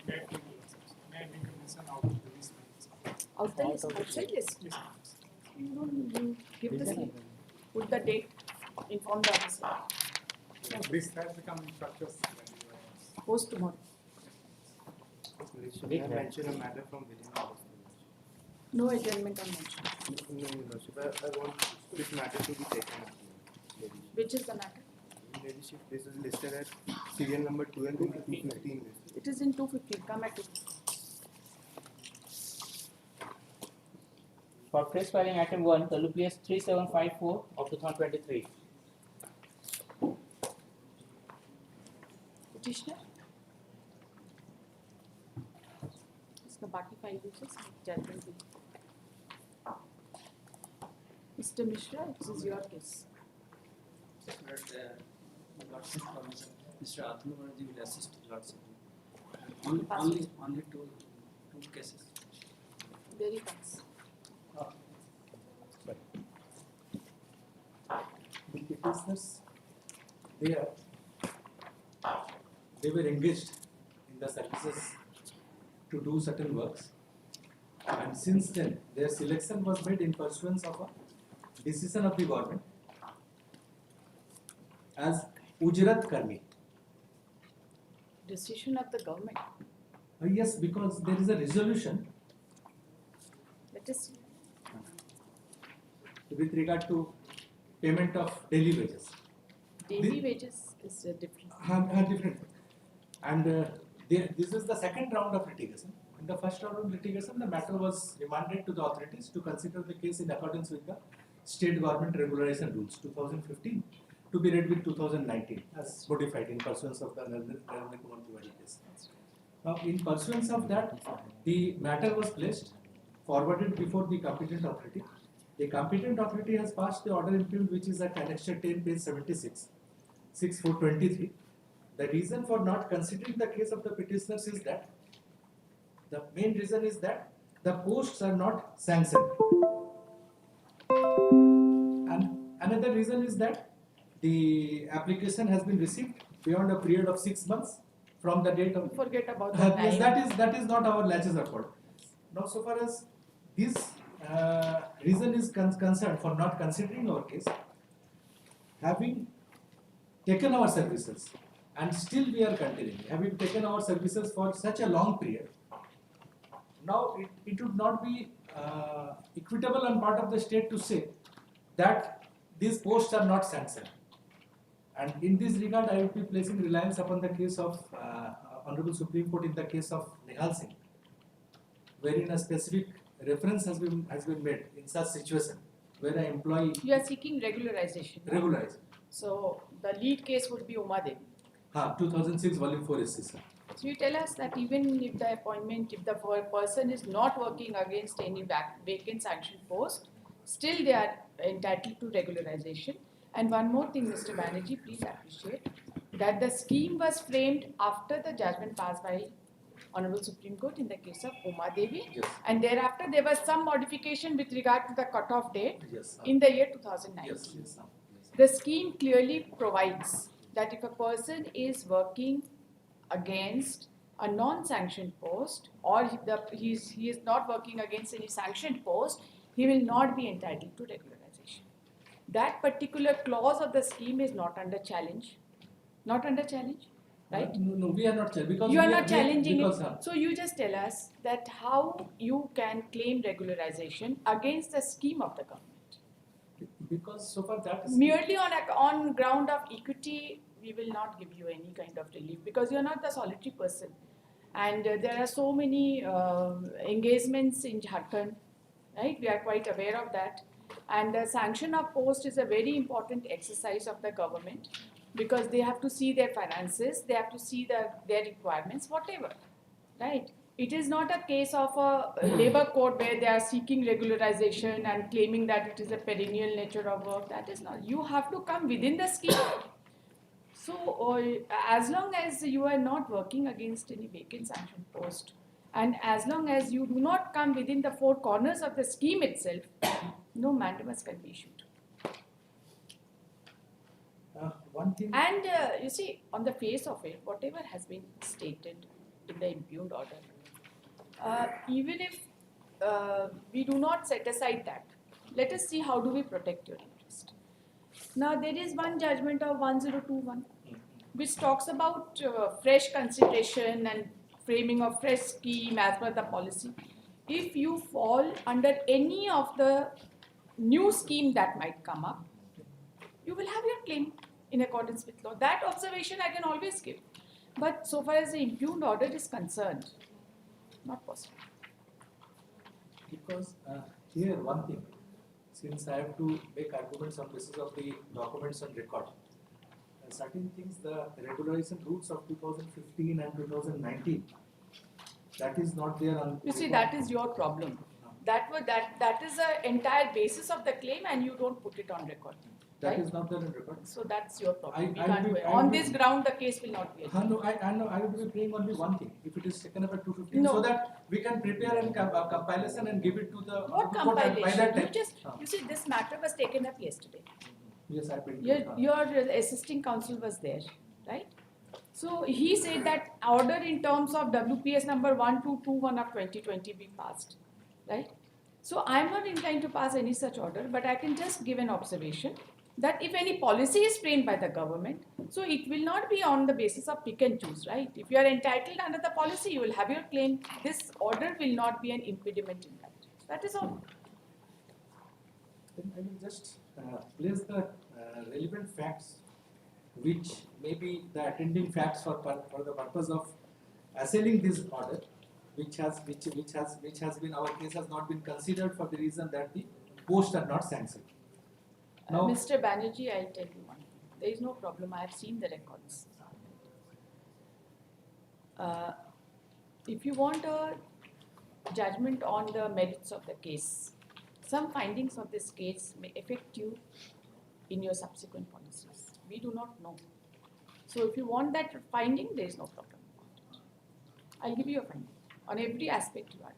May I make a mention out of the list? Out the list, outside list. You give the slip, put the date, inform the officer. This has become structures. Post tomorrow. Should I mention a matter from within? No adjournment on mention. No, I want this matter to be taken up. Which is the matter? Ladyship, this is listed as serial number 12 into 215. It is in 215. Come at 2. For case filing item 1, WPS 3754 of 2023. Petitioner? इसका बाकी file judgement भी. Mr. Mishra, this is your case. Mr. Atmavardi will assist Lord only two cases. Very fast. The petitioners, they were engaged in the services to do certain works, and since then their selection was made in pursuance of a decision of the government as Ujrat Karmi. Decision of the government. Yes, because there is a resolution Let us see. with regard to payment of daily wages. Daily wages is different. Are different. And this is the second round of litigation. In the first round of litigation, the matter was remanded to the authorities to consider the case in accordance with the State Government Regularization Rules 2015 to be read with 2019 as modified in pursuance of the Narendra Kumar Tiwari case. Now, in pursuance of that, the matter was placed, forwarded before the competent authority. The competent authority has passed the order impute, which is at Annexure 10, page 76, 6423. The reason for not considering the case of the petitioners is that the main reason is that the posts are not sanctioned. And another reason is that the application has been received beyond a period of 6 months from the date of. Forget about the time. Yes, that is not our laches accord. Now, so far as this reason is concerned for not considering our case, having taken our services and still we are continuing, having taken our services for such a long period, now it would not be equitable on part of the state to say that these posts are not sanctioned. And in this regard, I will be placing reliance upon the case of Honorable Supreme Court in the case of Nihal Singh, wherein a specific reference has been made in such situation where an employee. You are seeking regularization. Regularized. So the lead case would be Uma Devi. 2006 volume 4 SC. So you tell us that even if the appointment, if the person is not working against any vacant sanction post, still they are entitled to regularization. And one more thing, Mr. Banerjee, please appreciate that the scheme was framed after the judgment passed by Honorable Supreme Court in the case of Uma Devi. Yes. And thereafter there was some modification with regard to the cutoff date Yes, in the year 2019. Yes. The scheme clearly provides that if a person is working against a non-sanctioned post, or he is not working against any sanctioned post, he will not be entitled to regularization. That particular clause of the scheme is not under challenge. Not under challenge, right? No, we are not challenging. Because you are not challenging because, it. So you just tell us that how you can claim regularization against the scheme of the government. Because so far that is Merely on ground of equity, we will not give you any kind of relief because you are not the solitary person. And there are so many engagements in Jharkhand, right? We are quite aware of that. And the sanction of post is a very important exercise of the government because they have to see their finances, they have to see their requirements, whatever, right? It is not a case of a labor code where they are seeking regularization and claiming that it is a perennial nature of work. That is not. You have to come within the scheme. So, as long as you are not working against any vacant sanction post, and as long as you do not come within the four corners of the scheme itself, no mandamus can be issued. one thing. And you see, on the face of it, whatever has been stated in the impugned order. Even if we do not set aside that, let us see how do we protect your interest. Now there is one judgment of 1021 which talks about fresh consideration and framing of fresh scheme as per the policy. If you fall under any of the new scheme that might come up, you will have your claim in accordance with law. That observation I can always give. But so far as the impugned order is concerned, not possible. Because here one thing, since I have to make arguments on basis of the documents on record, certain things, the regularization rules of 2015 and 2019, that is not there on. You see, that is your problem. That is the entire basis of the claim, and you don't put it on record. That right? is not there on record. So that's your problem. We I can't will do be- it. I On will this be- ground, the case will not be. No, I know. I would be praying only one thing. If it is taken up at 215, No. so that we can prepare a compilation and give it to the What court by compilation? that You time. just, you see, this matter was taken up yesterday. Yes, I paid. Your assisting counsel was there, right? So he said that order in terms of WPS number 1221 of 2020 be passed, right? So I am not inclined to pass any such order, but I can just give an observation that if any policy is framed by the government, so it will not be on the basis of pick and choose, right? If you are entitled under the policy, you will have your claim. This order will not be an impediment in that. That is all. Then I will just place the relevant facts, which may be the attending facts for the purpose of assailing this order, which has been, our case has not been considered for the reason that the posts are not sanctioned. Now, Mr. Banerjee, I'll tell you one thing. There is no problem. I have seen the records. If you want a judgment on the merits of the case, some findings of this case may affect you in your subsequent policies. We do not know. So if you want that finding, there is no problem about it. I'll give you a finding on every aspect you argue.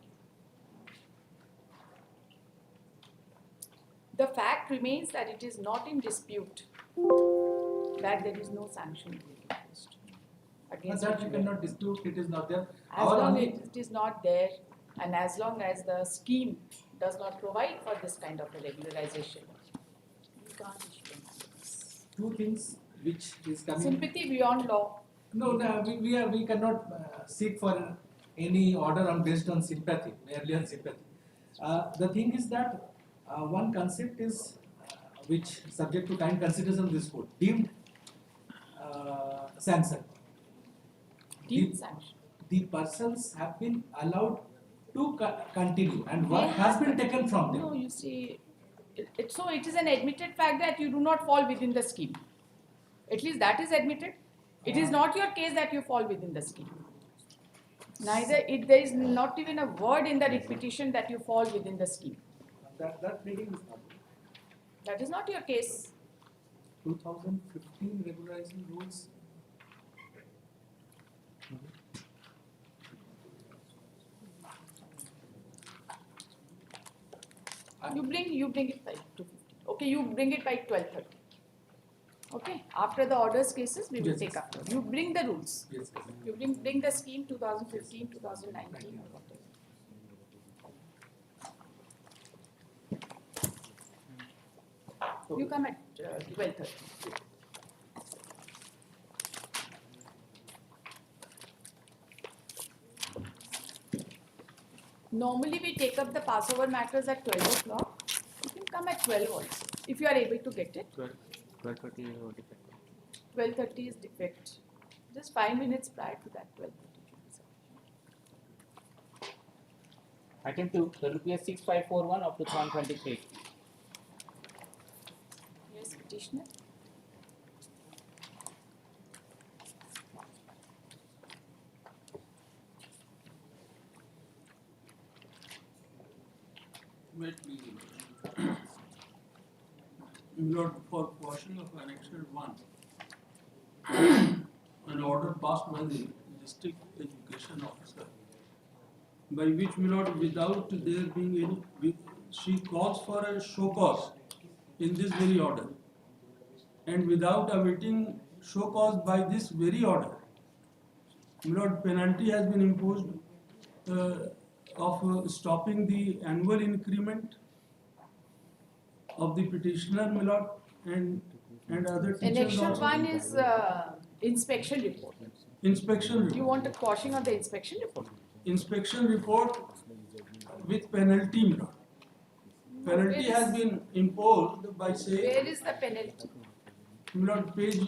The fact remains that it is not in dispute that there is no sanction being imposed against that you which cannot dispute, it is not there. as Our long only- as it is not there, and as long as the scheme does not provide for this kind of a regularization, you can't issue an ordinance. two things which is coming. Sympathy beyond law. No, we cannot seek for any order on based on sympathy, merely on sympathy. The thing is that one concept is which subject to kind consideration of this court, deemed sanction. Deemed sanction. The persons have been allowed to continue, and what They has have- been taken from them. No, you see, so it is an admitted fact that you do not fall within the scheme. At least that is admitted. It is not your case that you fall within the scheme. There is not even a word in the writ petition that you fall within the scheme. That reading is not. That is not your case. 2015 regularizing rules. You bring it by 2:50. Okay, you bring it by 12:30. Okay, after the orders cases, we will Yes, take yes. up. You bring the rules. Yes. You bring the scheme 2015, 2019 or whatever. You come at 12:30. Normally we take up the Passover matters at 12 o'clock. You can come at 12 also, if you are able to get it. 12:30 is defect. 12:30 is defect. Just 5 minutes prior to that 12:30. Item 2, WPS 6541 of 2023. Yes, petitioner. Might be Lord, for portion of annexure 1, an order passed by the district education officer, by which Lord, without there being any, she calls for a show cause in this very order, and without awaiting show cause by this very order, Lord, penalty has been imposed of stopping the annual increment of the petitioner, my lord, and other teachers Annexure also. 1 is inspection report. Inspection You report. want a quashing of the inspection report? Inspection report with penalty, my lord. Penalty Where has is- been imposed by saying, Where is the penalty? my lord, page,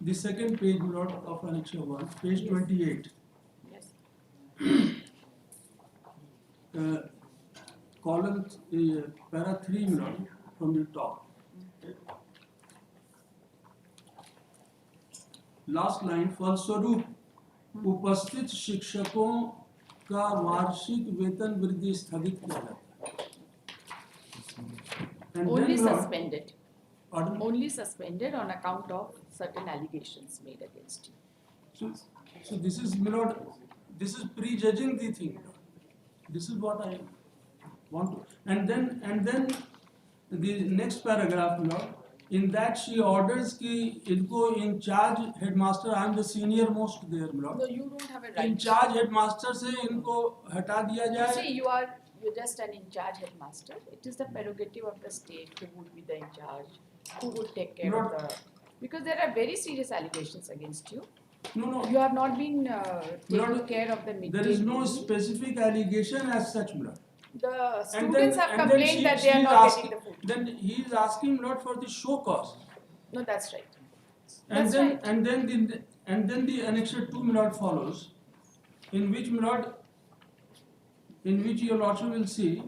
the second page, my lord, of annexure 1, page Yes. 28. Yes. Column, para 3, my lord, from the top. Last line फलस्वरूप उपस्थित शिक्षकों का वार्षिक वेतन वृद्धि स्थगित किया जाता है। Only suspended. Pardon? Only suspended on account of certain allegations made against you. So this is, my lord, this is prejudging the thing. This is what I want to. And then the next paragraph, my lord, in that she orders कि इनको in charge headmaster, I am the senior most there, my lord. No, you don't have a In right. charge headmaster से इनको हटा दिया You जाए. see, you're just an in charge headmaster. It is the prerogative of the state who would be the in charge, who would take care of the. Because there are very serious allegations against you. No. You have not been taking Lord, care of the midday There is no meal. specific allegation as such, my lord. The And students have then complained that they she are is not asking, getting the food. then he is asking not for the show cause. No, that's right. And That's then right. and then the annexure 2, my lord, follows, in which, my lord, in which your lordship will see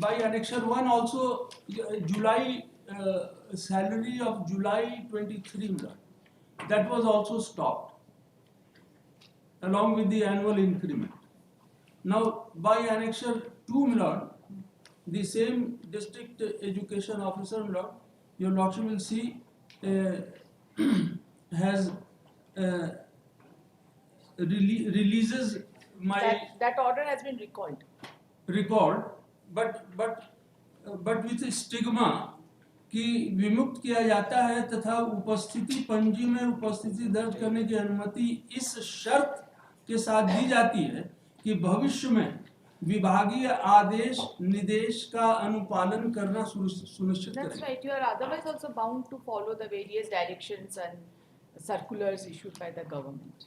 by annexure 1 also July salary of July 23, my lord, that was also stopped along with the annual increment. Now by annexure 2, my lord, the same district education officer, my lord, your lordship will see has releases my That order has been recalled. record, but with stigma कि विमुक्त किया जाता है तथा उपस्थिति पंजी में उपस्थिति दर्ज करने की अनुमति इस शर्त के साथ दी जाती है कि भविष्य में विभागीय आदेश निर्देश का अनुपालन करना सुनिश्चित That's करें। right. You are otherwise also bound to follow the various directions and circulars issued by the government.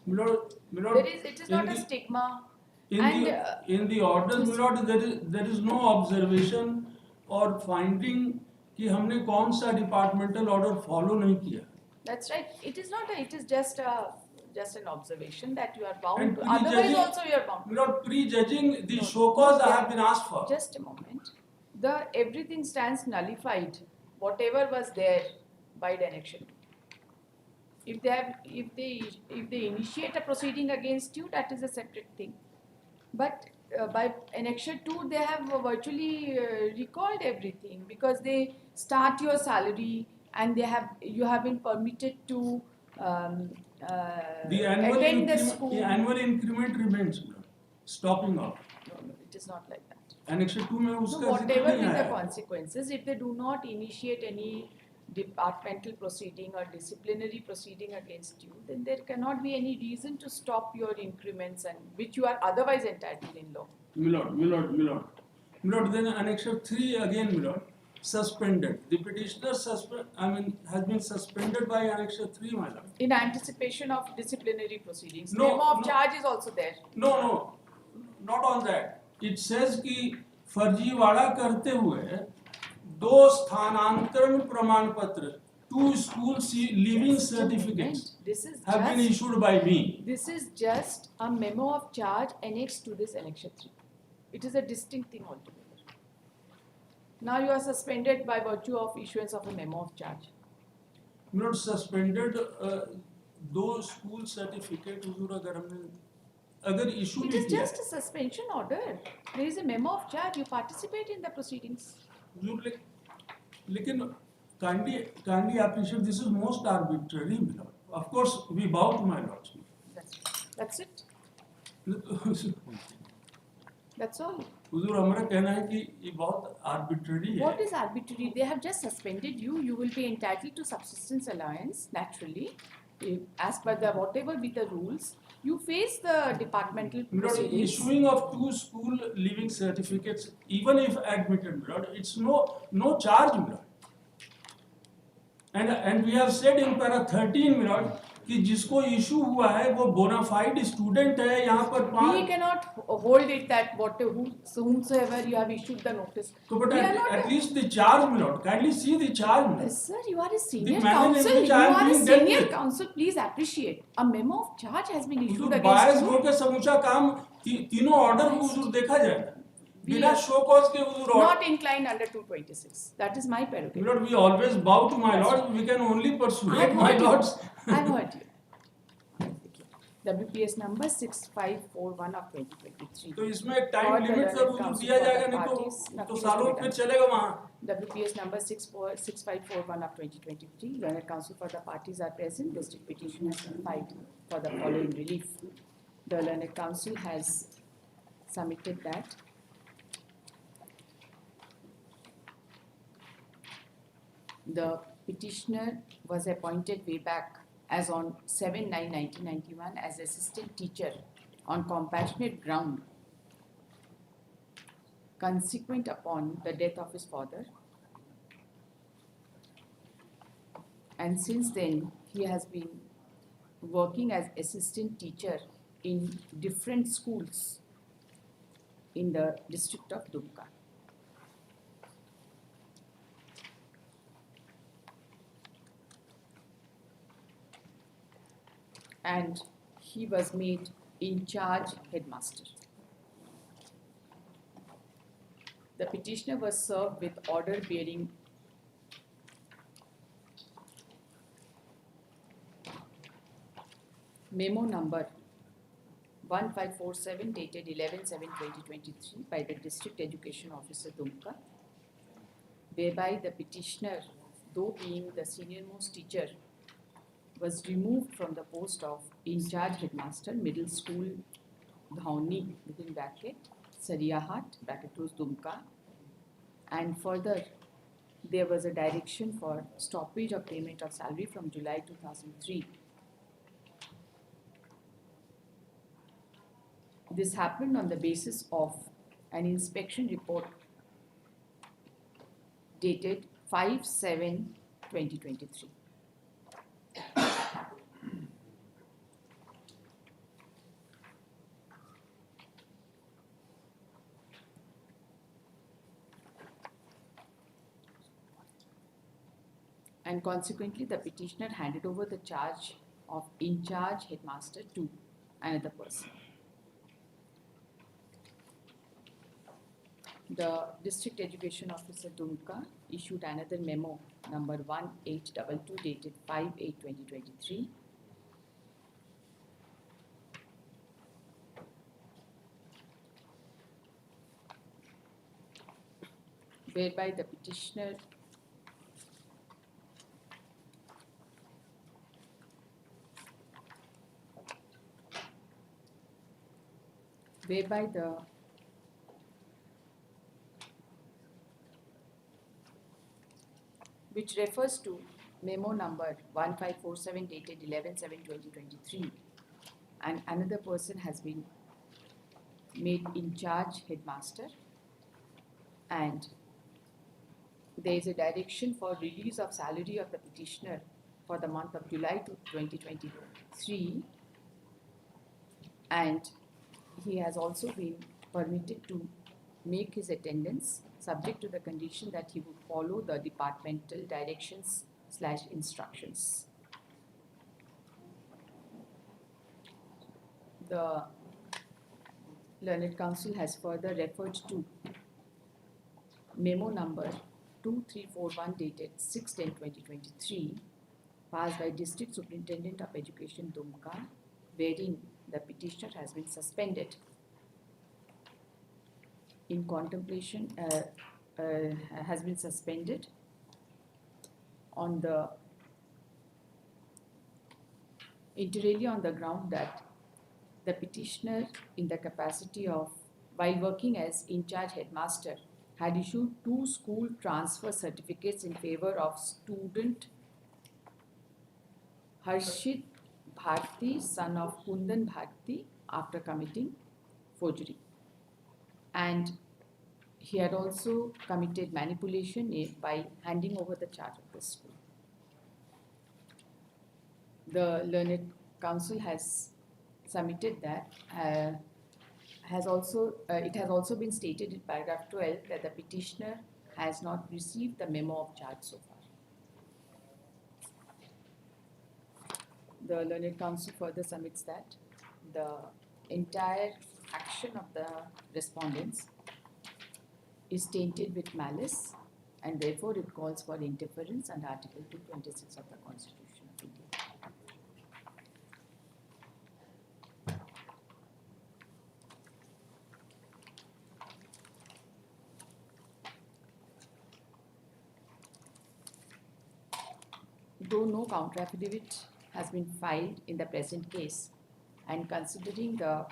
It is not a stigma. In the orders, my lord, there is no observation or finding कि हमने कौन सा departmental order follow नहीं किया। That's right. It is not. It is just an observation that you are bound And to. Otherwise, prejudging- also you are bound. My lord, prejudging the No, show cause I yeah. have been asked for. Just a moment. Everything stands nullified. Whatever was there by the annexure. If they initiate a proceeding against you, that is a separate thing. But by annexure 2, they have virtually recalled everything because they start your salary and you have been permitted to The annual attend the increment, school. the annual increment remains, my lord, stopping off. No, it is not like that. Annexure 2 में So उसका जिक्र whatever नहीं be the आया। consequences, if they do not initiate any departmental proceeding or disciplinary proceeding against you, then there cannot be any reason to stop your increments and which you are otherwise entitled in law. My lord, then annexure 3 again, my lord, suspended. The petitioner has been suspended by annexure 3, my lord. In anticipation of disciplinary proceedings, No, memo of no. charge is also there. No, not on that. It says कि फर्जीवाड़ा करते हुए 2 स्थानांतरण प्रमाण पत्र, 2 school leaving Just a moment. certificates This is have been just issued by me. this is just a memo of charge annexed to this annexure 3. It is a distinct thing altogether. Now you are suspended by virtue of issuance of a memo of charge. Not suspended 2 school certificate हुजूर अगर issue It भी is किया just a suspension order. There is a memo of charge. You participate in the proceedings. हुजूर लेकिन kindly appreciate this is most arbitrary, my lord. Of course we bow to my lordship. That's it. That's all. हुजूर हमारा कहना है कि ये बहुत arbitrary What है. is arbitrary? They have just suspended you. You will be entitled to subsistence allowance naturally, as per the whatever be the rules. You face the departmental Milord, proceedings. issuing of 2 school leaving certificates, even if admitted, Milord, it's no charge, Milord. And we have said in para 13, Milord, कि जिसको issue हुआ है वो bonafide student है यहाँ पर We cannot hold it that whomsoever you have issued the notice. So, but We are not at least the charge, Milord. Kindly see the charge, Milord. Sir, you are a senior manner in counsel. which You I am are a being dealt senior with. counsel. Please appreciate. A memo of charge has been issued Hazur against bias you. होकर समूचा काम तीनों order को हुजूर देखा जाएगा. We बिना are show cause के हुजूर Not order. inclined under 226. That is my prerogative. Milord, we always bow to my lords. We can only persuade I've my heard you. lords. I've heard you. WPS number 6541 of 2023. तो इसमें एक time For the limit sir learned Hazur counsel दिया for जाएगा the नहीं parties, तो nothing is सालों to be फिर done. चलेगा वहाँ. WPS number 6541 of 2023. Learned counsel for the parties are present. District petition has been filed for the following relief. The learned counsel has submitted that. The petitioner was appointed way back as on 7/9/1991 as assistant teacher on compassionate ground consequent upon the death of his father. And since then, he has been working as assistant teacher in different schools in the district of Dumka. And he was made in charge headmaster. The petitioner was served with order bearing memo number 1547 dated 11/7/2023 by the District Education Officer Dumka, whereby the petitioner, though being the senior-most teacher, was removed from the post of in-charge headmaster, middle school Dhauni, within bracket, Sariahat, bracket close, Dumka, and further there was a direction for stoppage of payment of salary from July 2003. This happened on the basis of an inspection report dated 5/7/2023. And consequently, the petitioner handed over the charge of in-charge headmaster to another person. The District Education Officer Dumka issued another memo number 1822 dated 5/8/2023, whereby the petitioner which refers to memo number 1547 dated 11/7/2023, and another person has been made in charge headmaster, and there is a direction for release of salary of the petitioner for the month of July 2023, and he has also been permitted to make his attendance subject to the condition that he would follow the departmental directions/instructions. The Learned Counsel has further referred to memo number 2341 dated 6/10/2023 passed by District Superintendent of Education Dumka, wherein the petitioner has been suspended in contemplation, has been suspended on the inter alia on the ground that the petitioner, in the capacity of while working as in-charge headmaster, had issued 2 school transfer certificates in favor of student Harshit Bharti, son of Kundan Bharti, after committing forgery. And he had also committed manipulation by handing over the charge of the school. The learned counsel has submitted that it has also been stated in paragraph 12 that the petitioner has not received the memo of charge so far. The learned counsel further submits that the entire action of the respondents is tainted with malice, and therefore it calls for interference under Article 226 of the Constitution of India. Though no counter affidavit has been filed in the present case, and considering the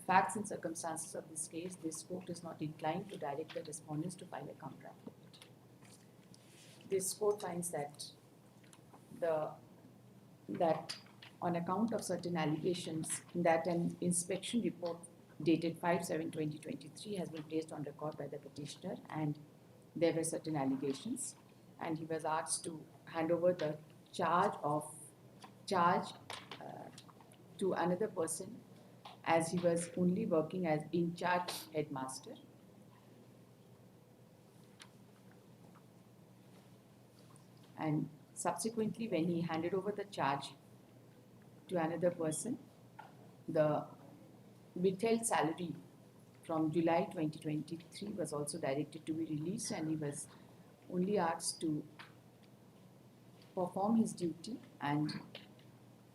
facts and circumstances of this case, this court is not inclined to direct the respondents to file a counter affidavit. This court finds that on account of certain allegations that an inspection report dated 5/7/2023 has been placed on record by the petitioner, and there were certain allegations, and he was asked to hand over the charge to another person, as he was only working as in-charge headmaster. And subsequently, when he handed over the charge to another person, the withheld salary from July 2023 was also directed to be released, and he was only asked to perform his duty and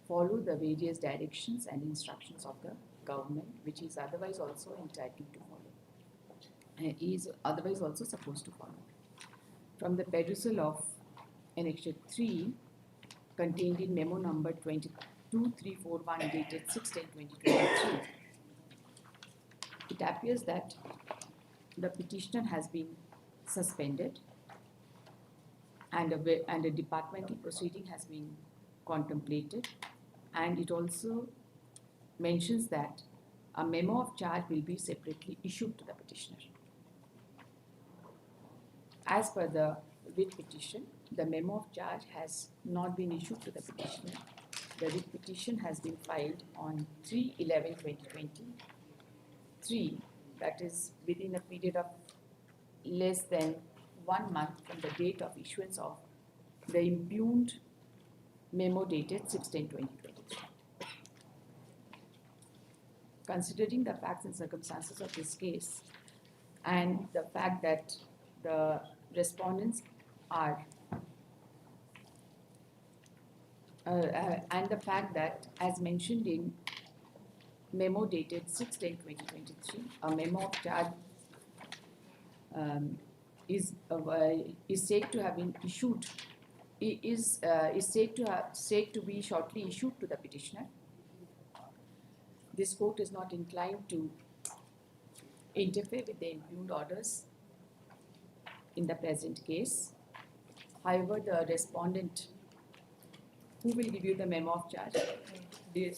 follow the various directions and instructions of the government, which he is otherwise also entitled to follow. He is otherwise also supposed to follow. From the perusal of Annexure 3, contained in memo number 22341 dated 6/10/2023, it appears that the petitioner has been suspended, and a departmental proceeding has been contemplated, and it also mentions that a memo of charge will be separately issued to the petitioner. As per the writ petition, the memo of charge has not been issued to the petitioner. The writ petition has been filed on 3/11/2023, that is within a period of less than 1 month from the date of issuance of the impugned memo dated 6/10/2023. Considering the facts and circumstances of this case, and the fact that the respondents are and the fact that, as mentioned in memo dated 6/10/2023, a memo of charge is said to have been issued, is said to be shortly issued to the petitioner. This court is not inclined to interfere with the impugned orders in the present case. However, the respondent, who will give you the memo of charge? The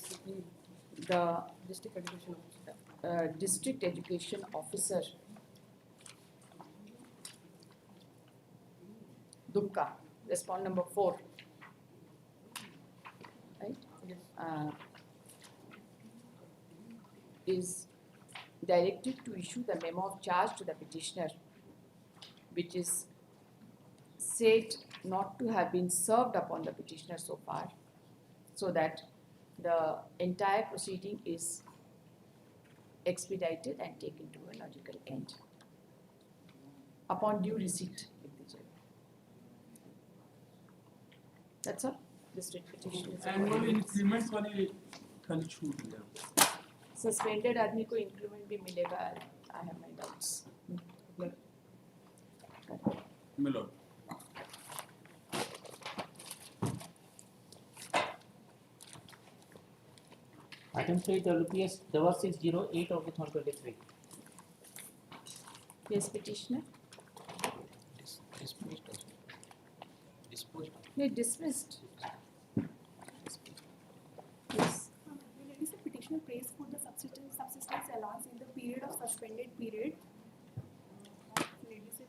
district education officer, Dumka, respond number 4, right? Is directed to issue the memo of charge to the petitioner, which is said not to have been served upon the petitioner so far, so that the entire proceeding is expedited and taken to a logical end upon due receipt with the judge. That's all. District petition is annual increment वाली कल छूट गया suspended आदमी को increment भी मिलेगा. I have my doubts. मिलो Item 3, WPS 6608 of 2023. Yes, petitioner. Disposed. No, dismissed. Yes. Ladies, the petitioner prays for the subsistence allowance in the period of suspended period. Ladies,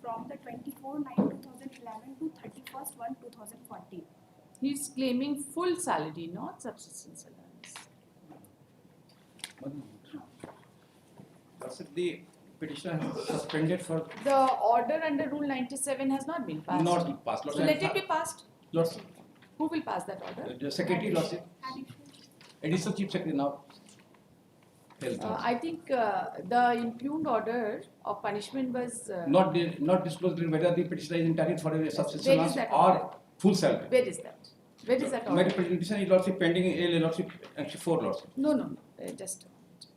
from the 24/9/2011 to 31st/1/2014. He is claiming full salary, not subsistence allowance. Lordship, the petitioner is suspended for The order under Rule 97 has not been passed. not passed. So let it be passed. Lordship, Who will pass that order? the secretary, Lordship, additional chief secretary now. Health. I think the impugned order of punishment was. Not disclosed whether the petitioner is entitled for a subsistence Where is allowance that or order? full salary. Where is that? Where is that My order? petition is Lordship pending in Lordship actually 4 Lordship. No. Just a moment.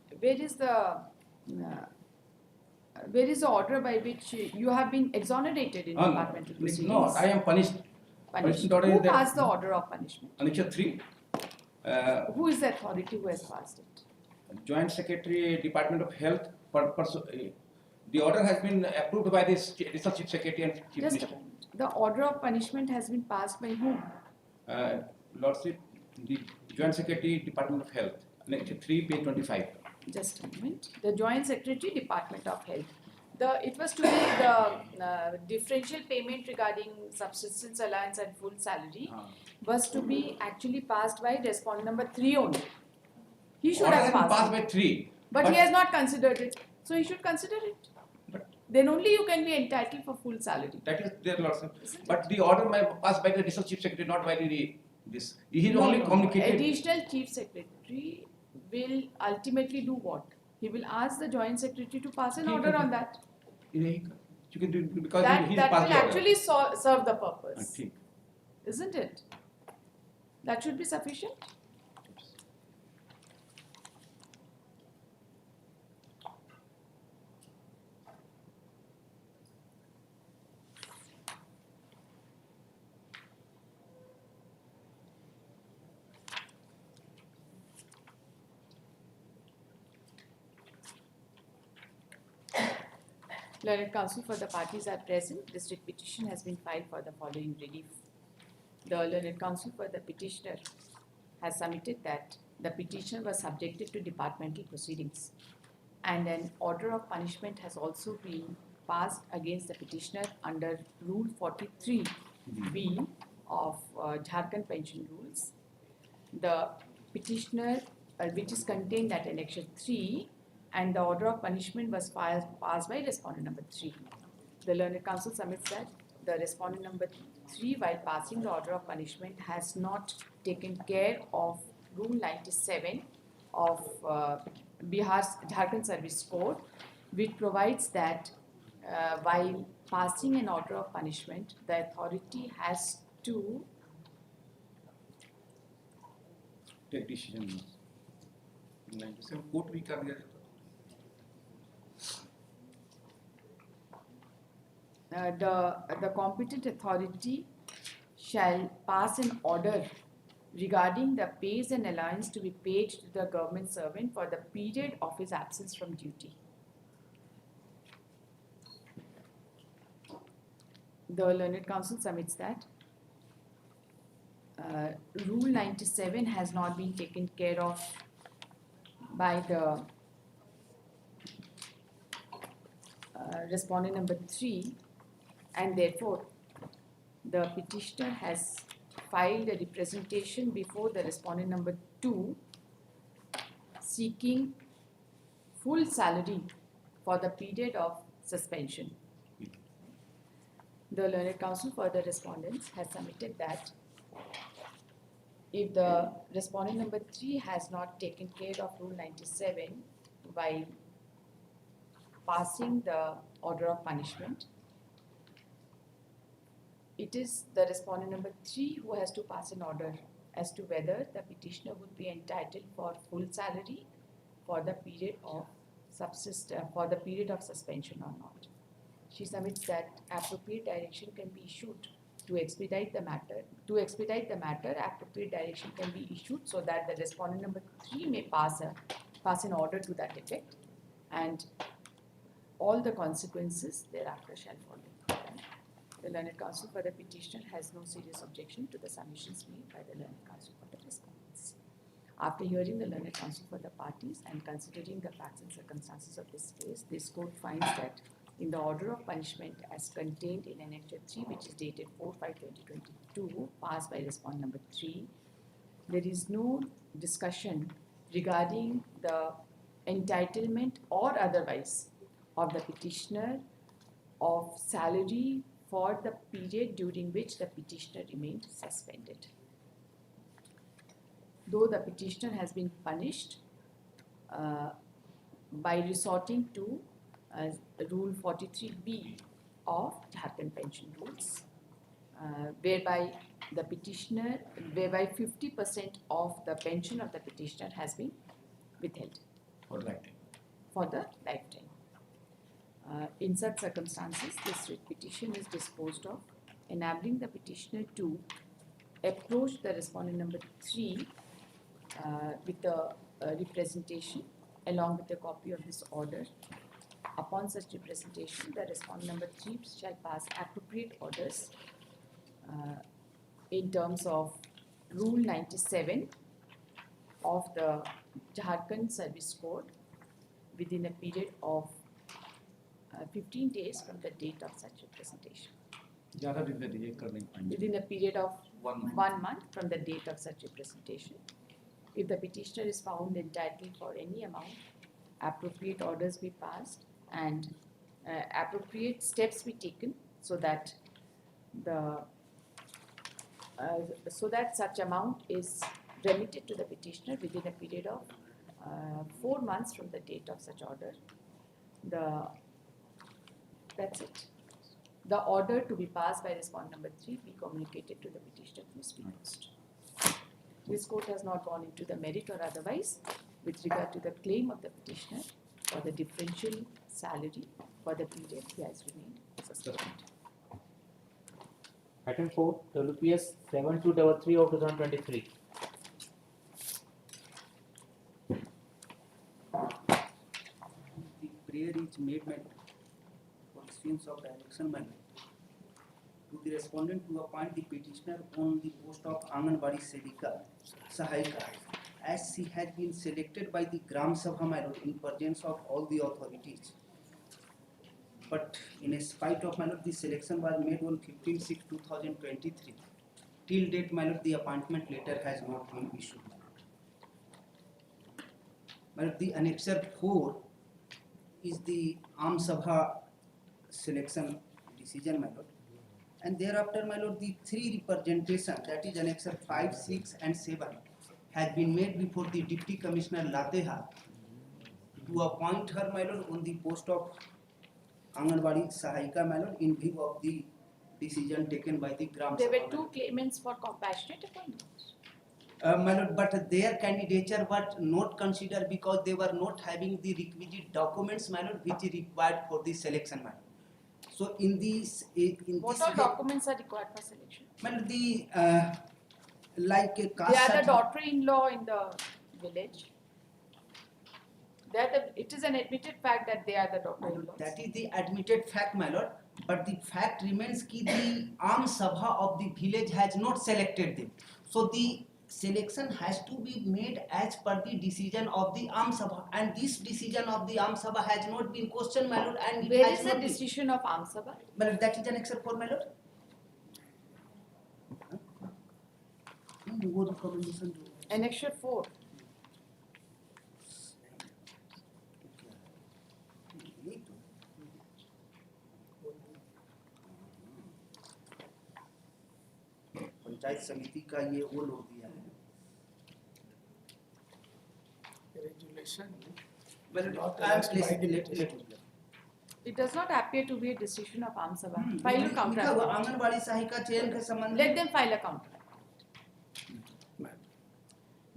Where is the order by which you have been exonerated in departmental proceedings? No, I am punished. Punished. punishment order Who is there. passed the order of punishment? Annexure 3. Who is the authority who has passed it? Joint Secretary, Department of Health. The order has been approved by the Research Chief Secretary and Chief Just a Minister. moment. The order of punishment has been passed by whom? Lordship, the Joint Secretary, Department of Health. Annexure 3, page 25. Just a moment. The Joint Secretary, Department of Health. It was to be the differential payment regarding subsistence allowance and full salary was to be actually passed by respondent number 3 only. He should Order have has been passed passed it. by 3. But he has not considered it. So he should consider it. But- Then only you can be entitled for full salary. That is their Lordship. Isn't But the order passed by the Research Chief Secretary, not by this. He is No, only no. communicated. Additional Chief Secretary will ultimately do what? He will ask the Joint Secretary to pass an He order can- on that. You can do because That he will passed the order. actually serve the I purpose. think. Isn't it? That should be sufficient. Learned counsel for the parties are present. District petition has been filed for the following relief. The learned counsel for the petitioner has submitted that the petitioner was subjected to departmental proceedings and an order of punishment has also been passed against the petitioner under Rule 43B of Jharkhand pension rules. The petitioner, which is contained at Annexure 3, and the order of punishment was passed by respondent number 3. The learned counsel submits that the respondent number 3, while passing the order of punishment, has not taken care of Rule 97 of Bihar's Jharkhand Service Code, which provides that while passing an order of punishment, the authority has to Take decision. 97 court भी कर दिया the competent authority shall pass an order regarding the pays and allowance to be paid to the government servant for the period of his absence from duty. The learned counsel submits that Rule 97 has not been taken care of by the respondent number 3, and therefore the petitioner has filed a representation before the respondent number 2 seeking full salary for the period of suspension. The learned counsel for the respondents has submitted that if the respondent number 3 has not taken care of Rule 97 while passing the order of punishment, it is the respondent number 3 who has to pass an order as to whether the petitioner would be entitled for full salary for the period of suspension or not. She submits that appropriate direction can be issued to expedite the matter. Appropriate direction can be issued so that the respondent number 3 may pass an order to that effect, and all the consequences thereafter shall follow. The learned counsel for the petitioner has no serious objection to the submissions made by the learned counsel for the respondents. After hearing the learned counsel for the parties and considering the facts and circumstances of this case, this court finds that in the order of punishment as contained in Annexure 3, which is dated 4/5/2022, passed by respondent number 3, there is no discussion regarding the entitlement or otherwise of the petitioner of salary for the period during which the petitioner remained suspended. Though the petitioner has been punished by resorting to Rule 43B of Jharkhand pension rules, whereby 50% of the pension of the petitioner has been withheld For lifetime. for the lifetime. In such circumstances, this writ petition is disposed of, enabling the petitioner to approach the respondent number 3 with a representation along with a copy of this order. Upon such representation, the respondent number 3 shall pass appropriate orders in terms of Rule 97 of the Jharkhand Service Code within a period of 15 days from the date of such representation. Within a period of 1 month from the date of such representation. If the petitioner is found entitled for any amount, appropriate orders be passed and appropriate steps be taken so that such amount is remitted to the petitioner within a period of 4 months from the date of such order. That's it. The order to be passed by respondent number 3 be communicated to the petitioner through speed post. This court has not gone into the merit or otherwise with regard to the claim of the petitioner for the differential salary for the period he has remained suspended. Item 4, WPS 7233 of 2023. The prayer is made by pursuance of direction by to the respondent to appoint the petitioner on the post of Anganwadi Sahayika as she has been selected by the Gram Sabha my lord in presence of all the authorities. But in spite of my lord, the selection was made on 15/6/2023. Till date, my lord, the appointment letter has not been issued. My lord, the Annexure 4 is the Aam Sabha selection decision, my lord. And thereafter, my lord, the 3 representation, that is Annexure 5, 6 and 7, has been made before the Deputy Commissioner Lateha to appoint her, my lord, on the post of Anganwadi Sahayika, my lord, in view of the decision taken by the Gram There Sabha, were 2 claimants for compassionate appointment. my lord, but their candidature was not considered because they were not having the requisite documents, my lord, which is required for the selection, my lord. So in this, What all documents are required for selection? my lord, the like a They caste are the certificate. daughter-in-law in the village. It is an admitted fact that they are the daughter-in-laws. That is the admitted fact, my lord. But the fact remains that the Aam Sabha of the village has not selected them. So the selection has to be made as per the decision of the Aam Sabha. And this decision of the Aam Sabha has not been questioned, my lord. And it Where has is not the been. decision of Aam Sabha? My lord, that is an except for, my lord. What recommendation? Annexure 4. Panchayat समिति का ये वो लोग दिया है Regulation. well Not I am annexed by the let It does not appear to be a decision of Aam Sabha. File a लिखा counter. हुआ आंगनबाड़ी सहायिका चयन के संबंध Let में them file a counter.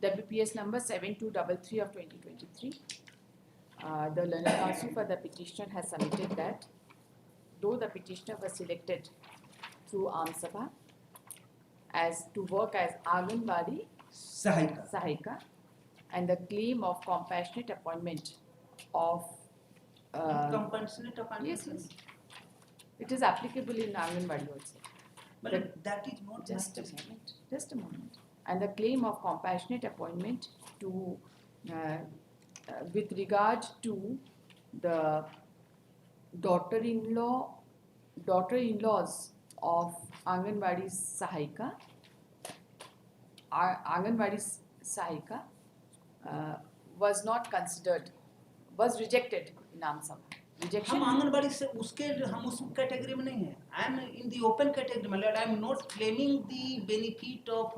WPS number 7233 of 2023. The learned counsel for the petitioner has submitted that though the petitioner was selected through Aam Sabha as to work as Anganwadi सहायिका Sahayika and the claim of compassionate appointment of Compassionate appointment. yes, yes. It is applicable in Anganwadi also. But that is not Just a my- moment, just a moment. And the claim of compassionate appointment to, with regard to the daughter-in-laws of Anganwadi Sahika, Anganwadi Sahika was not considered, was rejected in Amsam. Rejection. हम आंगनबाड़ी से उसके हम उस category में नहीं है I am in the open category my lord. I am not claiming the benefit of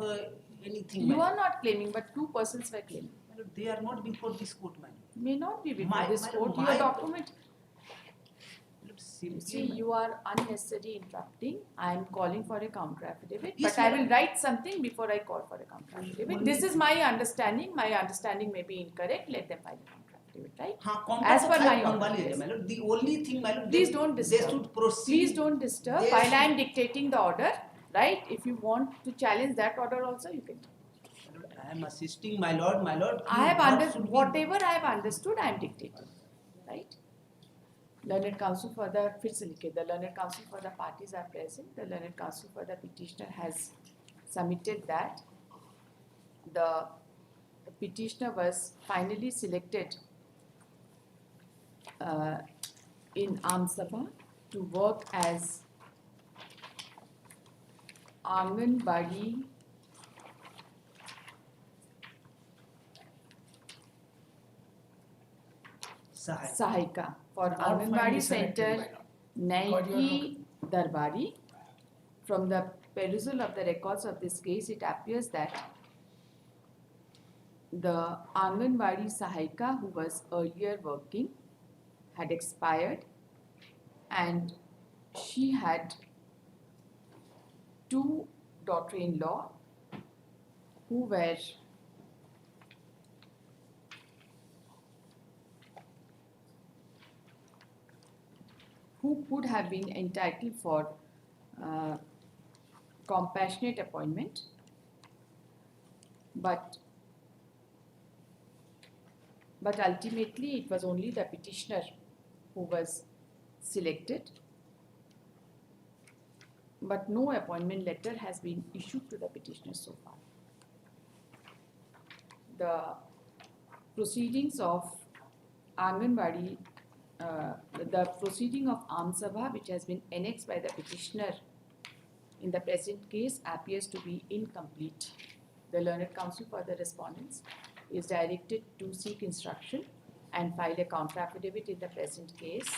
anything You my are not claiming, but two persons were claiming. lord. They are not before this court my lord. May not be before My- this my- court. my- Your document. My lord, You simply see, my- you are unnecessarily interrupting. I am calling for a counter affidavit, Yes, but I madam. will write something before I call for a counter affidavit. Only- This is my understanding. My understanding may be incorrect. Let them file a counter affidavit, right? हाँ, As contract per तो my file order, मंगवा लीजिए yes. my lord. The only thing my lord, Please they- don't they disturb. should proceed. Please don't disturb. They While I should- am dictating the order, right? If you want to challenge that order also, you can. My lord, I am assisting my lord, my lord. I have What understood should be- whatever I have understood. I am dictating, right? Learned counsel for the the learned counsel for the parties are present. The learned counsel for the petitioner has submitted that the petitioner was finally selected in Amsabha to work as Anganwadi Sahai. Sahika for Not finally Anganwadi selected, Center my lord. Naiki Darbari. From the perusal of the records of this case, it appears that the Anganwadi Sahika who was earlier working had expired and she had two daughter-in-law who were who could have been entitled for compassionate appointment, but ultimately it was only the petitioner who was selected, but no appointment letter has been issued to the petitioner so far. The proceedings of Anganwadi, the proceeding of Amsabha, which has been annexed by the petitioner in the present case, appears to be incomplete. The learned counsel for the respondents is directed to seek instruction and file a counter affidavit in the present case.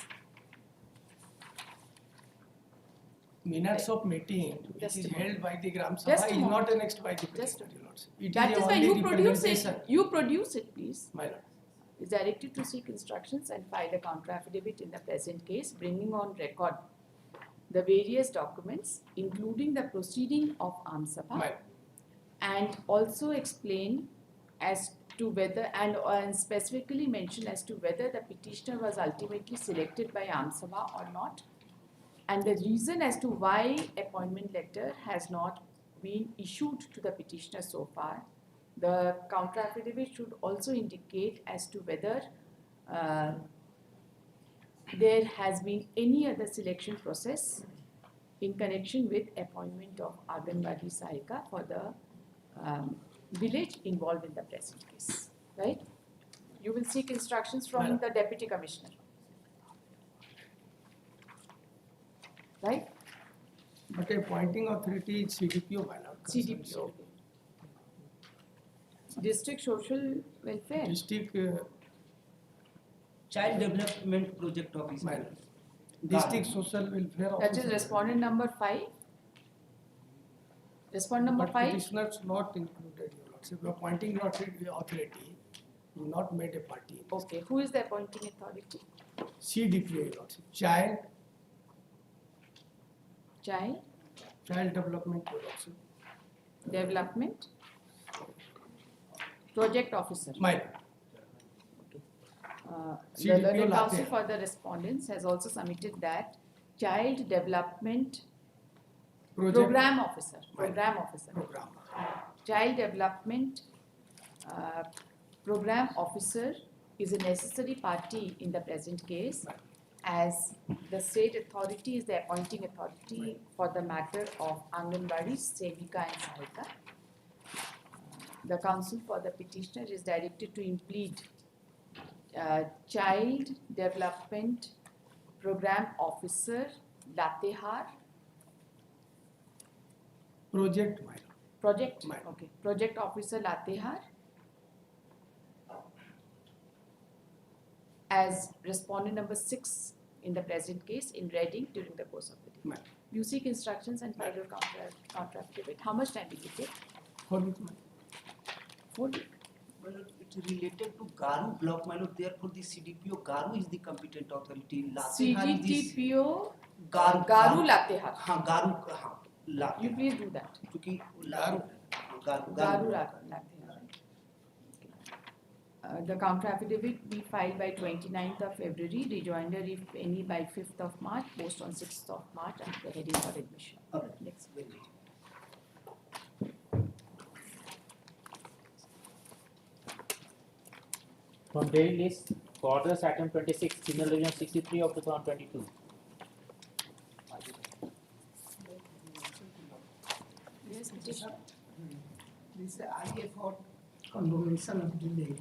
Minutes of meeting which Just is a moment. held by the Gram Just Sabha a is not moment. annexed by the Just a petitioner, Your Lordship. It That is is why only you produce it. representation, You produce it, please. my lord. Is directed to seek instructions and file a counter affidavit in the present case, bringing on record the various documents, including the proceeding of My Amsabha, lord. and also explain as to whether and specifically mention as to whether the petitioner was ultimately selected by Amsabha or not, and the reason as to why appointment letter has not been issued to the petitioner so far. The counter affidavit should also indicate as to whether there has been any other selection process in connection with appointment of Anganwadi Sahika for the village involved in the present case, right? You will seek instructions from Madam. the deputy commissioner, right? But appointing authority is CDPO, my lord. CDPO. District Social Welfare. District, Child Development Project Office. my lord. District Social Welfare That is Officer. respondent number 5. Respondent number But 5. petitioners not included, Your Lordship. Appointing authority is not made a party. Okay, who is the appointing authority? CDPO, Your Lordship. Child Development, Your Lordship. Development Project Officer. My lord. The CDPO learned counsel Latte. for the respondents has also submitted that Child Development Project Program Officer. Right. Program Officer. program. Child Development Program Officer is a necessary party in the present case, as the state authority is the appointing authority for the matter of Anganwadi, Sevika and Sahika. The counsel for the petitioner is directed to implead Child Development Program Officer, Latehar, Project, my lord. Project, Ma'am. okay, Project Officer Latehar as respondent number 6 in the present case in Reading during the course of the day. Ma'am. You seek instructions and file your counter affidavit. How much time will it take? 4 weeks, ma'am. 4 weeks. My lord, it's related to Garu block, my lord. Therefore, the CDPO Garu is the competent authority. Latehar is the CDTPO Garu. Latehar. हाँ गारू हाँ ला You please do that. क्योंकि गारू गारू Garu Latehar. The counter affidavit be filed by 29th of February, rejoinder if any by 5th of March, post on 6th of March under the heading for admission. Okay. Next. Very good. From daily list, for orders item 26, Penal Division 63 of 2022. Yes, petition. This idea for condemnation of delay.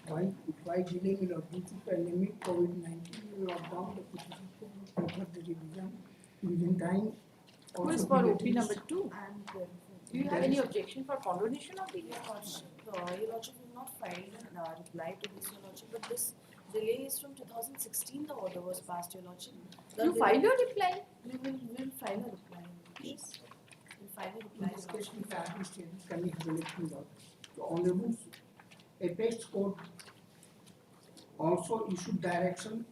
Why delay will not due to pandemic COVID-19 lockdown the petition for the revision within time. Who is Also for be OP released. number 2? And Do you have any objection for condonation of the Your Lordship, Your Lordship will not file a reply to this, Your Lordship, but this delay is from 2016, the order was passed, Your Lordship. The You delay- filed your reply? We will file a reply. Yes. We'll file a In reply. this case, we have to state this can be handled out. The Honorable Apex Court also issued direction,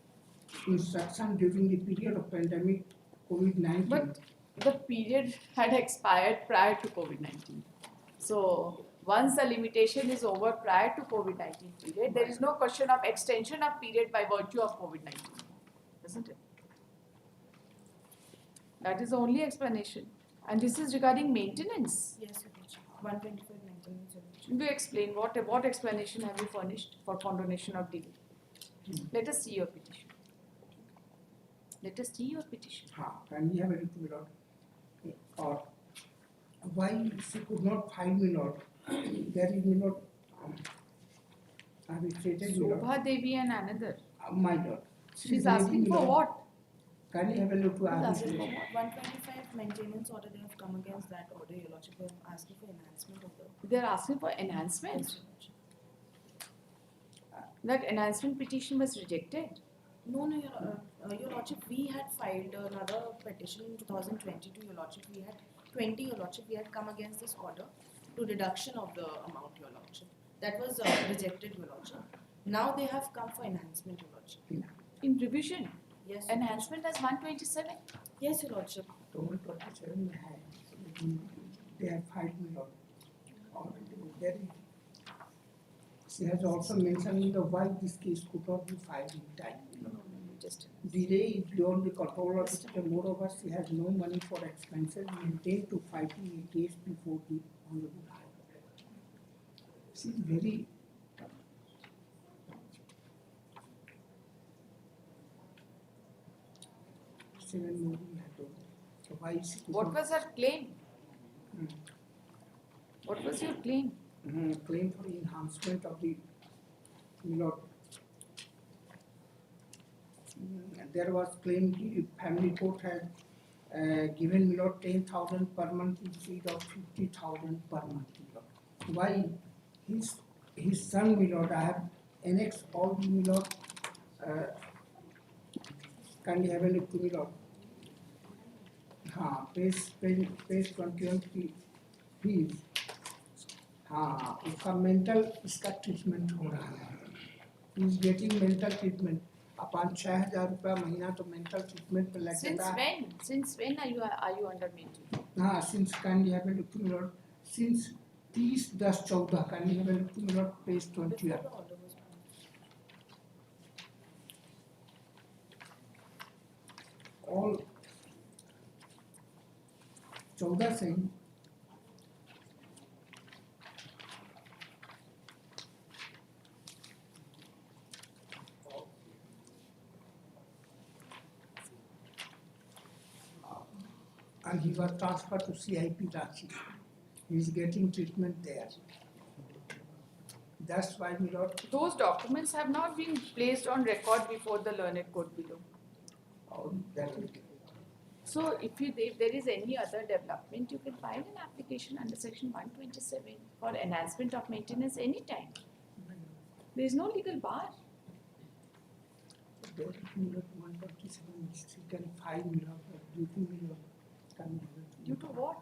instruction during the period of pandemic COVID-19. But the period had expired prior to COVID-19. So once the limitation is over prior to COVID-19 period, there is no question of extension of period by virtue of COVID-19, isn't it? That is the only explanation. And this is regarding maintenance. Yes, Your Lordship. 125 maintenance, Your Lordship. Do explain what explanation have you furnished for condonation of delay? Let us see your petition. Let us see your petition. Can we have a little bit of, or why she could not find me not, there is me not, I have stated me not, Shobha Devi and another. my lord. She's asking for what? Can you have a look to Who's ask asking for me? what? 125 maintenance order, they have come against that order, Your Lordship. They are asking for enhancement of the. They are asking for enhancement. Yes, Your Lordship. That enhancement petition was rejected. No, Your Lordship, we had filed another petition in 2022, Your Lordship. We had 20, Your Lordship. We had come against this order to reduction of the amount, Your Lordship. That was rejected, Your Lordship. Now they have come for enhancement, Your Lordship. In revision, Yes. enhancement as 127. Yes, Your Lordship. Total 27 में है, लेकिन they have filed me not. Already there is. She has also mentioned in the why this case could not be filed in time. Just Delay is beyond the control of the system. Moreover, she has no money for expenses maintained to fighting a case before the Honorable High Court. She is very seven movie had told. So why she could what not was her claim? What was your claim? claim for enhancement of the Milord. There was claim the family court had given Milord 10,000 per month instead of 50,000 per month. Milord. Why his son Milord, I have annexed all the Milord. Can you have a look to Milord? हाँ, page 21 की fees. हाँ, उसका mental इसका treatment हो रहा है, is getting mental treatment. अपन 6,000 रुपया महीना तो मेंटल ट्रीटमेंट पे लग Since जाता है। when? Since when are you under mental? हाँ, since can you have a look to Miller since 30/10/14 can you have a look to Miller page 20 Before the order was passed. All 14 से ही and he was transferred to CIP Ranchi. He is getting treatment there. That's why my lord, Those documents have not been placed on record before the learned court below. that is, So if there is any other development, you can file an application under section 127 for enhancement of maintenance anytime. There is no legal bar. there is my lord 127, he can file my lord, but due to my lord, can Due to what?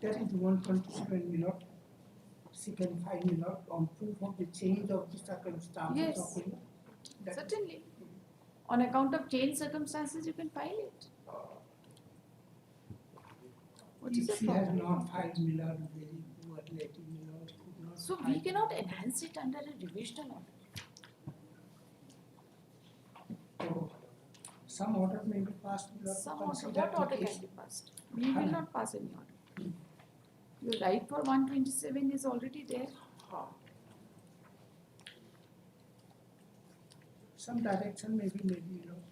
That is 127 my lord. She can file my lord on proof of the change of the circumstances Yes. of my lord. That- Certainly. On account of changed circumstances, you can file it. What is If the she has problem? not filed my lord, very poor lady, my lord could not. So we file. cannot enhance it under a revisional order. So, some order may be passed, my lord, to Some order, consider what the order case. can be passed? We will not pass any order. Your right for 127 is already there. Some direction maybe, my lord.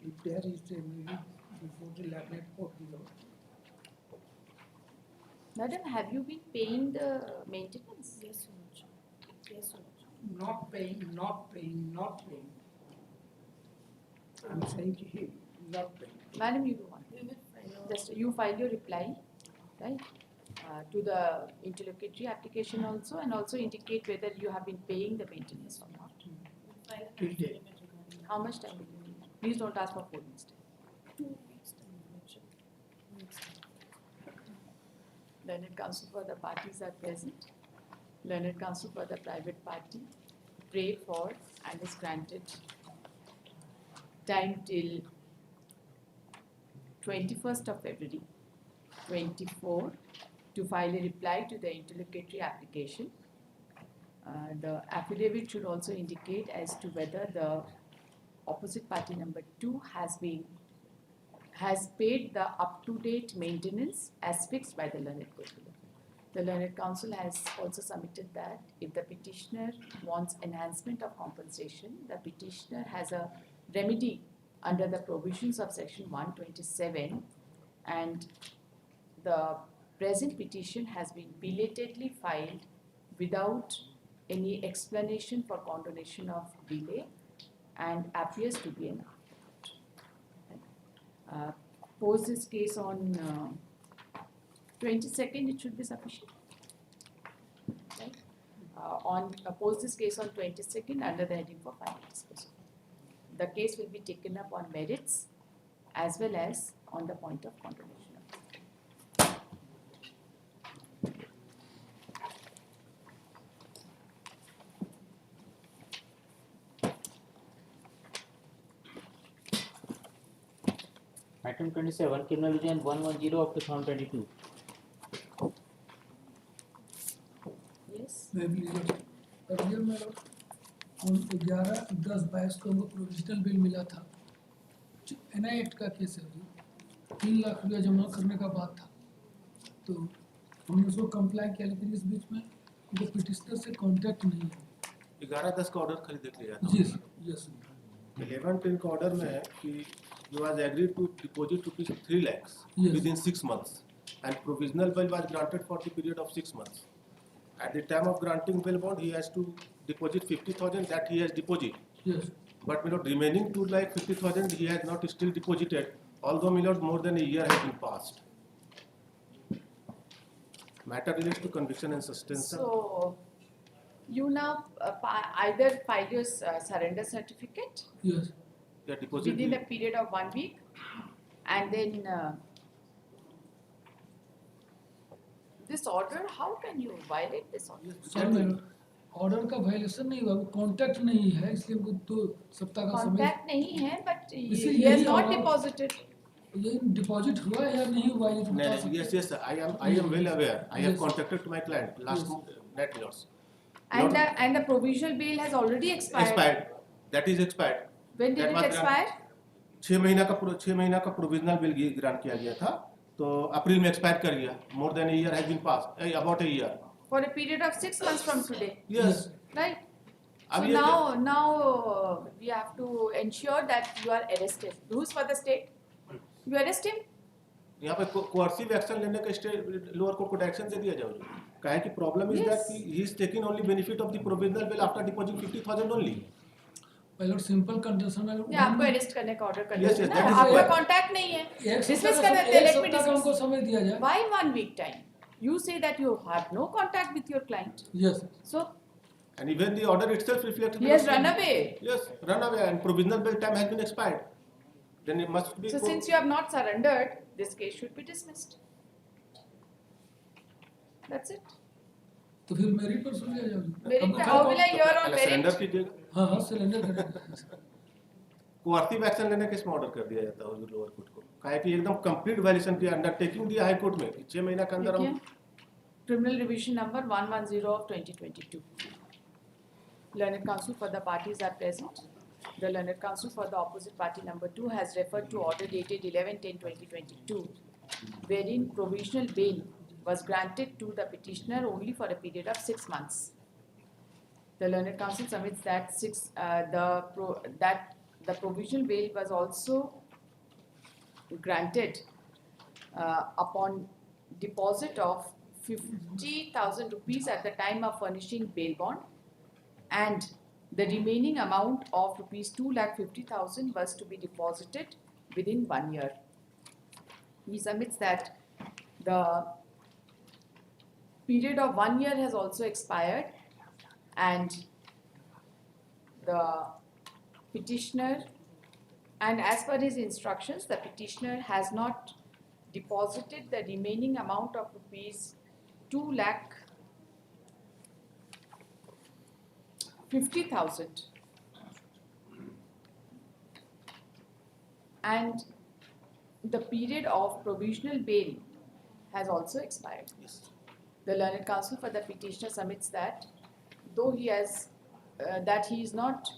If there is a maybe before the learned court, my lord. Madam, have you been paying the maintenance? Yes, Your Lordship. Yes, Your Lordship. Not paying. I'm saying to him, not paying. Madam, you do one. We will file a. Just you file your reply, right? To the interlocutory application also, and also indicate whether you have been paying the maintenance or not. File a Till date. affidavit regarding How much time will you need? Please don't ask for 4 weeks time. 2 weeks time, Your Lordship. 2 weeks time. Learned counsel for the parties are present. Learned counsel for the private party prayed for and is granted time till 21st of February 24 to file a reply to the interlocutory application. The affidavit should also indicate as to whether the opposite party number 2 has paid the up-to-date maintenance as fixed by the learned court below. The learned counsel has also submitted that if the petitioner wants enhancement of compensation, the petitioner has a remedy under the provisions of section 127, and the present petition has been belatedly filed without any explanation for condonation of delay and appears to be an pose this case on 22nd, it should be sufficient. Right? Pose this case on 22nd under the heading for final disposal. The case will be taken up on merits as well as on the point of condonation. Item 27, Criminal Division 110 of 2022. Yes. मैं भी earlier में उन 11/10/22 को हमको provisional bill मिला था। NI act का case है जी, 3 लाख रुपया जमा करने का बात था, तो हमने उसको कंप्लाई किया, लेकिन इस बीच में जो पिटिशनर से कांटेक्ट नहीं है। 11/10 का ऑर्डर खाली देख लिया जी सर, यस 11/10 का ऑर्डर में है कि you was agreed to deposit rupees 3 lakhs Yes. within 6 months, and provisional bail was granted for the period of 6 months. At the time of granting bail bond, he has to deposit 50,000 that he has deposited. Yes But remaining 2,50,000 he has not still deposited, although more than a year has been passed. Matter relates to conviction and suspension. So, you now either file your surrender certificate yes Yeah, deposit. within a period of 1 week, and then this order, how can you violate this order? Sir madam, order का violation नहीं हुआ, contact नहीं है, इसलिए हमको 2 सप्ताह का समय। Contact नहीं है, but he इसीलिए has यही not order- deposited. ये डिपॉजिट हुआ है या नहीं हुआ, ये तो बता सकते Yes, हैं। yes, sir. I am well aware. I have Yes. contacted to my client last net years. And the provisional bail has already expired. Expired. That is expired. When did That it was expire? 6 महीना का provisional bill grant किया गया था, तो अप्रैल में expire कर गया. More than a year has been passed, about a year. For a period of 6 months from today. Yes. Right? अब So ये now we have to ensure that you are arrested. Rules for the state. You arrest him. यहाँ पे coercive action लेने का state lower court को direction दे दिया जाए. कहा है कि problem is that he is taking only benefit of the provisional bill after deposit 50,000 only. पहले सिंपल कंडीशनल या आपको अरेस्ट करने का ऑर्डर कर Yes, देते yes, हैं that ना, is आपका correct. कांटेक्ट नहीं है, एक डिसमिस कर देते हैं. लेट मी सप्ताह का उनको डिसमिस. समय दिया जाए. Why 1 week time? You say that you have no contact with your client. Yes. So And even the order itself reflects. he has run away. Yes, run away, and provisional bill time has been expired. Then it must be. So since you have not surrendered, this case should be dismissed. That's it. तो फिर merit पर सुन लिया जाएगा. Merit पे how will I hear on surrender merit? कीजिएगा. हाँ cylinder करेंगे. Coercive action लेने के इसमें ऑर्डर कर दिया जाता है लोअर कोर्ट को. कहा है कि एकदम कंप्लीट वायलेशन की अंडरटेकिंग दिया हाई कोर्ट में कि 6 महीना के अंदर हम. Criminal Revision Number 110 of 2022. Learned counsel for the parties are present. The learned counsel for the opposite party number 2 has referred to order dated 11/10/2022, wherein provisional bail was granted to the petitioner only for a period of 6 months. The learned counsel submits that the provisional bail was also granted upon deposit of 50,000 rupees at the time of furnishing bail bond, and the remaining amount of rupees 2,50,000 was to be deposited within 1 year. He submits that the period of 1 year has also expired, and the petitioner, and as per his instructions, the petitioner has not deposited the remaining amount of rupees 2,50,000, and the period of provisional bail has also expired. The learned counsel for the petitioner submits that though he has that he is not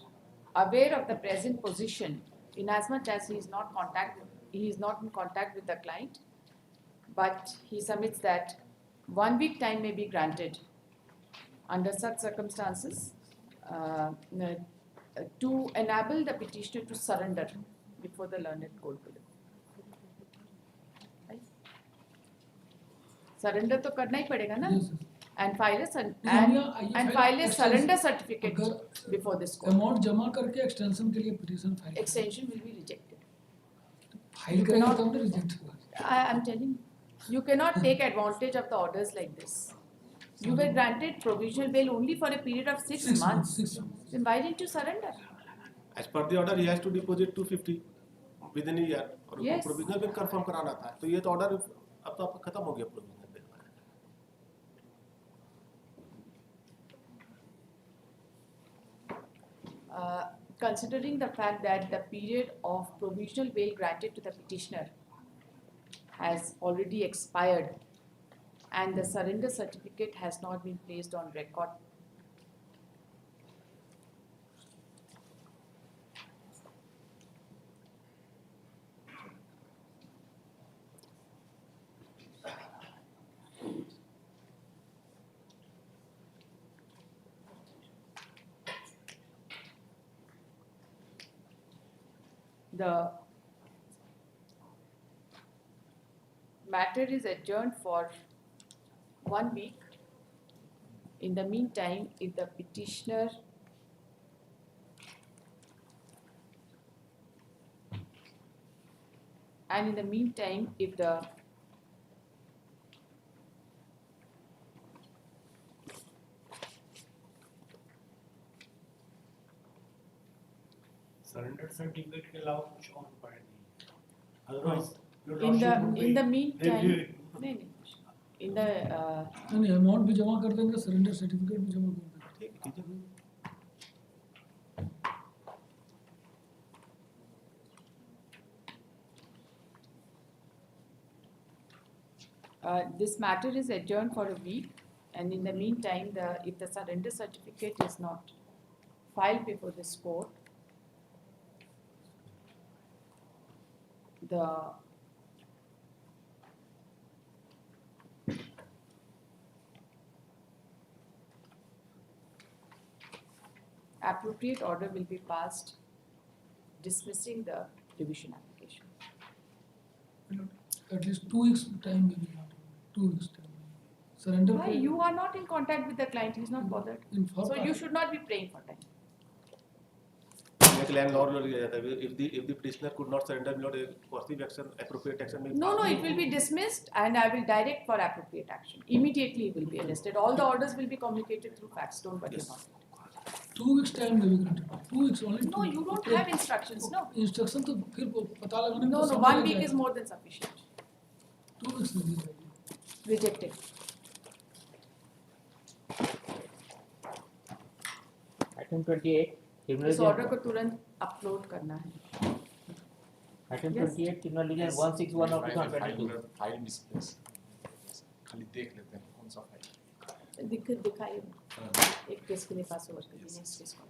aware of the present position, inasmuch as he is not in contact with the client, but he submits that 1 week time may be granted under such circumstances to enable the petitioner to surrender before the learned court below. Surrender तो करना ही पड़ेगा ना, Yes. and file a extension- surrender certificate अगर before this court. Amount जमा करके extension के लिए petition file Extension will be rejected. File करेंगे तब ना रिजेक्ट होगा. I am telling you, you cannot take advantage of the orders like this. You were granted provisional bail only for a period of 6 months. 6 months. Then why didn't you surrender? As per the order, he has to deposit 250 within a year. और Yes. Provisional bill confirm कराना था, तो ये तो order अब तो आपका खत्म हो गया provisional bill. Considering the fact that the period of provisional bail granted to the petitioner has already expired and the surrender certificate has not been placed on record, the matter is adjourned for 1 week. In the meantime, if the petitioner if the Surrender certificate के अलावा कुछ और उपाय नहीं. Otherwise, your in the lordship would in be the meantime, reviewing. नहीं, in the नहीं amount भी जमा कर देंगे, सरेंडर सर्टिफिकेट भी जमा कर देंगे. ठीक कीजिए. this matter is adjourned for a week, and in the meantime, if the surrender certificate is not filed before this court, the appropriate order will be passed dismissing the revision application. At least 2 weeks time maybe not. 2 weeks time. Surrender. Why? You are not in contact with the client, he's not bothered. So you should not be praying for time. एक land Lord लिया जाता है if the petitioner could not surrender lord coercive action appropriate action may No, it will be dismissed and I will direct for appropriate action. Immediately he will be arrested. All the orders will be communicated through fax. Don't worry about it. 2 weeks time maybe granted. 2 weeks only. No, you don't have instructions. No. Instruction तो फिर पता लगाने में No, तो 1 समय week लग is जाएगा. more than sufficient. 2 weeks नहीं रहेगी. Rejected. Item 28. इस ऑर्डर को तुरंत अपलोड करना है. Item 28. Criminal Legend 161 of 2022. File misplace खाली देख लेते हैं कौन सा फाइल दिखाइए. एक केस के लिए पास ओवर कर दीजिए. नेक्स्ट केस को.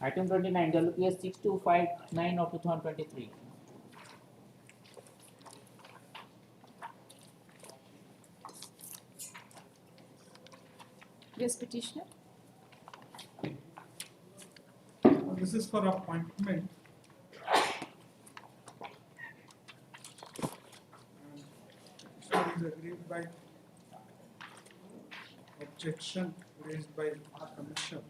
Item 29. WPS 6259 of 2023. Yes, petitioner. This is for appointment. So is agreed by objection raised by our commission.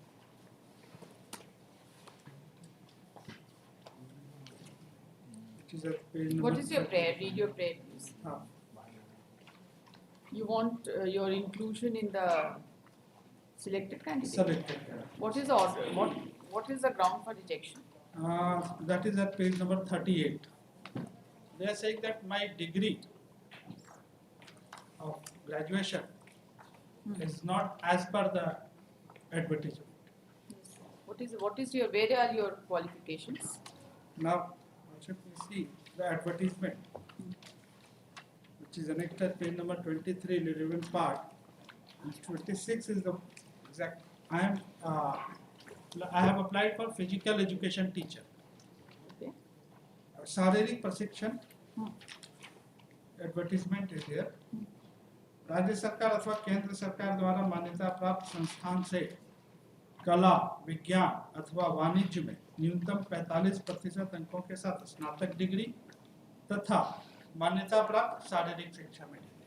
Which is at page number What is your prayer? Read your prayer, please. You want your inclusion in the selected candidate. Selected. What is the order? What is the ground for rejection? That is at page number 38. They are saying that my degree of graduation is not as per the advertisement. What is your, where are your qualifications? Now, should we see the advertisement, which is annexed at page number 23, the relevant part. And 26 is the exact. I have applied for physical education teacher. Okay. शारीरिक प्रशिक्षण advertisement is here. राज्य सरकार अथवा केंद्र सरकार द्वारा मान्यता प्राप्त संस्थान से कला, विज्ञान अथवा वाणिज्य में न्यूनतम 45% अंकों के साथ स्नातक डिग्री तथा मान्यता प्राप्त शारीरिक शिक्षा में degree.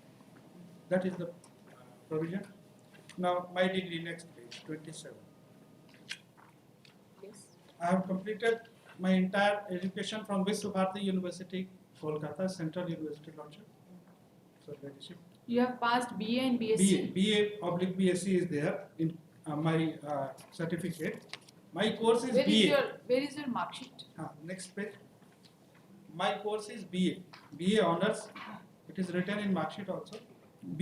That is the provision. Now my degree, next page 27. Yes. I have completed my entire education from Vishwa Bharati University, Kolkata, Central University, Lordship. So leadership. You have passed BA and BSc. BA/BSc is there in my certificate. My course is Where BA. Where is your mark sheet? Next page. My course is BA. BA honors. It is written in mark sheet also.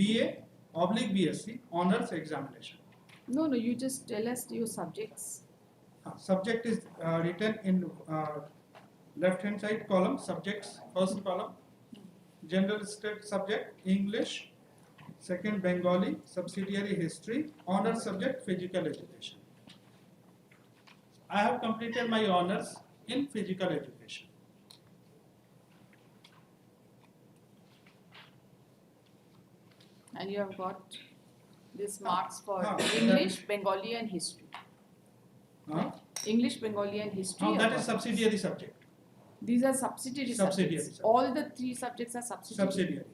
BA/BSc honors examination. No, you just tell us your subjects. Subject is written in left hand side column. Subjects, first column. General state subject English. Second Bengali. Subsidiary history. Honors subject physical education. I have completed my honors in physical education. And you have got these marks for that English, Bengali and history. English, Bengali and history. That is subsidiary subject. These are subsidiary subjects. All the 3 subjects are subsidiary. Subsidiary.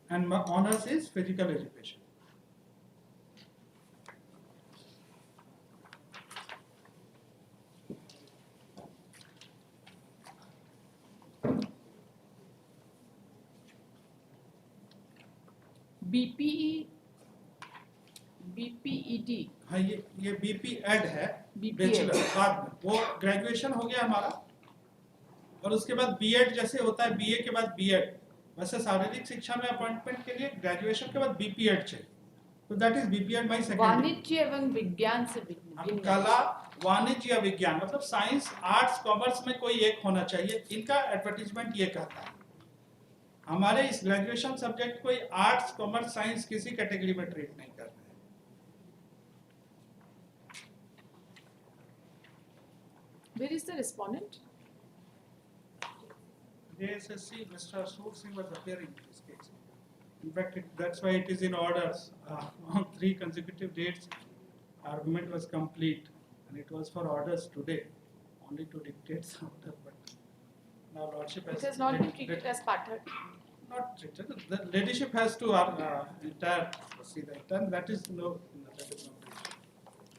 And my honors is physical education. BPED. हाँ ये BP add है. BPEd. Bachelor बाद में वो graduation हो गया हमारा और उसके बाद बीएड जैसे होता है बीए के बाद बीएड वैसे शारीरिक शिक्षा में अपॉइंटमेंट के लिए ग्रेजुएशन के बाद बीपीएड चाहिए. तो that is BPEd my second. वाणिज्य एवं विज्ञान से कला, वाणिज्य या विज्ञान मतलब साइंस, आर्ट्स, कॉमर्स में कोई एक होना चाहिए. इनका एडवर्टीजमेंट ये कहता है. हमारे इस ग्रेजुएशन सब्जेक्ट कोई आर्ट्स, कॉमर्स, साइंस किसी कैटेगरी में ट्रीट नहीं कर रहे हैं. Where is the respondent? JSSC, Mr. Sursi was appearing in this case. In fact, that's why it is in orders. On 3 consecutive dates, argument was complete, and it was for orders today, only to dictate some order. But now Lordship It has not been treated as parted. not treated. The ladyship has to see the entire. That is no. That is not treated.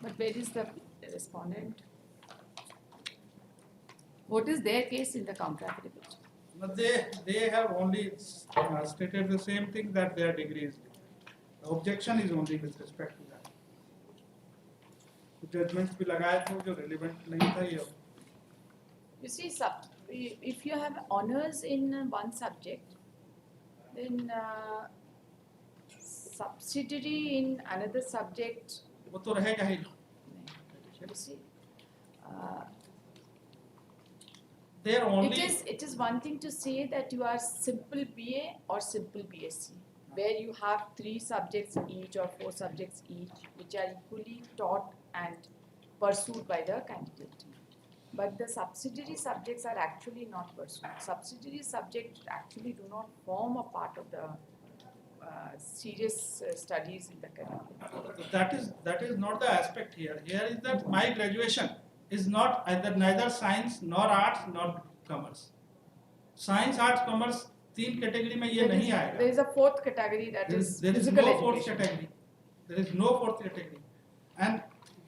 But where is the respondent? What is their case in the counter affidavit? But they have only stated the same thing, that their degree is different. The objection is only with respect to that. Judgments भी लगाए थे जो relevant नहीं था ये. You see, if you have honors in one subject, then subsidiary in another subject. वो तो रहेगा ही. You see, they are only. it is one thing to say that you are simple BA or simple BSc, where you have 3 subjects each or 4 subjects each, which are equally taught and pursued by the candidate. But the subsidiary subjects are actually not pursued. Subsidiary subjects actually do not form a part of the serious studies in the curriculum. That is not the aspect here. Here is that my graduation is not neither science nor arts nor commerce. Science, arts, commerce 3 category में ये नहीं आएगा. There is a 4th category that is physical no education. 4th category. There is no 4th category. And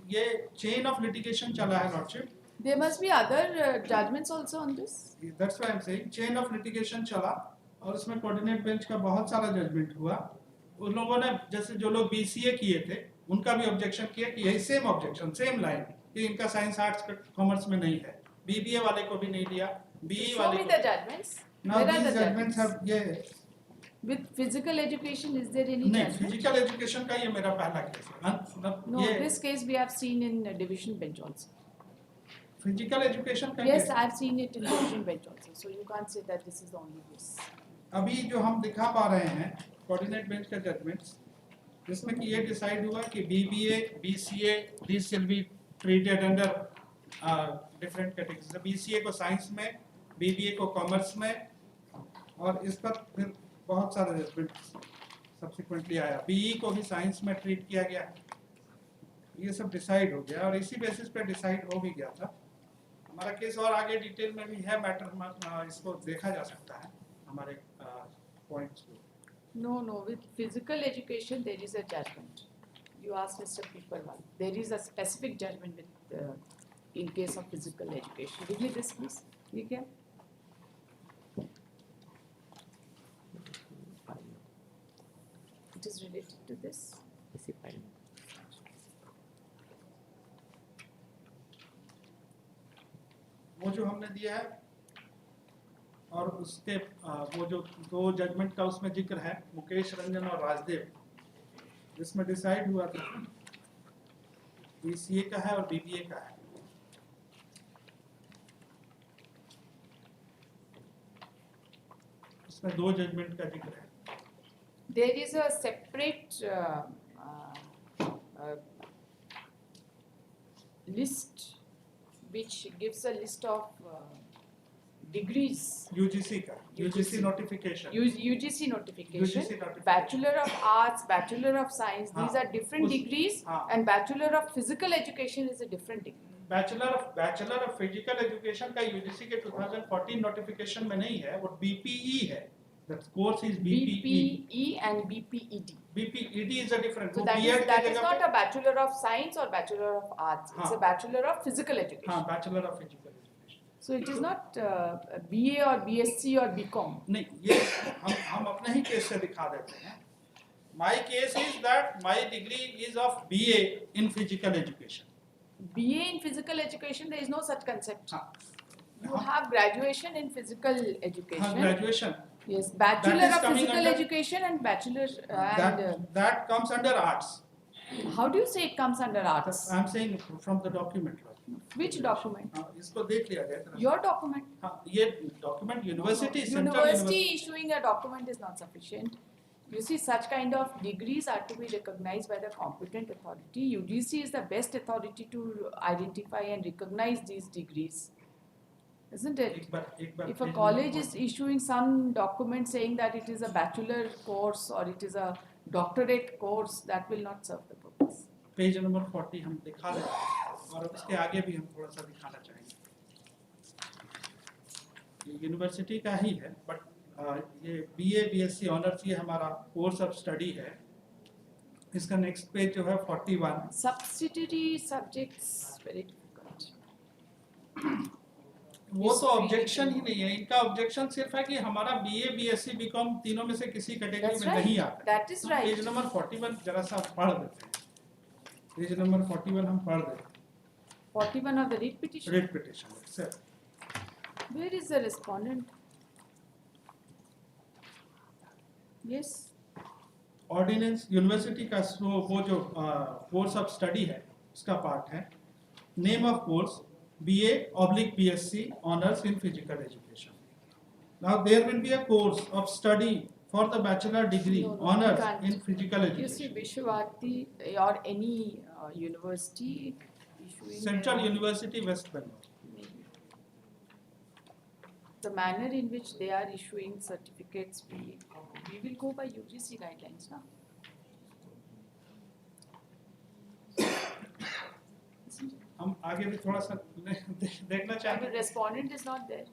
ये chain of litigation चला है Lordship. There must be other judgments also on this. That's why I'm saying chain of litigation चला और उसमें coordinate bench का बहुत सारा judgment हुआ. उन लोगों ने जैसे जो लोग BCA किए थे उनका भी objection किया कि यही same objection, same line कि इनका science, arts, commerce में नहीं है. BBA वाले को भी नहीं लिया. BE Show वाले me को. the judgments. Now Where are these the judgments have ये. With physical education, is there any नहीं, judgment? physical education का ये मेरा पहला केस है. No, this case we have seen in division bench also. Physical education का Yes, case. I have seen it in division bench also. So you can't say that this is the only case. अभी जो हम दिखा पा रहे हैं coordinate bench का judgements, जिसमें कि ये डिसाइड हुआ कि BBA, BCA, these shall be treated under different categories. BCA को साइंस में, BBA को कॉमर्स में, और इस पर फिर बहुत सारे जजमेंट सब्सिक्वेंटली आया. BE को भी साइंस में ट्रीट किया गया. ये सब डिसाइड हो गया और इसी बेसिस पे डिसाइड हो भी गया था. हमारा केस और आगे डिटेल में भी है मैटर, इसको देखा जा सकता है हमारे पॉइंट्स को. No, with physical education there is a judgment. You ask Mr. Pipalwal. There is a specific judgment with in case of physical education. Give me this, please. You can. It is related to this. वो जो हमने दिया है और उसके वो जो 2 judgement का उसमें जिक्र है, मुकेश रंजन और राजदेव, जिसमें डिसाइड हुआ था BCA का है और BBA का है. उसमें 2 जजमेंट का जिक्र है. There is a separate list which gives a list of degrees. UGC का, UGC notification. UGC notification. UGC notification. Bachelor of Arts, Bachelor of Science. These हाँ, are different degrees, हाँ. and Bachelor of Physical Education is a different degree. Bachelor of physical education का UGC के 2014 notification में नहीं है, वो BPE है. That course is BPE. BPE and BPED. BPED is a different. So वो that B.Ed is, that की is जगह not पे- a Bachelor of Science or Bachelor of Arts. It's हाँ. a Bachelor of Physical Education. हाँ, bachelor of physical education. So it is not BA or BSc or BCom. नहीं, ये हम अपने ही case से दिखा देते हैं. My case is that my degree is of BA in physical education. BA in Physical Education, there is no such concept. हाँ. You have graduation in Physical Education. हाँ, graduation. Yes, Bachelor That is of coming Physical under- Education and Bachelor That comes under arts. how do you say it comes under arts? I'm saying from the document. Which document? हाँ, इसको देख लिया जाए. Your document. हाँ, ये document university, central University issuing a document is not sufficient. You see, such kind of degrees are to be recognized by the competent authority. UGC is the best authority to identify and recognize these degrees, isn't it? एक बार If a page college number is issuing some document saying that it is a bachelor course or it is a doctorate course, that will not serve the purpose. Page number 40 हम दिखा देते हैं और उसके आगे भी हम थोड़ा सा दिखाना चाहेंगे। ये यूनिवर्सिटी का ही है, बट ये बीए बीएससी ऑनर्स ये हमारा कोर्स ऑफ स्टडी है। इसका नेक्स्ट पेज जो है 41। Subsidiary subjects very difficult. वो तो ऑब्जेक्शन ही नहीं है, इनका ऑब्जेक्शन सिर्फ है कि हमारा बीए बीएससी बीकॉम तीनों में से किसी कैटेगरी में नहीं आता। That is right. Page number 41 जरा सा पढ़ देते हैं। पेज नंबर 41 हम पढ़ देते हैं। 41 of the writ petition. Writ petition, sir. Where is the respondent? Yes. Ordinance university का वो जो कोर्स ऑफ स्टडी है उसका पार्ट है। Name of course BA/BSc honours in physical education. Now there will be a course of study for the bachelor degree No, honors you can't. in physical You see, education. Vishwabharathi or any university issuing Central their- University West Bengal. maybe. The manner in which they are issuing certificates, we will go by UGC guidelines now. हम आगे भी थोड़ा सा देखना And चाहते the respondent is not there.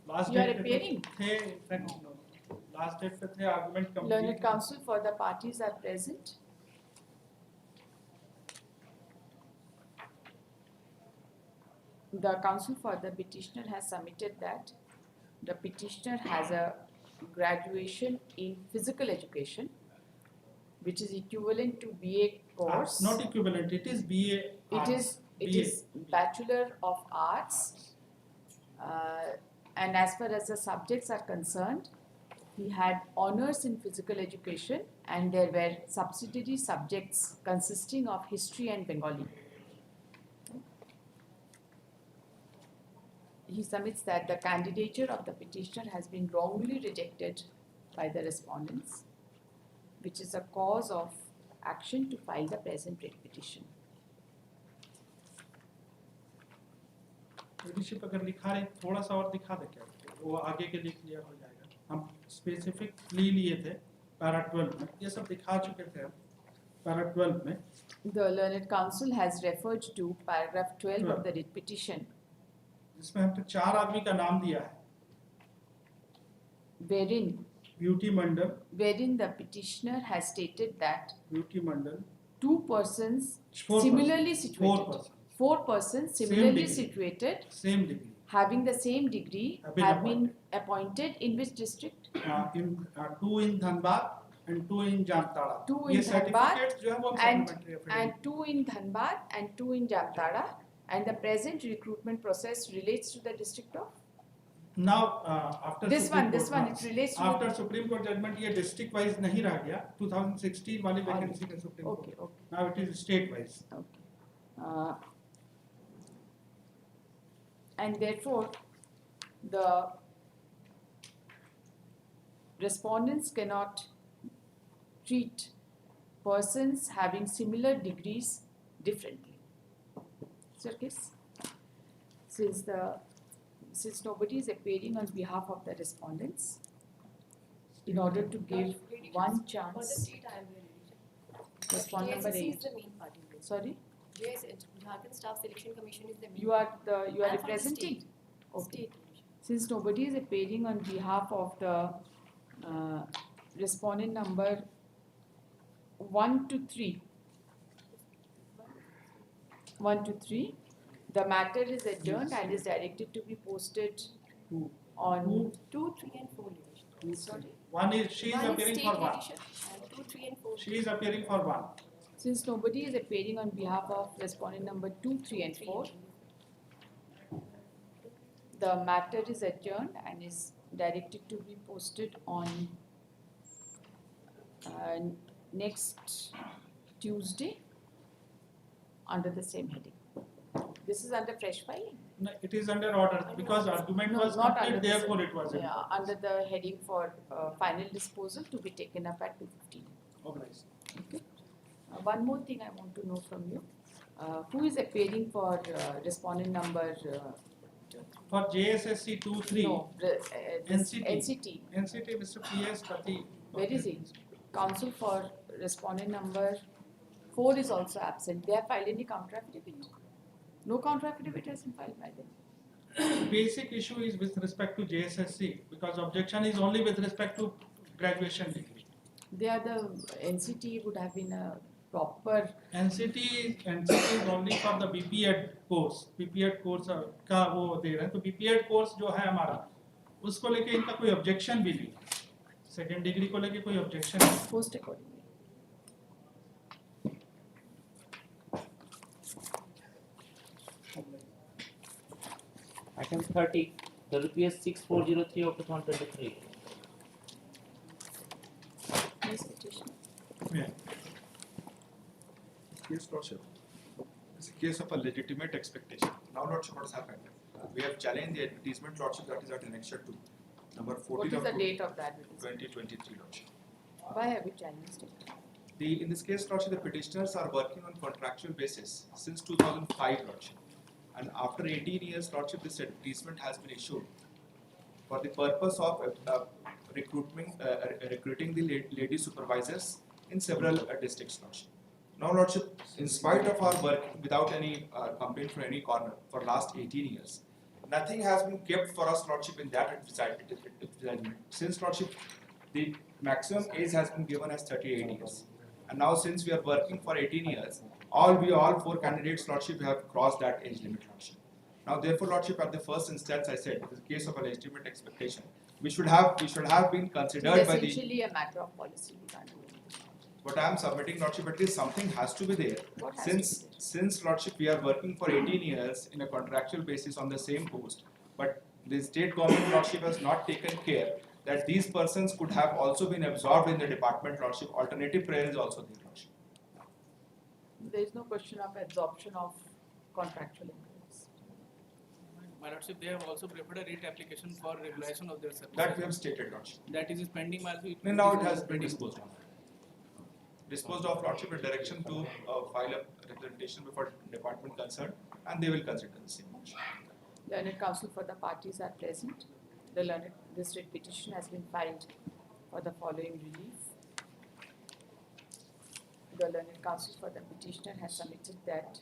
Last You are date appearing? थे last date पे थे argument Learned complete counsel for the parties are present. The counsel for the petitioner has submitted that the petitioner has a graduation in physical education, which is equivalent to BA course. not equivalent, it is BA It arts. is BA. Bachelor of Arts, and as far as the subjects are concerned, he had honors in physical education, and there were subsidiary subjects consisting of history and Bengali. He submits that the candidature of the petitioner has been wrongly rejected by the respondents, which is a cause of action to file the present writ petition. Leadership अगर लिखा रहे थोड़ा सा और दिखा दे क्या वो आगे के लिए क्लियर हो जाएगा। हम स्पेसिफिकली लिए थे पैरा 12 में, ये सब दिखा चुके थे हम पैरा 12 में। The learned counsel has referred to paragraph 12 of the writ petition, जिसमें हमने 4 आदमी का नाम दिया है। wherein the petitioner has stated that beauty Mandal 2 persons 4 similarly persons. situated, 4 persons similarly degree. situated, same degree having the same degree, Have been have been appointed in which district? in 2 in Dhanbad and 2 in Jamtara। 2 ये in Dhanbad certificates जो है वो and supplementary affidavit। 2 in Dhanbad and 2 in Jamtara, and the present recruitment process relates to the district of? Now after This Supreme one, Court, it relates to after Supreme Court judgment ये district wise नहीं रह गया 2016 वाली vacancy का Supreme Court। Okay, okay. Now it is state wise। Okay. And therefore, the respondents cannot treat persons having similar degrees differently. Is your case? Since nobody is appearing on behalf of the respondents, in order to give one For the chance, state, I will read. respond number JSSC 8. is the main party. Sorry, Jharkhand Staff Selection Commission is the main. you are I'm from the representing. state. Okay. State. Since nobody is appearing on behalf of the respondent number 1 to 3, the matter is adjourned and is directed to be posted on. 2, 3 and 4 litigation. Sorry. One is she is One is appearing state for one। litigation and 2, 3 and 4. She is appearing for one। Since nobody is appearing on behalf of respondent number 2, 3 and 4, the matter is adjourned and is directed to be posted on next Tuesday under the same heading. This is under fresh filing? No, it is under order because argument No, was not complete, under the therefore same- it was yeah, under the heading for final disposal to be taken up at 2:15. organized. Okay. One more thing I want to know from you. Who is appearing for respondent number? For JSSC 2-3, No, this NCT. NCT. NCT Mr. P.S. Pati. Where is he? Counsel for respondent number 4 is also absent. They have filed any counter affidavit? No counter affidavit has been filed by them. Basic issue is with respect to JSSC because objection is only with respect to graduation degree. They are the NCT would have been a proper. NCT is only for the BPEd course. BPEd course का वो दे रहे हैं तो BPEd course जो है हमारा उसको लेके इनका कोई objection भी नहीं है. Second degree को लेके कोई objection नहीं है. Post accordingly. Item 30, WPS 6403 of 2023. Yes, petition. Yeah. Yes, Lordship. It's a case of a legitimate expectation. Now, Lordship, what has happened? We have challenged the advertisement, Lordship, that is at Annexure 2, number 14 What is of the date of that? 2023, Lordship. Why have you challenged it? In this case, Lordship, the petitioners are working on contractual basis since 2005, Lordship. And after 18 years, Lordship, this advertisement has been issued for the purpose of recruiting the lady supervisors in several districts, Lordship. Now, Lordship, in spite of our work without any complaint from any corner for last 18 years, nothing has been kept for us, Lordship, in that advertisement. Since, Lordship, the maximum age has been given as 38 years. And now, since we are working for 18 years, all 4 candidates, Lordship, have crossed that age limit, Lordship. Now, therefore, Lordship, at the first instance, I said, in the case of a legitimate expectation, we should have been considered It's by the. essentially a matter of policy. We can't do anything. But I am submitting, Lordship, at least something has to be there. What has to be there? Since Lordship, we are working for 18 years in a contractual basis on the same post, but the state government, Lordship, has not taken care that these persons could have also been absorbed in the department, Lordship. Alternative prayer is also there, Lordship. There is no question of absorption of contractual employees. My Lordship, they have also prepared a writ application for regulation of their service. That we have stated, Lordship. That is pending, Malfi. Now it has been disposed of. Disposed of, Lordship, a direction to file a representation before department concerned, and they will consider the same motion. Learned counsel for the parties are present. This writ petition has been filed for the following relief. The learned counsel for the petitioner has submitted that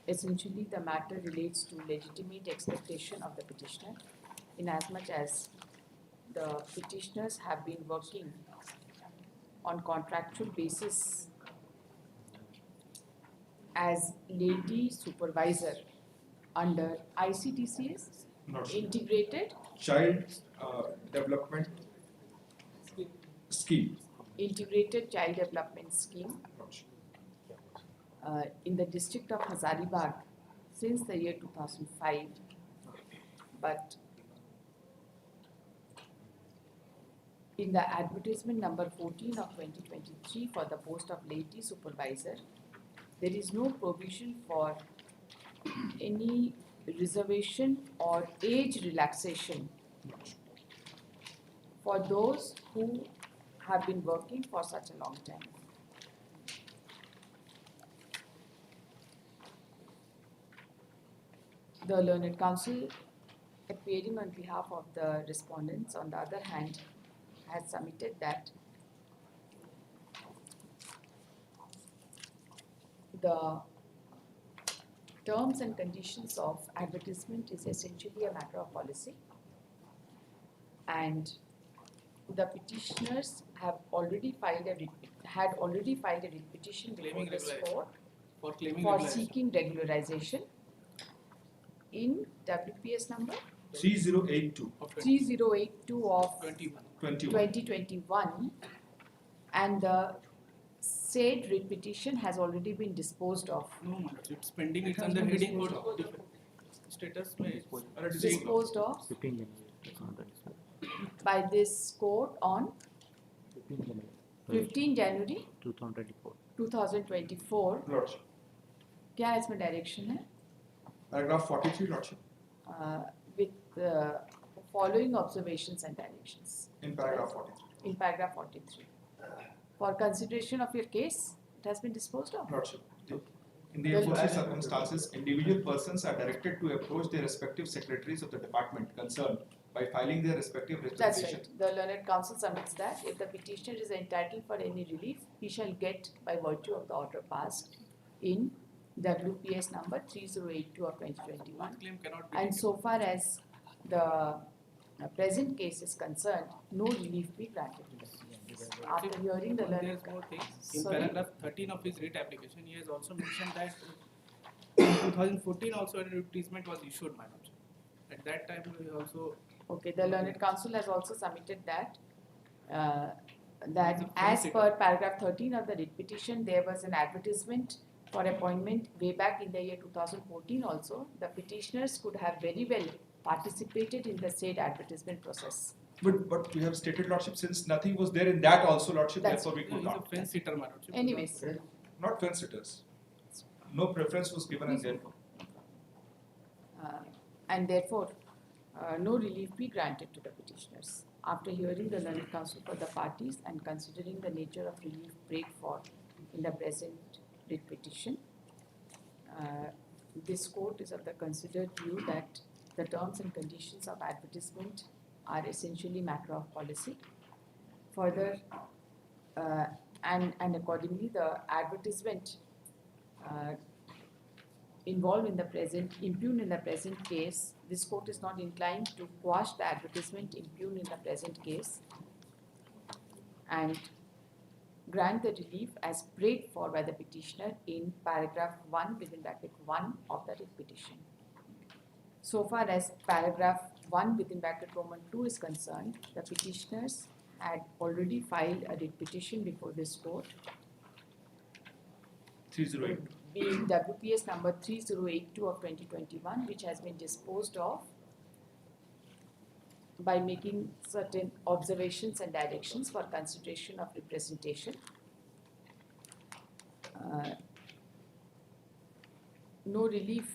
essentially the matter relates to legitimate expectation of the petitioner, inasmuch as the petitioners have been working on contractual basis as lady supervisor under ICDCS, integrated Child Development Scheme. integrated child development scheme in the district of Hazaribagh since the year 2005, but in the advertisement number 14 of 2023 for the post of lady supervisor, there is no provision for any reservation or age relaxation for those who have been working for such a long time. The learned counsel, appearing on behalf of the respondents, on the other hand, has submitted that the terms and conditions of advertisement is essentially a matter of policy, and the petitioners have already filed a writ petition before Claiming this regularization. court For claiming for regularization. seeking regularization in WPS number 3082 3082 of 21. 2021, and the said writ petition has already been disposed of. No, my Lordship, it's pending, it's has under been heading disposed code status. May Disposed of by this court on 15 January 2024. 2024. Lordship. क्या इसमें direction है? Paragraph 43, Lordship. With the following observations and directions. In paragraph 43. In paragraph 43. For consideration of your case, it has been disposed of. Lordship. In the aforesaid circumstances, individual persons are directed to approach their respective secretaries of the department concerned by filing their respective That's representation. right. The learned counsel submits that if the petitioner is entitled for any relief, he shall get by virtue of the order passed in WPS number 3082 of 2021. One claim cannot be And taken. so far as the present case is concerned, no relief be granted. After hearing the learned There's more things. In Sorry? paragraph 13 of his writ application, he has also mentioned that in 2014 also an advertisement was issued, madam. At that time, we also Okay, the learned counsel has also submitted that It's a as full per paragraph 13 of the writ petition, there was an advertisement for appointment way back in the year 2014 also. The petitioners could have very well participated in the said advertisement process. But we have stated, Lordship, since nothing was there in that also, Lordship, That's therefore we he's could a not. fence sitter, madam. Anyways, Not fence sitters. No preference was given and therefore. and therefore no relief be granted to the petitioners. After hearing the learned counsel for the parties and considering the nature of relief prayed for in the present writ petition, this court is of the considered view that the terms and conditions of advertisement are essentially matter of policy. Further, and accordingly, the advertisement involved in the present, impugned in the present case, this court is not inclined to quash the advertisement impugned in the present case and grant the relief as prayed for by the petitioner in paragraph 1 within bracket 1 of the writ petition. So far as paragraph 1 within bracket Roman 2 is concerned, the petitioners had already filed a writ petition before this court, 308. being WPS number 3082 of 2021, which has been disposed of by making certain observations and directions for consideration of representation. No relief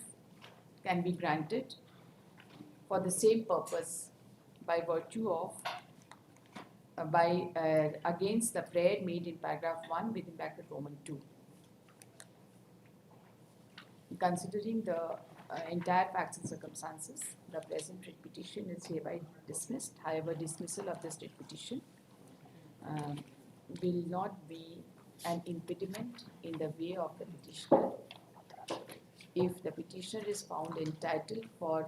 can be granted for the same purpose by virtue of against the prayer made in paragraph 1 within bracket Roman 2. Considering the entire facts and circumstances, the present writ petition is hereby dismissed. However, dismissal of this writ petition will not be an impediment in the way of the petitioner if the petitioner is found entitled for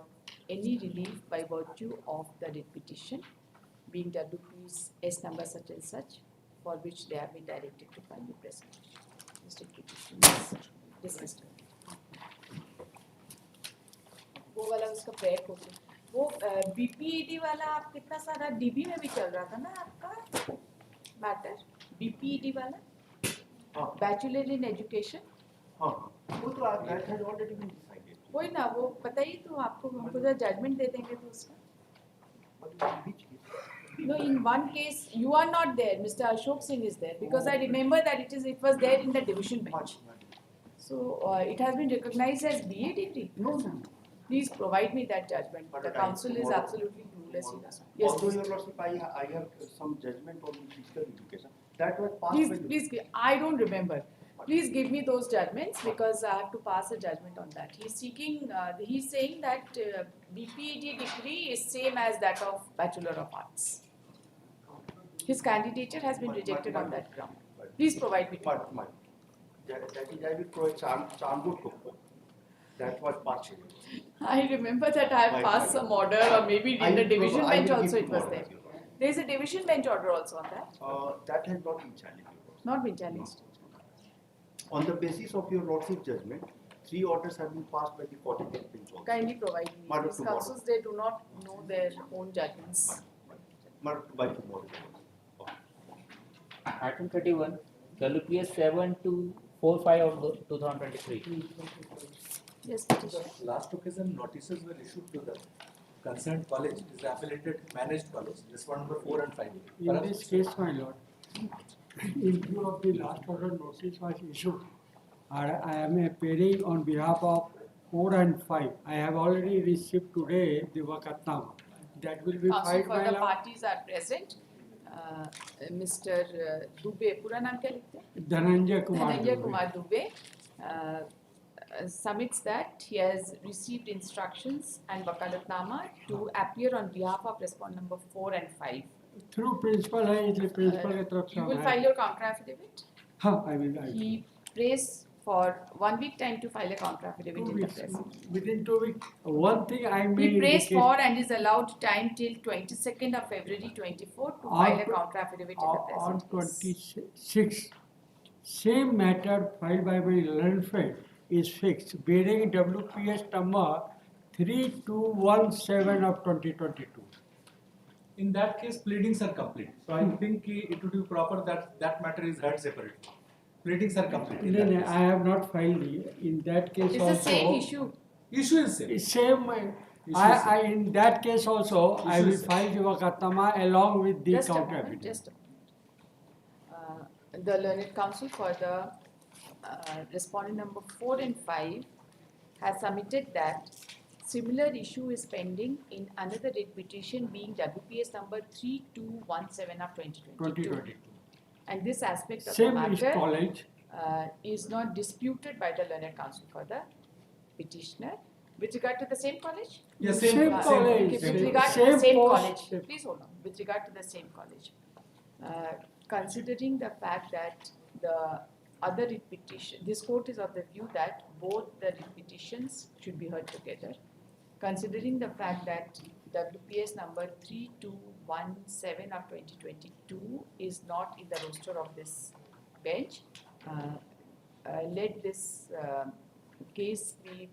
any relief by virtue of the writ petition, being WPS number such and such, for which they have been directed to file the present. This writ petition is dismissed. वो वाला उसका prayer code वो बीपीईडी वाला आप कितना सारा dB में भी चल रहा था ना आपका मैटर बीपीईडी वाला बैचलर इन एजुकेशन हाँ वो तो आप that has already been decided वही ना वो बताइए तो आपको हमको जरा जजमेंट दे देंगे तो उसका No, in one case you are not there. Mr. Ashok Singh is there because I remember that it was there in the division bench. So it has been recognized as BA degree. No, no. Please provide me that judgment. The council is absolutely clueless. Yes, Although please. Your Lordship, I have some judgment on the physical education. That was passed Please, by the please, I don't remember. Please give me those judgments because I have to pass a judgment on that. He's seeking, he's saying that BPED degree is same as that of Bachelor of Arts. His candidature has been rejected on that ground. Please provide me. that is I will provide Chandwood Cookbook. That was passed. I remember that I have passed some order or maybe in the division bench also it was there. There is a division bench order also on that. That has not been challenged. Not been challenged. On the basis of your Lordship judgment, 3 orders have been passed by the coordinate bench also. Kindly provide me. Madam, These tomorrow. councils, they do not know their own judgments. By tomorrow. Item 31, WPS 7245 of 2023. Yes, petition. Last occasion, notices were issued to the concerned college, it is affiliated managed college, this one number 4 and 5. In this case, my lord, in view of the last order notice was issued, I am appearing on behalf of 4 and 5. I have already received today the Wakatnama. That will be Counsel filed for by the law. parties are present. Mr. Dubey, पूरा नाम क्या लिखते हैं? Dhananjay Kumar Dhananjay Dubey. Kumar Dubey submits that he has received instructions and wakalatnama to appear on behalf of respondent number 4 and 5. Through principal है इसलिए principal की तरफ से You will हमारा- file your counter affidavit. हाँ, I will. He prays for 1 week time to file a counter affidavit 2 in the weeks. present. Within 2 weeks. One thing I may He prays indicate- for and is allowed time till 22nd of February 24 to file a counter affidavit in the On present case. 26, same matter filed by my learned friend is fixed, bearing WPS number 3217 of 2022. In that case, pleadings are complete. So I think it would be proper that that matter is heard separately. Pleadings are complete. in that No, case. I have not filed it. In that case It's also. the same issue. Issue is same. It's same. In that case also, I Issue will is file the Wakatnama along with the Just a counter moment, affidavit. just a moment. The learned counsel for the respondent number 4 and 5 has submitted that similar issue is pending in another writ petition being WPS number 3217 of 2022. 2022. And this aspect of Same the is matter college. is not disputed by the learned counsel for the petitioner. With regard to the same college? Yes, Same college. Okay, Same- with regard to same the same post. college, please hold on. With regard to the same college, considering the fact that the other writ petition, this court is of the view that both the writ petitions should be heard together. Considering the fact that WPS number 3217 of 2022 is not in the roster of this bench, let this case be,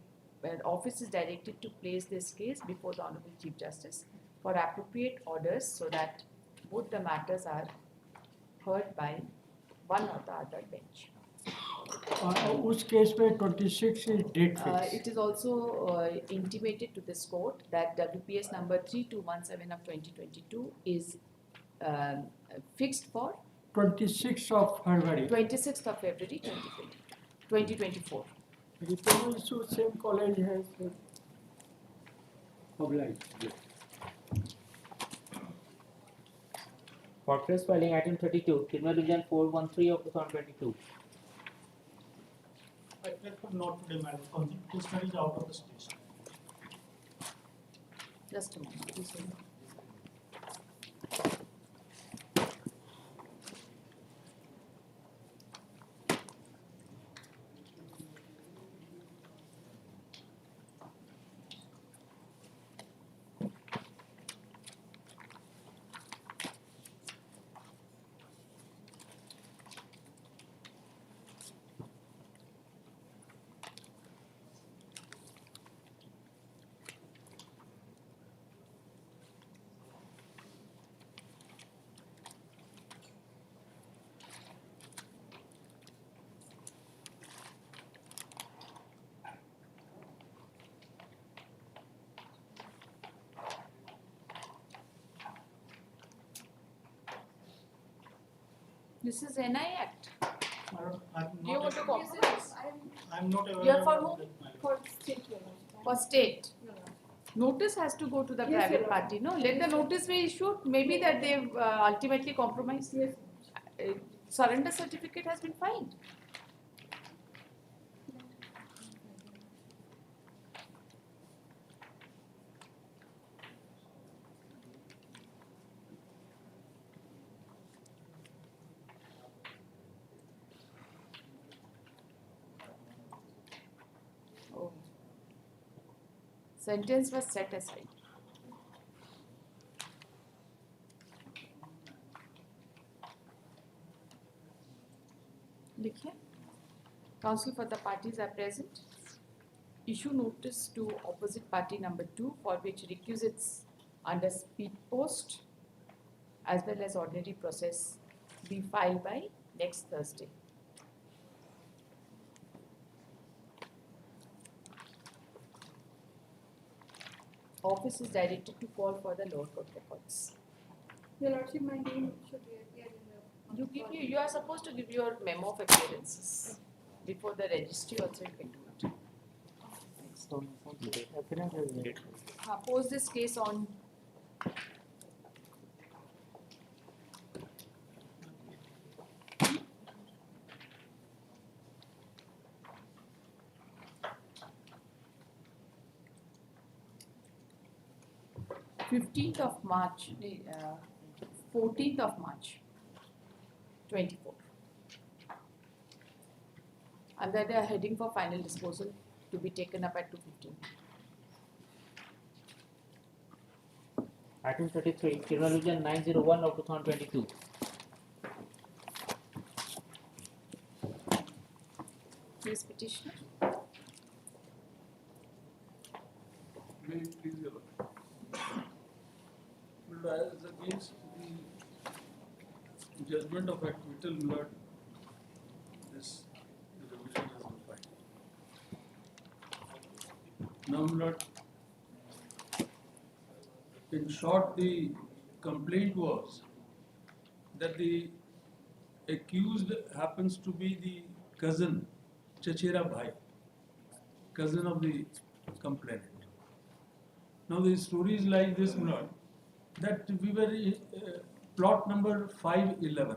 office is directed to place this case before the Honorable Chief Justice for appropriate orders so that both the matters are heard by one or the other bench. उस case में 26 is date fixed. It is also intimated to this court that WPS number 3217 of 2022 is fixed for 26th of February. 26th of February 2024. Return issue same college has obliged. For case filing item 32, criminal division 413 of 2022. I could not today, madam, because the petitioner is out of the station. Just a moment, please hold on. This is NI Act. Do you want to compromise? I'm not aware. You are for of whom? that, madam. For state level. For state. Notice has to go to the Yes, private Your party, no? Let the notice be issued, maybe that they've ultimately compromised. Yes. Surrender certificate has been filed. Oh. Sentence was set aside. लिखिए. Counsel for the parties are present. Issue notice to opposite party number 2 for which requisites under speed post as well as ordinary process be filed by next Thursday. Office is directed to call for the lower court records. Your Lordship, my name should be appeared in the. You are supposed to give your memo of appearances before the registry also you can do it. Next. Pose this case on 15th of March, 14th of March, 24. And then they are heading for final disposal to be taken up at 2:15. Item 33, Resolution 901 of 2022. Please, petitioner. May it please your Lord. As against the judgment of acquittal, my Lord, this resolution has been filed. Now, my Lord, in short, the complaint was that the accused happens to be the cousin, Chachera Bhai, cousin of the complainant. Now the story is like this, my Lord, that we were plot number 511.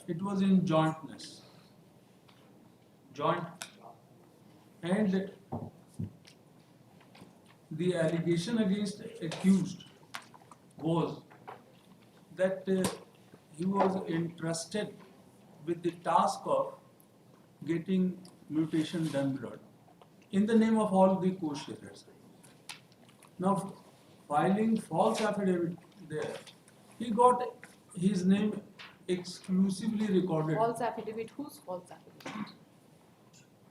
It was in jointness. And the allegation against accused was that he was entrusted with the task of getting mutation done, my Lord, in the name of all the co-sharers. Now, filing false affidavit there, he got his name exclusively recorded. False affidavit, whose false affidavit?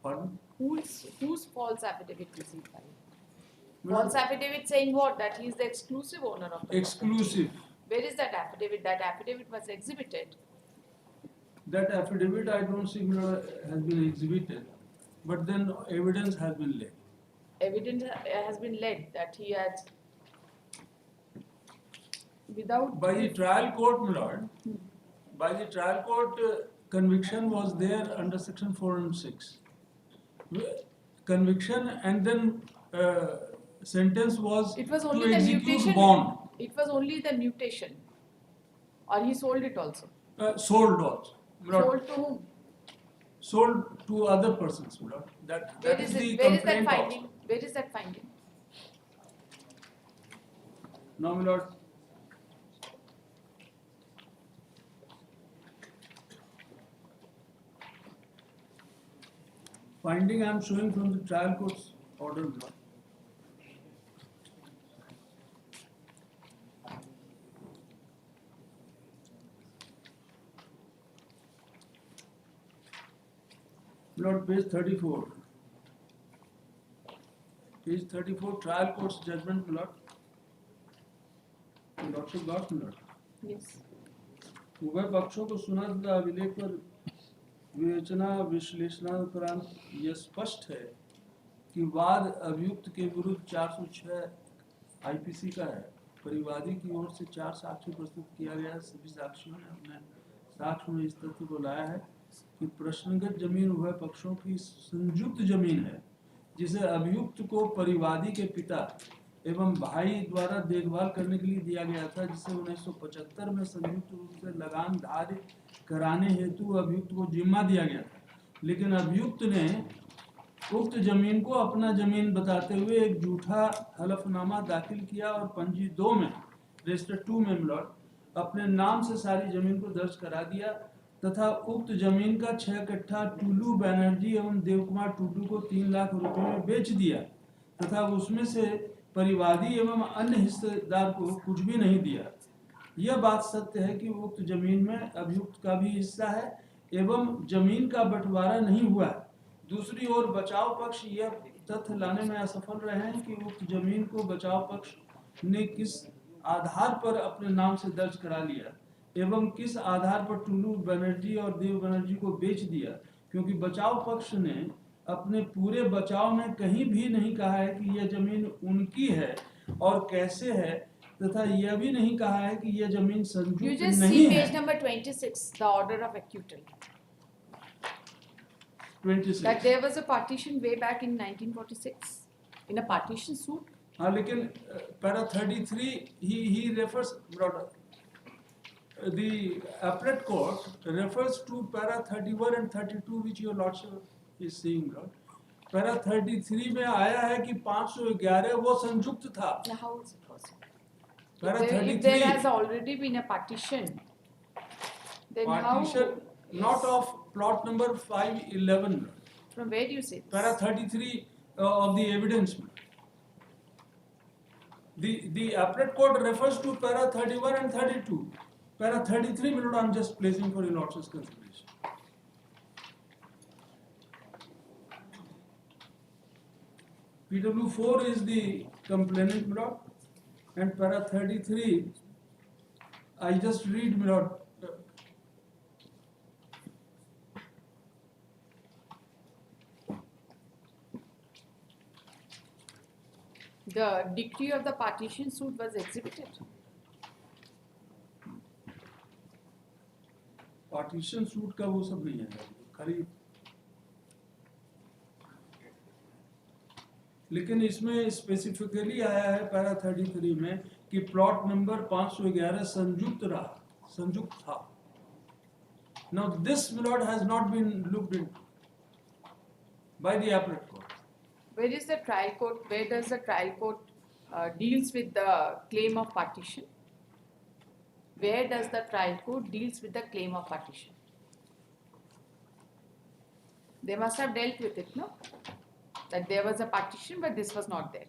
Pardon? Whose false affidavit is he filing? False affidavit saying what? That he is the exclusive owner of the Exclusive. property. Where is that affidavit? That affidavit was exhibited. That affidavit I don't see has been exhibited, but then evidence has been laid. Evidence has been led that he had, without... By the trial court, my Lord, by the trial court, conviction was there under section 406. Conviction and then sentence was, It was to only the execute mutation. bond. It was only the mutation. Or he sold it also. Sold also. My Lord. Sold to whom? Sold to other persons, my Lord. That is the Where is that complaint finding? also. Where is that finding? Now, my Lord, finding I am showing from the trial court's order, my Lord. Lord, page 34. Page 34, trial court's judgment, my Lord. Lordship got, my Lord. Yes. उभय पक्षों को सुना तथा अभिलेख पर विवेचना विश्लेषणानुपरांत यह स्पष्ट है कि वाद अभियुक्त के विरुद्ध 406 आईपीसी का है। परिवादी की ओर से 4 साक्ष्य प्रस्तुत किया गया है। सभी साक्षियों ने अपने साक्ष्य में इस तथ्य को लाया है कि प्रश्नगत जमीन उभय पक्षों की संयुक्त जमीन है, जिसे अभियुक्त को परिवादी के पिता एवं भाई द्वारा देखभाल करने के लिए दिया गया था, जिसे 1975 में संयुक्त रूप से लगान धार्य कराने हेतु अभियुक्त को जिम्मा दिया गया था। लेकिन अभियुक्त ने उक्त जमीन को अपना जमीन बताते हुए एक झूठा हलफनामा दाखिल किया और पंजी 2 में, रजिस्टर 2 में मिलॉर्ड, अपने नाम से सारी जमीन को दर्ज करा दिया तथा उक्त जमीन का 6 कट्ठा टुल्लू बनर्जी एवं देवकुमार टुडू को 3 लाख रुपए में बेच दिया तथा उसमें से परिवादी एवं अन्य हिस्सेदार को कुछ भी नहीं दिया। यह बात सत्य है कि उक्त जमीन में अभियुक्त का भी हिस्सा है एवं जमीन का बंटवारा नहीं हुआ है। दूसरी ओर बचाव पक्ष यह तथ्य लाने में असफल रहे हैं कि उक्त जमीन को बचाव पक्ष ने किस आधार पर अपने नाम से दर्ज करा लिया एवं किस आधार पर टुल्लू बनर्जी और देव बनर्जी को बेच दिया, क्योंकि बचाव पक्ष ने अपने पूरे बचाव में कहीं भी नहीं कहा है कि यह जमीन उनकी है और कैसे है, तथा यह भी नहीं कहा है कि यह जमीन संयुक्त नहीं है। You just see page number 26, the order of acquittal. 26. That there was a partition way back in 1946. In a partition suit? लेकिन para 33 he refers, brother, the appellate court refers to para 31 and 32 which your lordship is seeing, brother. para 33 में आया है कि 511 वो संयुक्त था. Now how is it possible? para If 33 there has already been a partition, then partition not of plot number 511. From where do you say this? Para 33 of the evidence. The appellate court refers to para 31 and 32. Para 33, my lord, I am just placing for your lordship's consideration. PW4 is the complainant, my lord, and para 33, I just read, my lord. The decree of the partition suit was exhibited. Partition suit का वो सब नहीं है खाली, लेकिन इसमें specifically आया है पैरा 33 में कि प्लॉट नंबर 511 संयुक्त था. Now this, my lord, has not been looked into by the appellate court. Where is the trial court? Where does the trial court deals with the claim of partition? Where does the trial court deals with the claim of partition? They must have dealt with it, no? That there was a partition, but this was not there.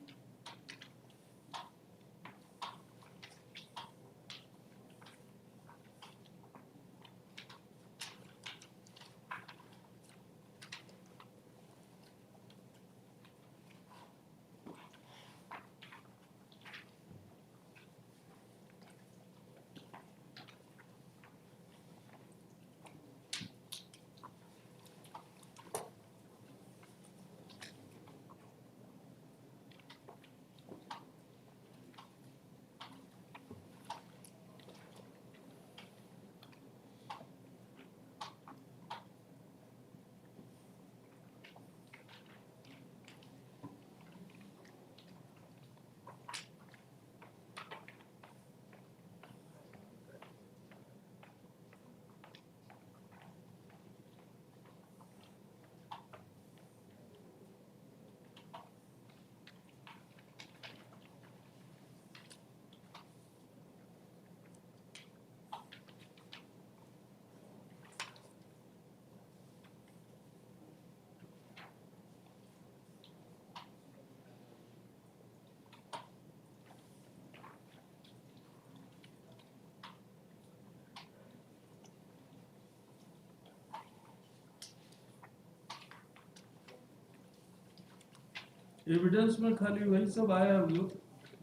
Evidence में खाली वही सब आया हम लोग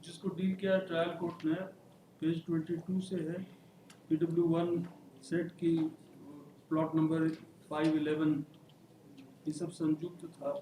जिसको deal किया trial court ने, पेज 22 से है. PW1 सेट की प्लॉट नंबर 511 ये सब संयुक्त था.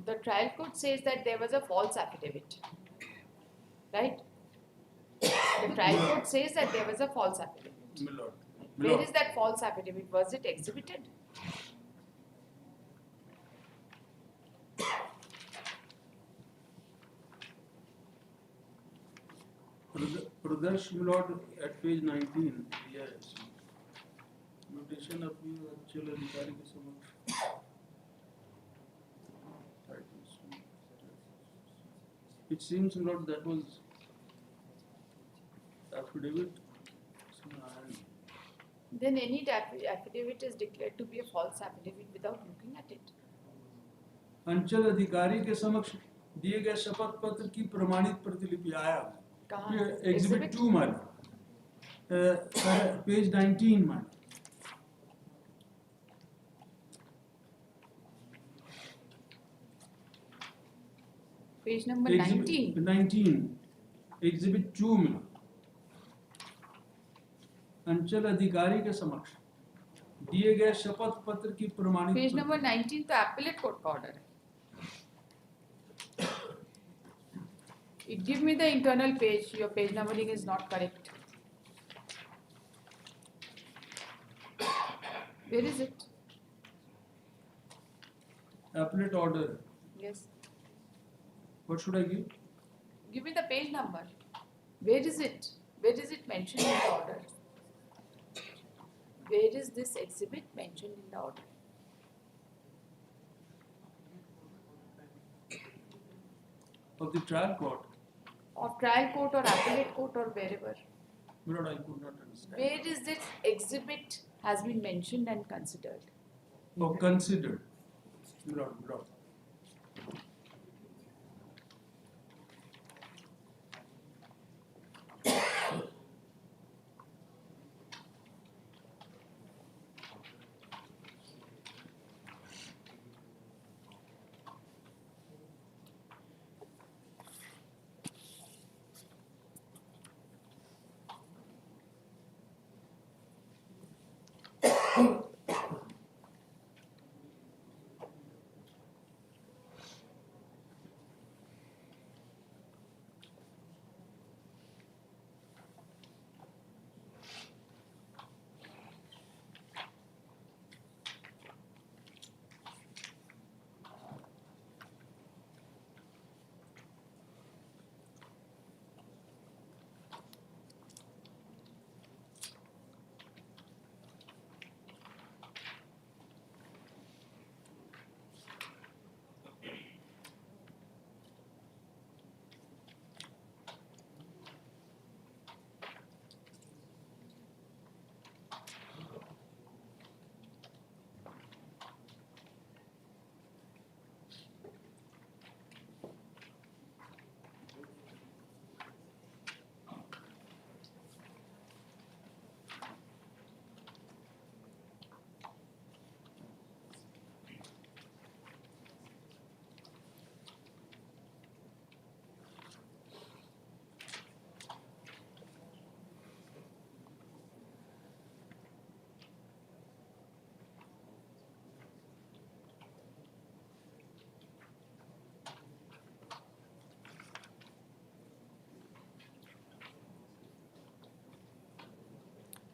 The trial court says that there was a false affidavit, right? The trial court says that there was a false affidavit. My lord. Where is that false affidavit? Was it exhibited? Pradesh, my lord, at page 19, yes. Notation of you actual अधिकारी के समक्ष. It seems, my lord, that was affidavit. Then any affidavit is declared to be a false affidavit without looking at it. अंचल अधिकारी के समक्ष दिए गए शपथ पत्र की प्रमाणित प्रतिलिपि आया. कहाँ? एग्जिबिट 2 माना, पेज 19 माना. Page number 19. 19, एग्जिबिट 2 में अंचल अधिकारी के समक्ष दिए गए शपथ पत्र की प्रमाणित. Page number 19 तो appellate court का order है. Give me the internal page. Your page numbering is not correct. Where is it? Appellate order. Yes. What should I give? Give me the page number. Where is it? Where is it mentioned in the order? Where is this exhibit mentioned in the order? Of the trial court. Of trial court or appellate court or wherever. My lord, I could not understand. Where is this exhibit has been mentioned and considered? Oh, considered. My lord, my lord.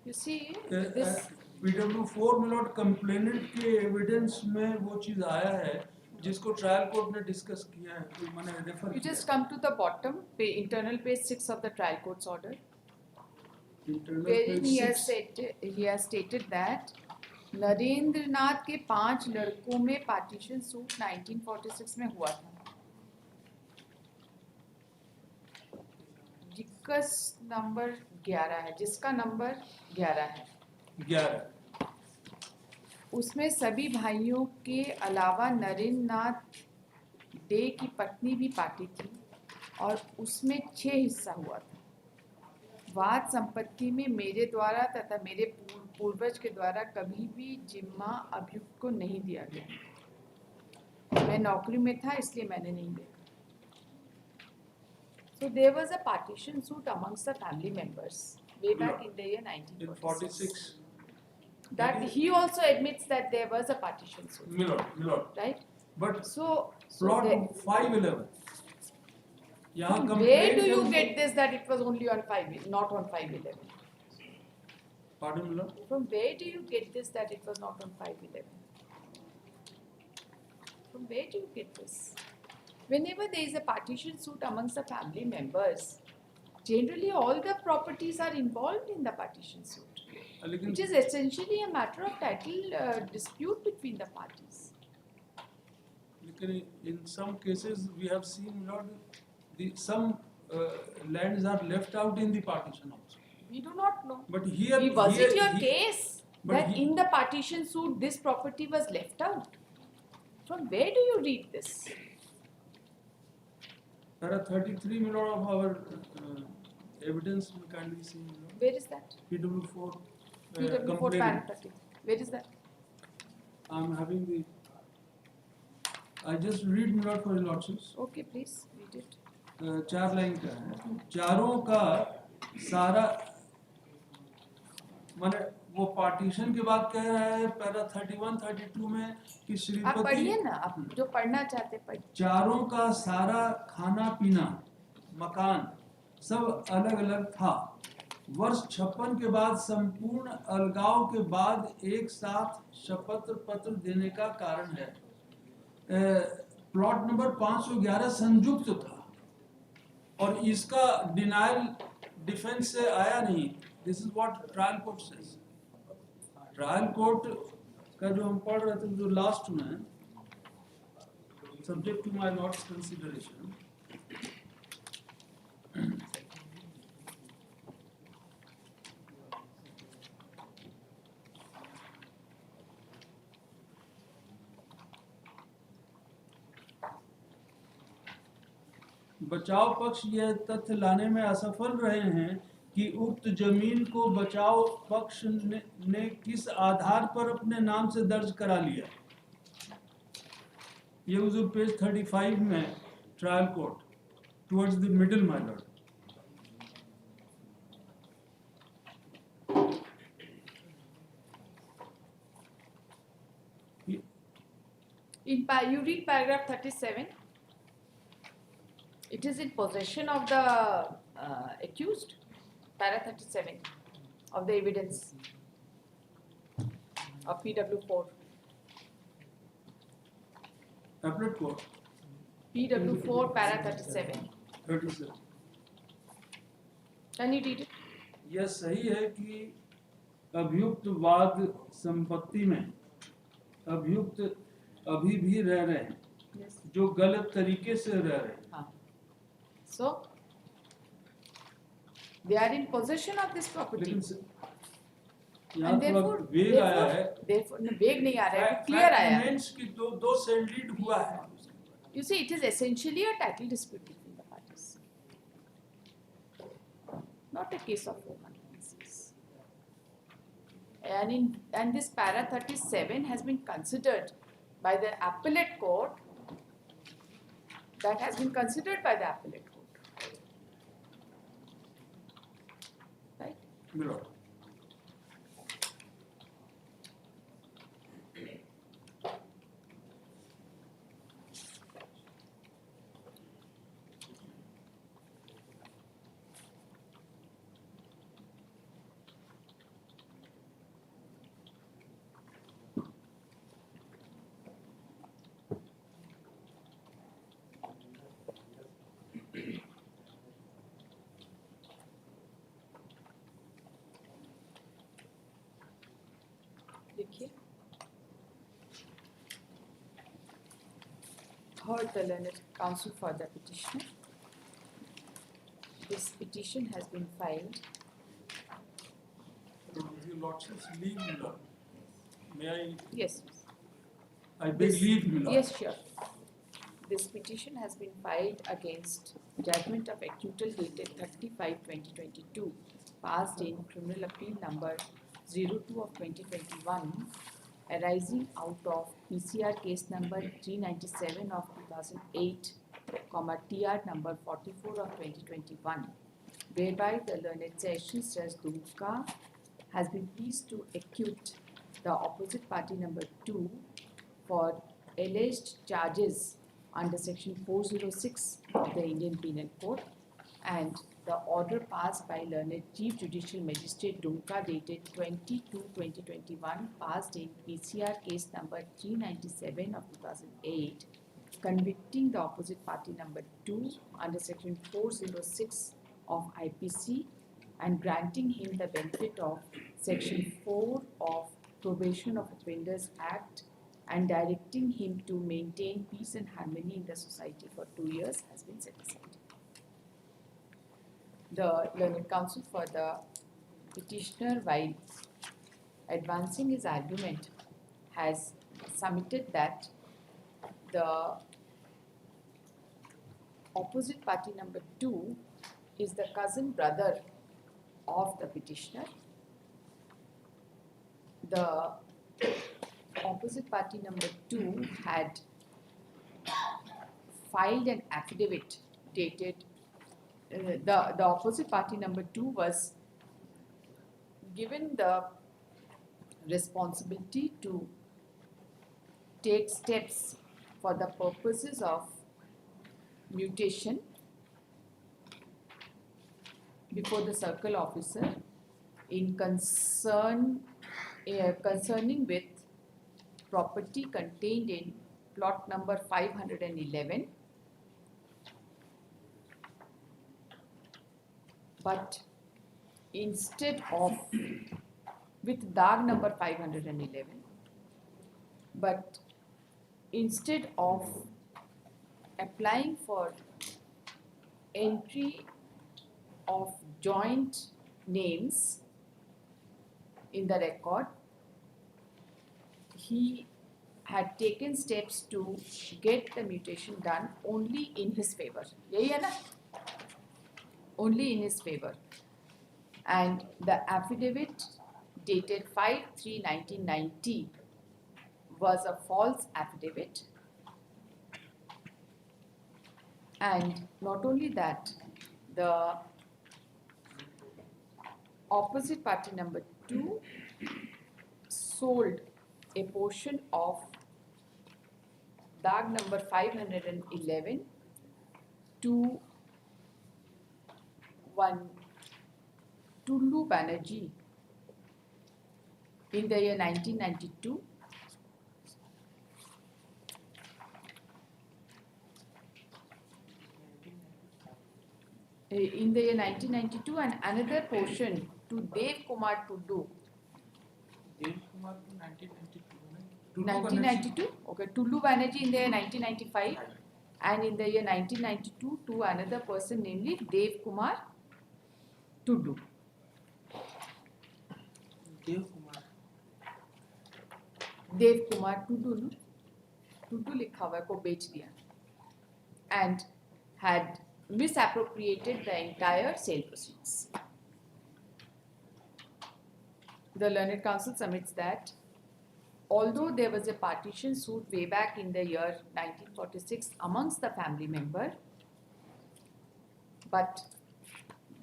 You see, this PW4 में Lord complainant के evidence में वो चीज आया है जिसको trial court ने discuss किया है, तो मैंने refer. You just come to the bottom, internal page 6 of the trial court's order. Wherein he has stated that Narendra Nath के 5 लड़कों में पार्टीशन सूट 1946 में हुआ था. नंबर 11 है, जिसका नंबर 11 है. 11. उसमें सभी भाइयों के अलावा नरेंद्र नाथ डे की पत्नी भी पार्टी थी और उसमें 6 हिस्सा हुआ था. वाद संपत्ति में मेरे द्वारा तथा मेरे पूर्वज के द्वारा कभी भी जिम्मा अभियुक्त को नहीं दिया गया. मैं नौकरी में था इसलिए मैंने नहीं दिया. So there was a partition suit amongst the family members way back in the year 1946. That he also admits that there was a partition suit. My lord. Right? But so plot 511. यहाँ From where complaint do you है- get this that it was only on 5, not on 511? Pardon me, Lord? From where do you get this that it was not on 511? From where do you get this? Whenever there is a partition suit amongst the family members, generally all the properties are involved in the partition suit, which is essentially a matter of title dispute between the parties. लेकिन in some cases we have seen, Lord, some lands are left out in the partition also. We do not know. But here, Was it your here- case but that he- in the partition suit this property was left out? From where do you read this? Para 33 में Lord of our evidence we kindly see, Lord. Where is that? PW4 PW4 complaint. pan 30. Where is that? I'm having the. I just read Lord for your lordships. Okay, please read it. 4 line का है, चारों का सारा माने वो partition के बाद कह रहा है पैरा 31 32 में कि आप पढ़िए श्रीपति ना, आप जो पढ़ना चाहते पढ़िए. चारों का सारा खाना पीना मकान सब अलग अलग था. वर्ष 56 के बाद संपूर्ण अलगाव के बाद एक साथ शपथ पत्र देने का कारण है. प्लॉट नंबर 511 संयुक्त था और इसका डिनायल डिफेंस से आया नहीं. This is what trial court says. Trial court का जो हम पढ़ रहे थे जो लास्ट में subject to my notes consideration, बचाव पक्ष यह तथ्य लाने में असफल रहे हैं कि उक्त जमीन को बचाव पक्ष ने किस आधार पर अपने नाम से दर्ज करा लिया. ये उस पेज 35 में trial court towards the middle my Lord. You read paragraph 37. It is in possession of the accused. Para 37 of the evidence of PW4. Appellate court. PW4 para 37. 37. Can you read it? यह सही है कि अभियुक्त वाद संपत्ति में अभियुक्त अभी भी रह रहे हैं, Yes. जो गलत तरीके से रह रहे हैं. हाँ. So they are in possession of this property. यहाँ थोड़ा वेग आया है. वेग नहीं आ रहा है, क्लियर आया है. की दो सेल लीड हुआ है. You see, it is essentially a title dispute between the parties, not a case of formality. And this para 37 has been considered by the appellate court. That has been considered by the appellate court, right? मिलो. देखिए, heard the learned counsel for the petitioner. This petition has been filed. Your lordships, leave me, Lord. May I? Yes. I beg leave me, Lord. Yes, sure. This petition has been filed against judgment of acquittal dated 35/2022, passed in criminal appeal number 02 of 2021, arising out of PCR case number 397 of 2008, TR number 44 of 2021, whereby the learned sessions Judge Dulka has been pleased to acquit the opposite party number 2 for alleged charges under section 406 of the Indian Penal Code, and the order passed by learned Chief Judicial Magistrate Dumka dated 20/2/2021 passed in PCR case number 397 of 2008, convicting the opposite party number 2 under section 406 of IPC and granting him the benefit of section 4 of Probation of Offenders Act and directing him to maintain peace and harmony in the society for 2 years has been set aside. The learned counsel for the petitioner, while advancing his argument, has submitted that the opposite party number 2 is the cousin brother of the petitioner. The opposite party number 2 had filed an affidavit dated, the opposite party number 2 was given the responsibility to take steps for the purposes of mutation before the circle officer in concerning with property contained in plot number 511, but instead of with DAG number 511, but instead of applying for entry of joint names in the record, he had taken steps to get the mutation done only in his favor. Yahi hai na? Only in his favor. And the affidavit dated 5/3/1990 was a false affidavit. And not only that, the opposite party number 2 sold a portion of DAG number 511 to one Tullu Banerjee in the year 1992. In the year 1992, and another portion to Dev Kumar Tullu. Dev Kumar to 1992. 1992, okay, Tullu Banerjee in the year 1995, and in the year 1992 to another person, namely Dev Kumar Tullu. Dev Kumar Tullu, Tullu लिखा हुआ है को बेच दिया, and had misappropriated the entire sale proceeds. The learned counsel submits that although there was a partition suit way back in the year 1946 amongst the family member, but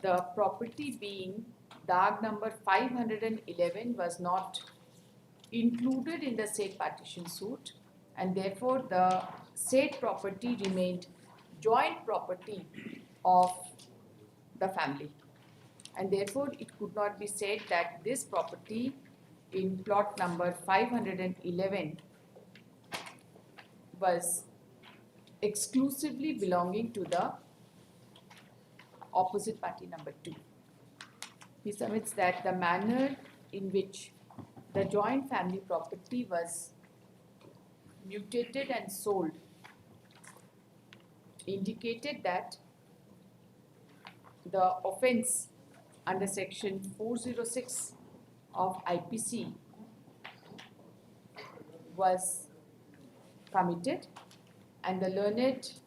the property being DAG number 511 was not included in the said partition suit, and therefore the said property remained joint property of the family, and therefore it could not be said that this property in plot number 511 was exclusively belonging to the opposite party number 2. He submits that the manner in which the joint family property was mutated and sold indicated that the offence under section 406 of IPC was committed, and the learned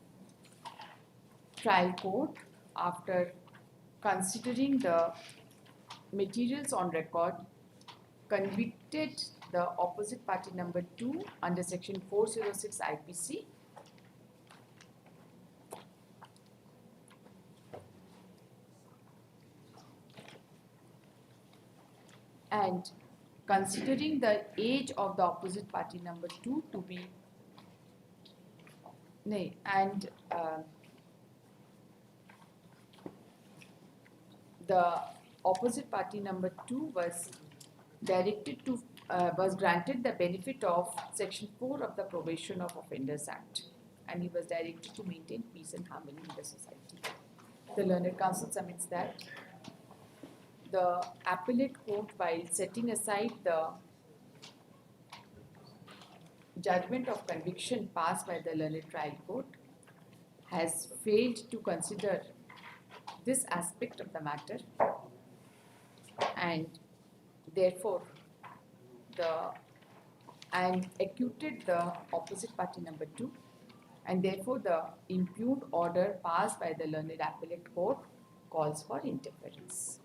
trial court, after considering the materials on record, convicted the opposite party number 2 under section 406 IPC and considering the age of the opposite party number 2 to be Nay, and the opposite party number 2 was directed to was granted the benefit of Section 4 of the Probation of Offenders Act, and he was directed to maintain peace and harmony in the society. The Learned Counsel submits that the appellate court, while setting aside the judgment of conviction passed by the Learned Trial Court, has failed to consider this aspect of the matter, and therefore and acquitted the opposite party number 2, and therefore the impugned order passed by the Learned Appellate Court calls for interference.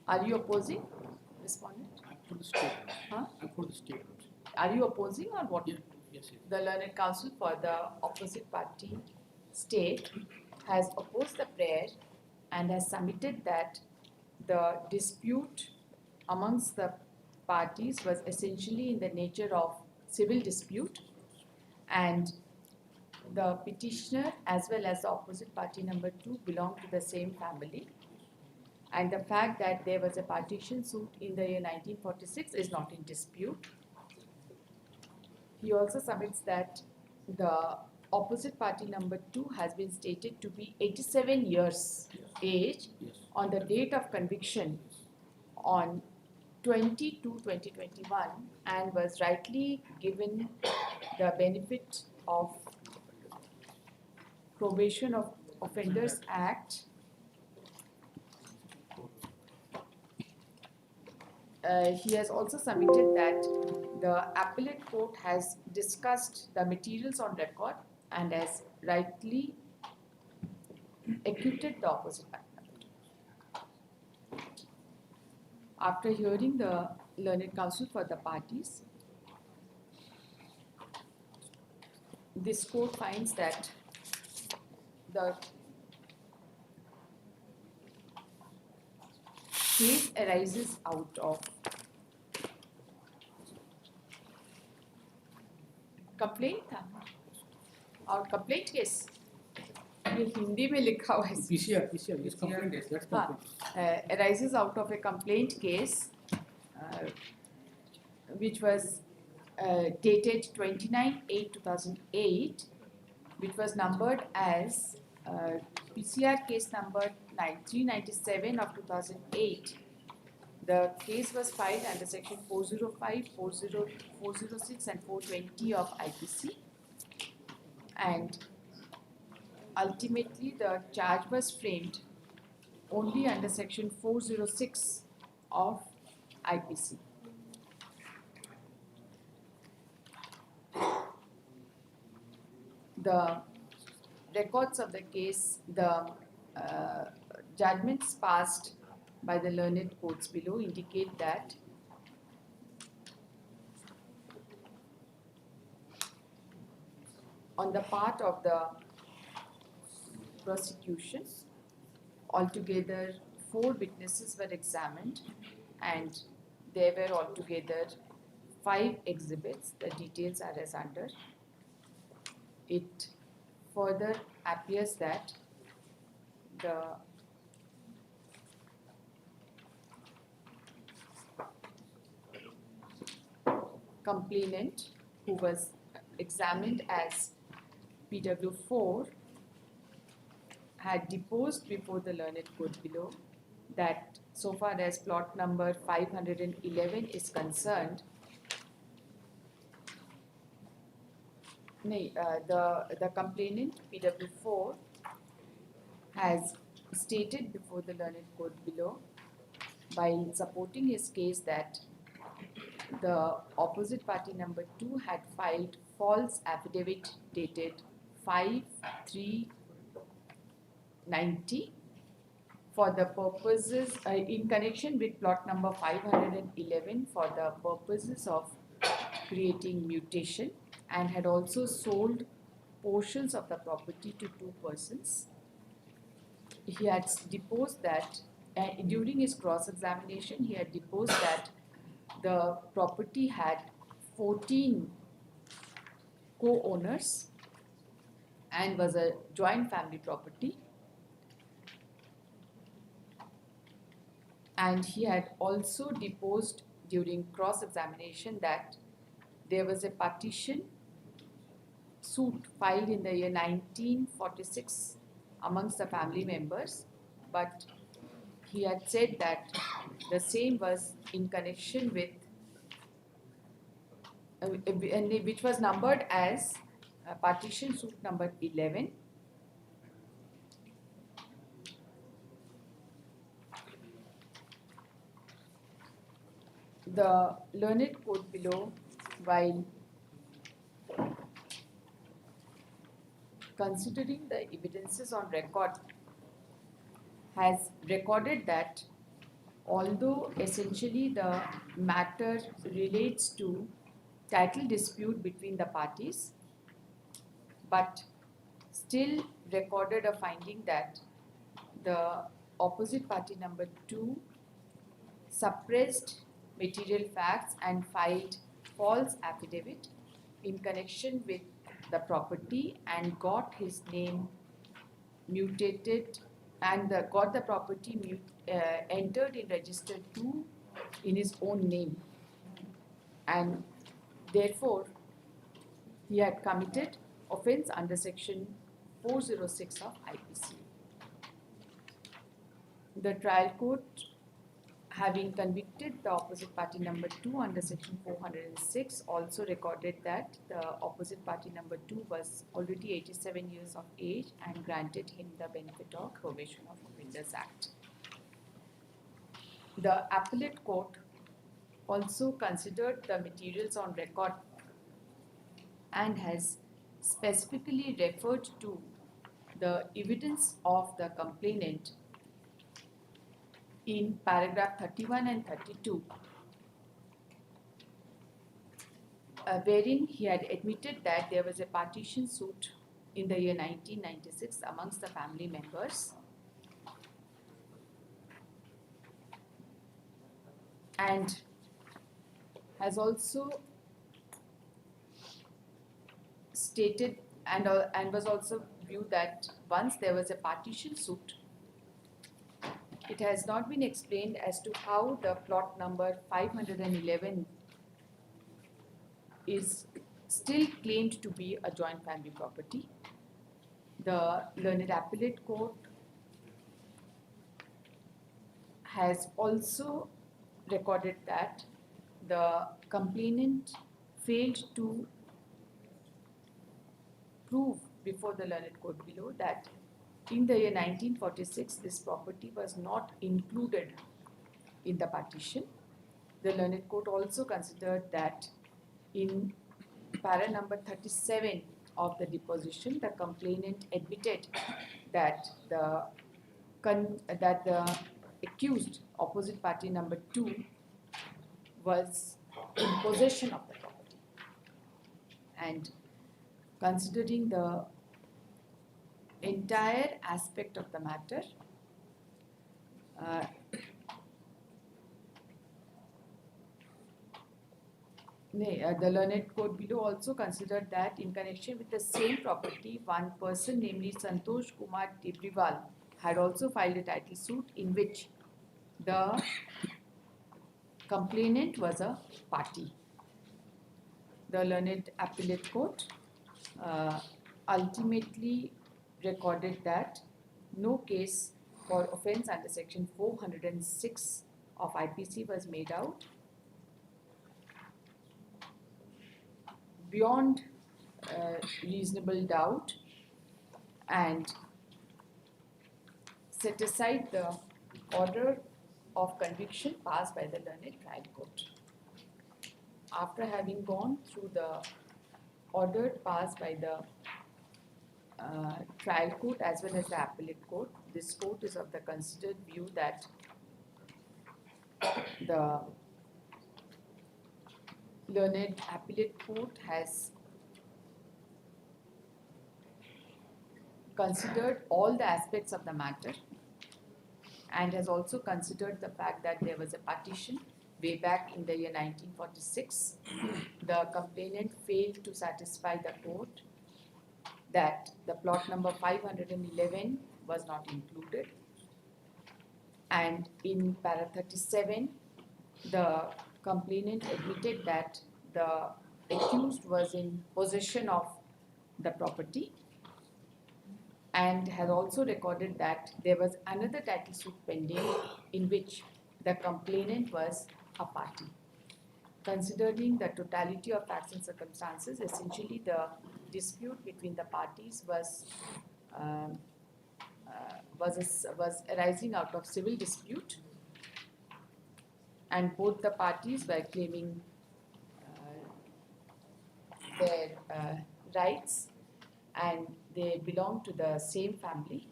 Are you opposing, respondent? I'm for the state. Huh? I'm for the state. Are you opposing or what? Yes, yes. The Learned Counsel for the opposite party state has opposed the prayer and has submitted that the dispute amongst the parties was essentially in the nature of civil dispute, and the petitioner as well as the opposite party number 2 belong to the same family, and the fact that there was a partition suit in the year 1946 is not in dispute. He also submits that the opposite party number 2 has been stated to be 87 years age on the date of conviction on 20/2/2021, and was rightly given the benefit of Probation of Offenders Act. He has also submitted that the appellate court has discussed the materials on record and has rightly acquitted the opposite party. After hearing the Learned Counsel for the parties, this court finds that the case arises out of complaint था और complaint case ये हिंदी में लिखा हुआ है PCR is complaint is that's complaint. Arises out of a complaint case which was dated 29/8/2008, which was numbered as PCR case number 397 of 2008. The case was filed under section 405, 406 and 420 of IPC, and ultimately the charge was framed only under section 406 of IPC. The records of the case, the judgments passed by the learned courts below indicate that on the part of the prosecution, altogether 4 witnesses were examined, and there were altogether 5 exhibits. The details are as under. It further appears that the complainant, who was examined as PW4, had deposed before the learned court below that so far as plot number 511 is concerned, the complainant PW4 has stated before the learned court below, while supporting his case, that the opposite party number 2 had filed false affidavit dated 5/3/90 for the purposes in connection with plot number 511 for the purposes of creating mutation, and had also sold portions of the property to 2 persons. He had deposed that during his cross-examination, he had deposed that the property had 14 co-owners and was a joint family property. And he had also deposed during cross-examination that there was a partition suit filed in the year 1946 amongst the family members, but he had said that the same was in connection with, which was numbered as partition suit number 11. The learned court below, while considering the evidences on record, has recorded that although essentially the matter relates to title dispute between the parties, but still recorded a finding that the opposite party number 2 suppressed material facts and filed false affidavit in connection with the property and got his name mutated and got the property entered in register 2 in his own name, and therefore he had committed offence under section 406 of IPC. The trial court, having convicted the opposite party number 2 under section 406, also recorded that the opposite party number 2 was already 87 years of age and granted him the benefit of probation of Offenders Act. The appellate court also considered the materials on record and has specifically referred to the evidence of the complainant in paragraph 31 and 32, wherein he had admitted that there was a partition suit in the year 1996 amongst the family members, and has also stated and was also viewed that once there was a partition suit, it has not been explained as to how the plot number 511 is still claimed to be a joint family property. The learned appellate court has also recorded that the complainant failed to prove before the learned court below that in the year 1946 this property was not included in the partition. The learned court also considered that in para number 37 of the deposition, the complainant admitted that the accused opposite party number 2 was in possession of the property, and considering the entire aspect of the matter, the learned court below also considered that in connection with the same property, one person, namely Santosh Kumar Tibriwal, had also filed a title suit in which the complainant was a party. The learned appellate court ultimately recorded that no case for offence under section 406 of IPC was made out beyond reasonable doubt and set aside the order of conviction passed by the learned trial court. After having gone through the order passed by the trial court as well as the appellate court, this court is of the considered view that the learned appellate court has considered all the aspects of the matter and has also considered the fact that there was a partition way back in the year 1946. The complainant failed to satisfy the court that the plot number 511 was not included. And in para 37, the complainant admitted that the accused was in possession of the property and has also recorded that there was another title suit pending in which the complainant was a party. Considering the totality of facts and circumstances, essentially the dispute between the parties was arising out of civil dispute, and both the parties were claiming their rights, and they belonged to the same family,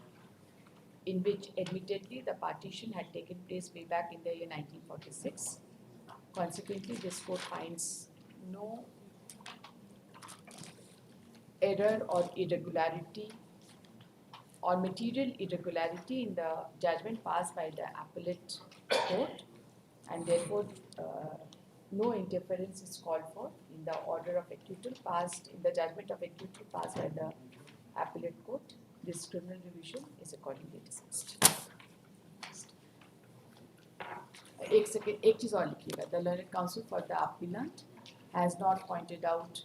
in which admittedly the partition had taken place way back in the year 1946. Consequently, this court finds no error or irregularity or material irregularity in the judgment passed by the appellate court, and therefore no interference is called for in the order of acquittal passed, in the judgment of acquittal passed by the appellate court. This criminal revision is accordingly dismissed. एक चीज और लिखिएगा, the learned counsel for the appellant has not pointed out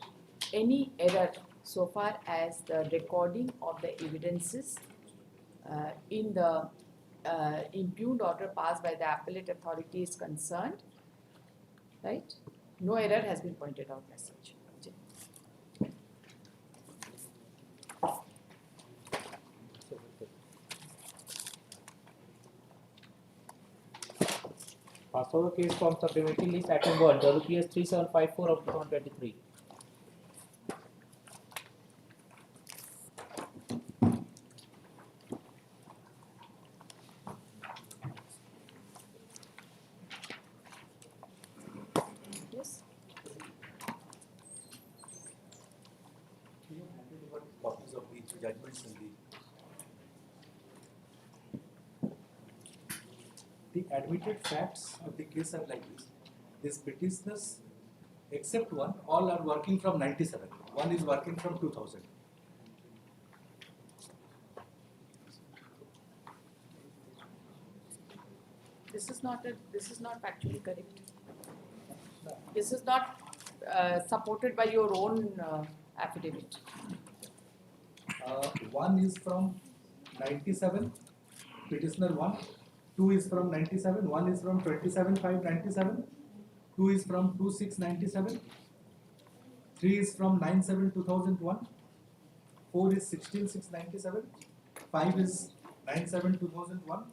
any error so far as the recording of the evidences in the impugned order passed by the appellate authority is concerned, right? No error has been pointed out as such. Passover case from supplementary list item 1 WPS 3754 of 2023. Yes. Copies of the judgments in the admitted facts of the case are like this. These petitioners, except one, all are working from 97. One is working from 2000. This is not factually correct. This is not supported by your own affidavit. One is from 97, petitioner 1. 2 is from 97, 1 is from 27/5/97, 2 is from 26/97, 3 is from 9/7/2001, 4 is 16/6/97, 5 is 9/7/2001,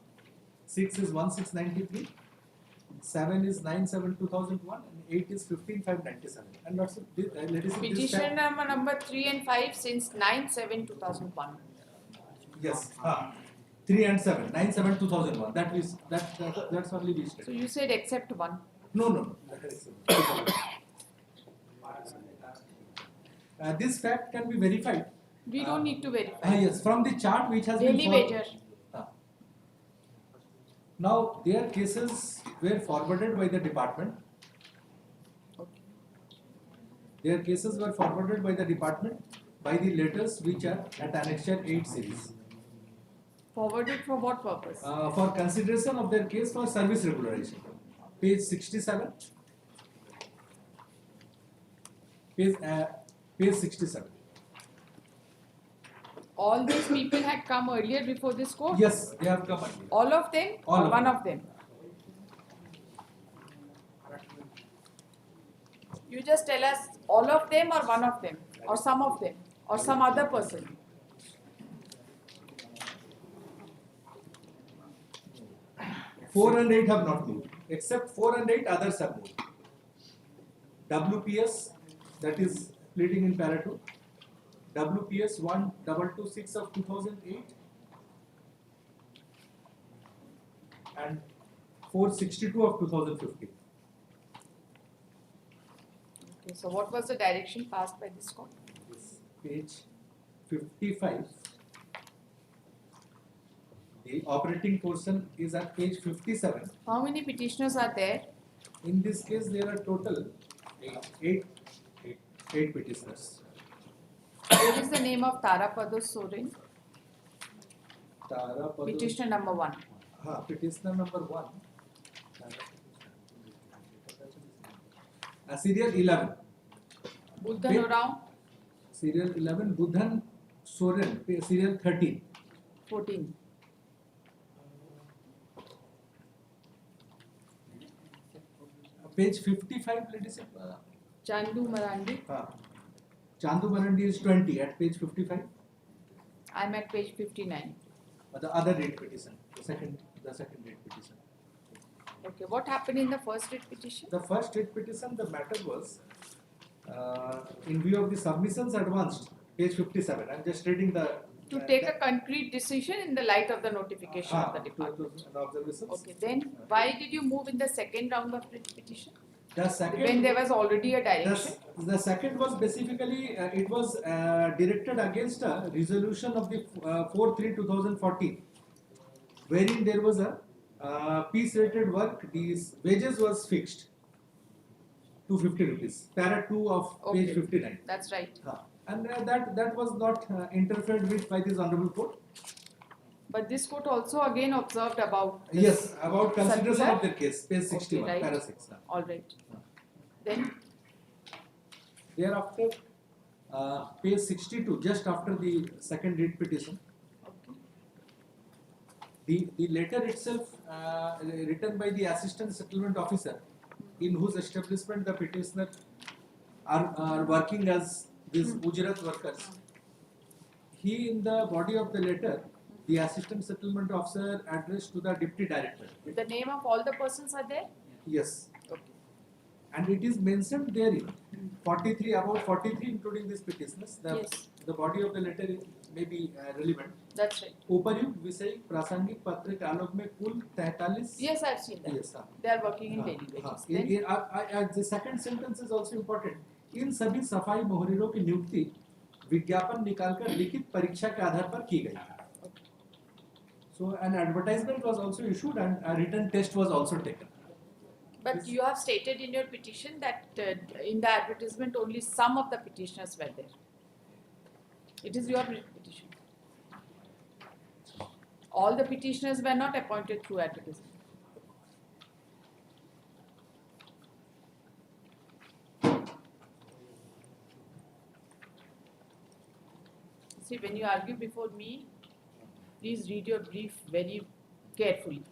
6 is 1/6/93, 7 is 9/7/2001, and 8 is 15/5/97. And that's ladies, Petition number 3 and 5 since 9/7/2001. Yes. 3 and 7, 9/7/2001. That's only we stated. So you said except one. No. This fact can be verified. We don't need to verify. Yes, from the chart which has Daily been wager. Now their cases were forwarded by the department. Their cases were forwarded by the department by the letters which are at Annexure 8 series. Forwarded for what purpose? For consideration of their case for service regularization. Page 67. Page 67. All these people had come earlier before this court? Yes, they have come earlier. All of them All or of one them. of them? You just tell us all of them or one of them or some of them or some other person. Four and 8 have not moved. Except 4 and 8, others have moved. WPS, that is pleading in para 2. WPS 1226 of 2008 and 462 of 2015. Okay, so what was the direction passed by this court? Page 55. The operating portion is at page 57. How many petitioners are there? In this case, there are total eight petitioners. What is the name of Tarapado Soren? Tarapado. Petitioner number 1. Petitioner number 1. Serial 11. Buddhan Orao? Serial 11. Buddhan Soren. Serial 13. 14. Page 55, ladies. Chandu Marandi? Chandu Marandi is 20 at page 55. I'm at page 59. The other date petition, the second date petition. Okay, what happened in the first date petition? The first date petition, the matter was in view of the submissions advanced, page 57. I'm just reading the. To take a concrete decision in the light of the notification of the department. Okay, then why did you move in the second round of petition? The second, when there was already a direction? The second was specifically, it was directed against a resolution of the 4/3/2014, wherein there was a piece rated work, these wages was fixed, 250 rupees, para 2 of page 59. That's right. And that was not interfered with by this honorable court. But this court also again observed about yes, about consideration circular? of their case, page 61, okay, right. para 6. All right. Then thereafter, page 62, just after the second date petition, the letter itself written by the assistant settlement officer, in whose establishment the petitioner are working as these Ujrat workers. He, in the body of the letter, the assistant settlement officer addressed to the deputy director. the name of all the persons are there? Yes. And it is mentioned therein, 43, about 43 including these petitioners. The body of the letter may be relevant. That's right. उपर्युक्त विषय प्रासंगिक पत्र के आलोक में कुल 43. Yes, I've seen that. Yes, they are working in daily wages. The second sentence is also important. इन सभी सफाई मोहरिरों की नियुक्ति विज्ञापन निकालकर लिखित परीक्षा के आधार पर की गई. So an advertisement was also issued and a written test was also taken. But you have stated in your petition that in the advertisement only some of the petitioners were there. It is your petition. All the petitioners were not appointed through advertisement. See, when you argue before me, please read your brief very carefully.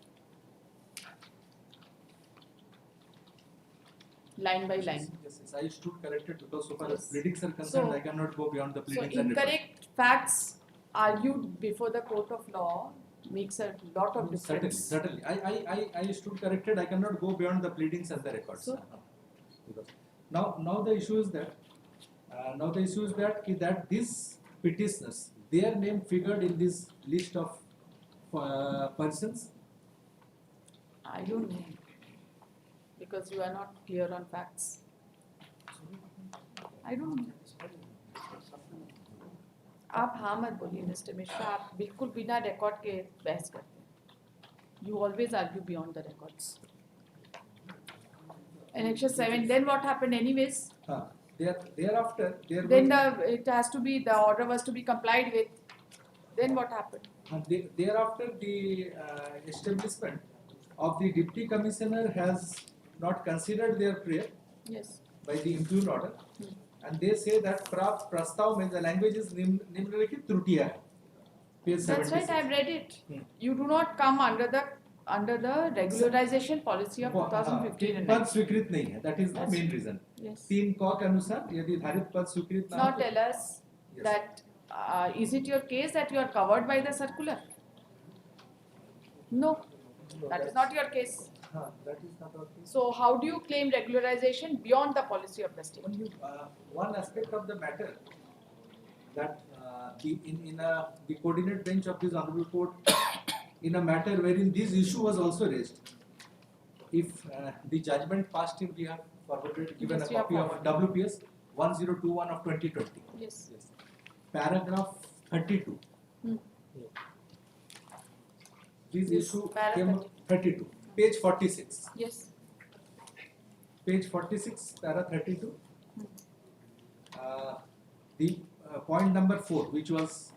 Line by line. Yes, I stood corrected because so far as pleadings are concerned, I cannot go beyond the pleadings. So incorrect facts argued before the court of law makes a lot of difference. Certainly. I stood corrected. I cannot go beyond the pleadings and the records. So, now the issue is that that these petitioners, their name figured in this list of persons. I don't know, because you are not clear on facts. I don't know. आप हाँ मत बोलिए mister Mishra, आप बिल्कुल बिना record के बहस करते हैं. You always argue beyond the records. Annexure 7. Then what happened, anyways? Thereafter, then the order was to be complied with. Then what happened? Thereafter, the establishment of the deputy commissioner has not considered their prayer. Yes. By the impugned order, and they say that prastav means the language is nimnalikhit trutiya hai. Page 76. That's right, I've read it. You do not come under the regularization policy of 2015. पद स्वीकृत नहीं है. That is the main reason. Yes. 3 क के अनुसार यदि धारित पद स्वीकृत Now tell us that is it your case that you are covered by the circular? No, that is not your case. That is not our case. So how do you claim regularization beyond the policy of the state? One aspect of the matter that the coordinate bench of this honorable court, in a matter wherein this issue was also raised, if the judgment passed in, we have given Yes, a we have copy of WPS 1021 of 2020. Yes. Paragraph 32. This issue came 32. Page 46. Yes. page 46, para 32. The point number 4, which was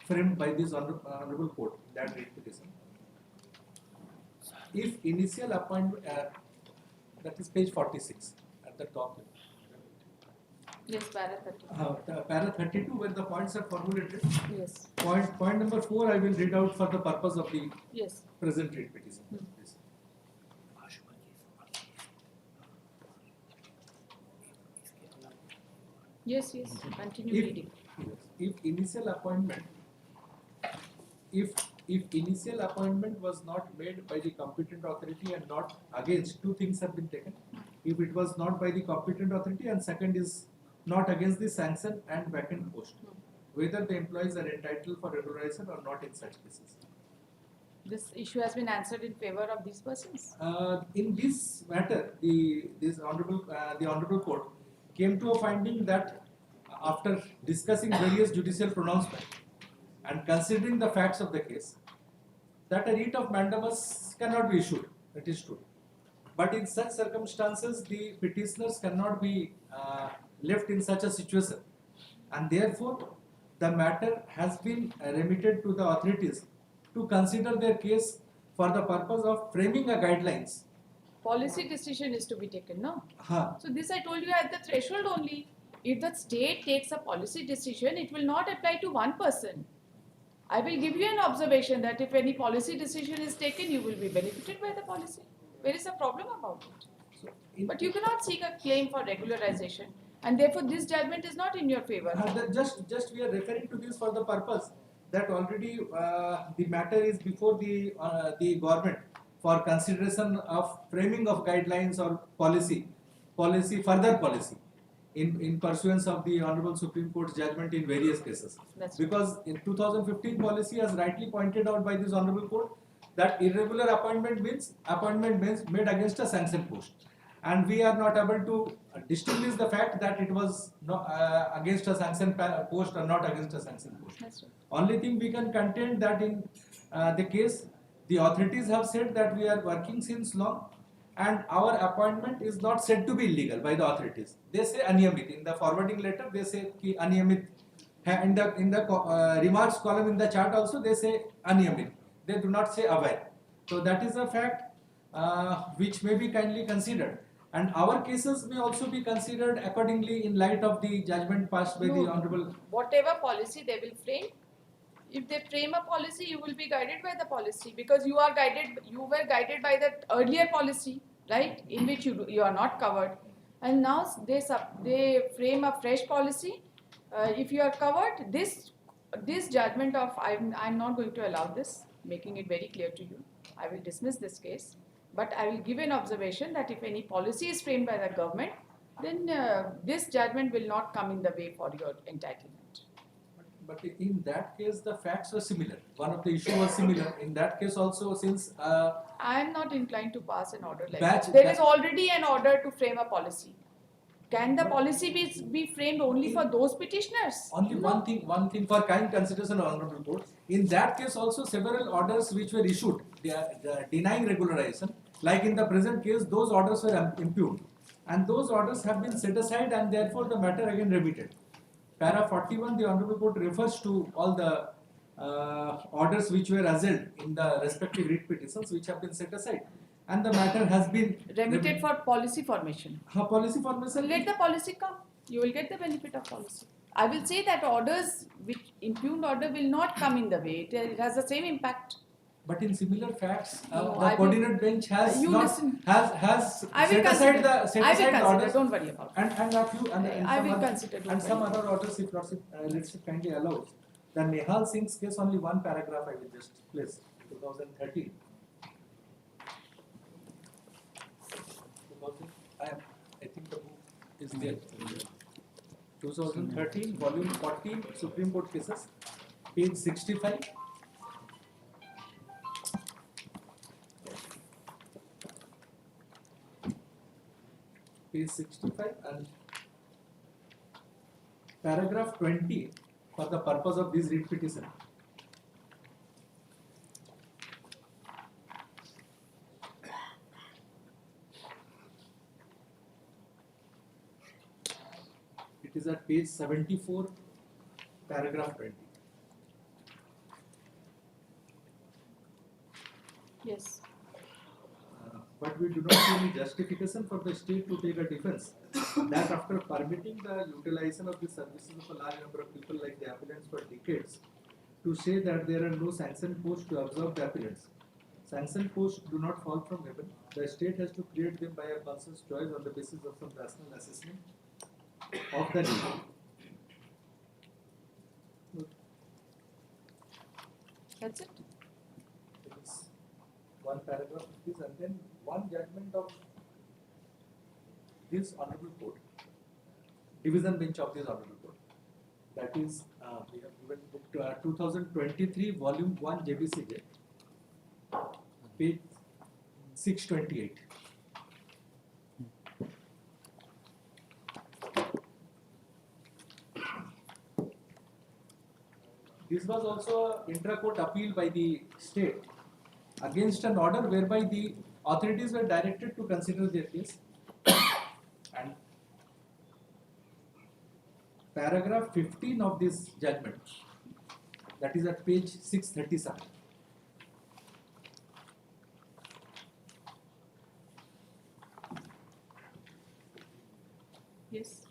framed by this honorable court, that writ petition. If initial appointment, that is page 46 at the top. Yes, para 32. Para 32, where the points are formulated. Yes. Point number 4, I will read out for the purpose of the Yes. present writ petition. Please. Yes, yes. Continue reading. If initial appointment, if initial appointment was not made by the competent authority and not against, two things have been taken. If it was not by the competent authority, and second is not against the sanction and vacant post, whether the employees are entitled for regularization or not in such cases. This issue has been answered in favor of these persons. In this matter, the honorable court came to a finding that after discussing various judicial pronouncements and considering the facts of the case, that a writ of mandamus cannot be issued. It is true. But in such circumstances, the petitioners cannot be left in such a situation, and therefore the matter has been remitted to the authorities to consider their case for the purpose of framing a guidelines. Policy decision is to be taken, no? Huh. So this I told you at the threshold only. If the state takes a policy decision, it will not apply to one person. I will give you an observation that if any policy decision is taken, you will be benefited by the policy. Where is the problem about it? But you cannot seek a claim for regularization, and therefore this judgment is not in your favor. Just we are referring to this for the purpose that already the matter is before the government for consideration of framing of guidelines or further policy in pursuance of the Honorable Supreme Court's judgment in various cases. Because in 2015 policy, as rightly pointed out by this Honorable Court, that irregular appointment means made against a sanction post, and we are not able to distinguish the fact that it was against a sanction post or not against a sanction post. That's right. Only thing we can contend that in the case, the authorities have said that we are working since long, and our appointment is not said to be illegal by the authorities. They say aniyamit. In the forwarding letter, they say ki aniyamit. In the remarks column in the chart also, they say aniyamit. They do not say aware. So that is a fact which may be kindly considered. And our cases may also be considered accordingly in light of the judgment passed by the Honorable. Whatever policy they will frame, if they frame a policy, you will be guided by the policy, because you were guided by the earlier policy, right, in which you are not covered. And now they frame a fresh policy. If you are covered, this judgment of I'm not going to allow this, making it very clear to you. I will dismiss this case, but I will give an observation that if any policy is framed by the government, then this judgment will not come in the way for your entitlement. But in that case, the facts were similar. One of the issues was similar. In that case also, since I am not inclined to pass an order like Batch- that. There is already an order to frame a policy. Can the policy be framed only for those petitioners? Only one thing for kind consideration of Honorable Court. In that case also, several orders which were issued, they are denying regularization. Like in the present case, those orders were impugned, and those orders have been set aside, and therefore the matter again remitted. Para 41, the Honorable Court refers to all the orders which were assailed in the respective writ petitions which have been set aside, and the matter has been Remitted for policy formation. Policy formation. Let the policy come. You will get the benefit of policy. I will say that orders, which impugned order, will not come in the way. It has the same impact. But in similar facts, No, the coordinate bench has you not listen. has I will set consider. aside the I will consider. orders. Don't worry about it. And a few and I some will other, consider. Don't and some worry. other orders, if Lordship kindly allows. The Nehal Singh's case, only one paragraph I will just place. 2013. I think the book is there. 2013, volume 14, Supreme Court cases, page 65. Page 65 and paragraph 20 for the purpose of this writ petition. It is at page 74, paragraph 20. Yes. But we do not see any justification for the state to take a defense that after permitting the utilization of the services of a large number of people like the appellants for decades, to say that there are no sanctioned posts to observe the appellants. Sanctioned posts do not fall from heaven. The state has to create them by a conscious choice on the basis of some rational assessment of the need. That's it. It's one paragraph of this and then one judgment of this honorable court, division bench of this honorable court. That is, we have given book 2023 volume 1 JBCJ, page 628. This was also an intra-court appeal by the state against an order whereby the authorities were directed to consider their case. And paragraph 15 of this judgment, that is at page 637. Yes.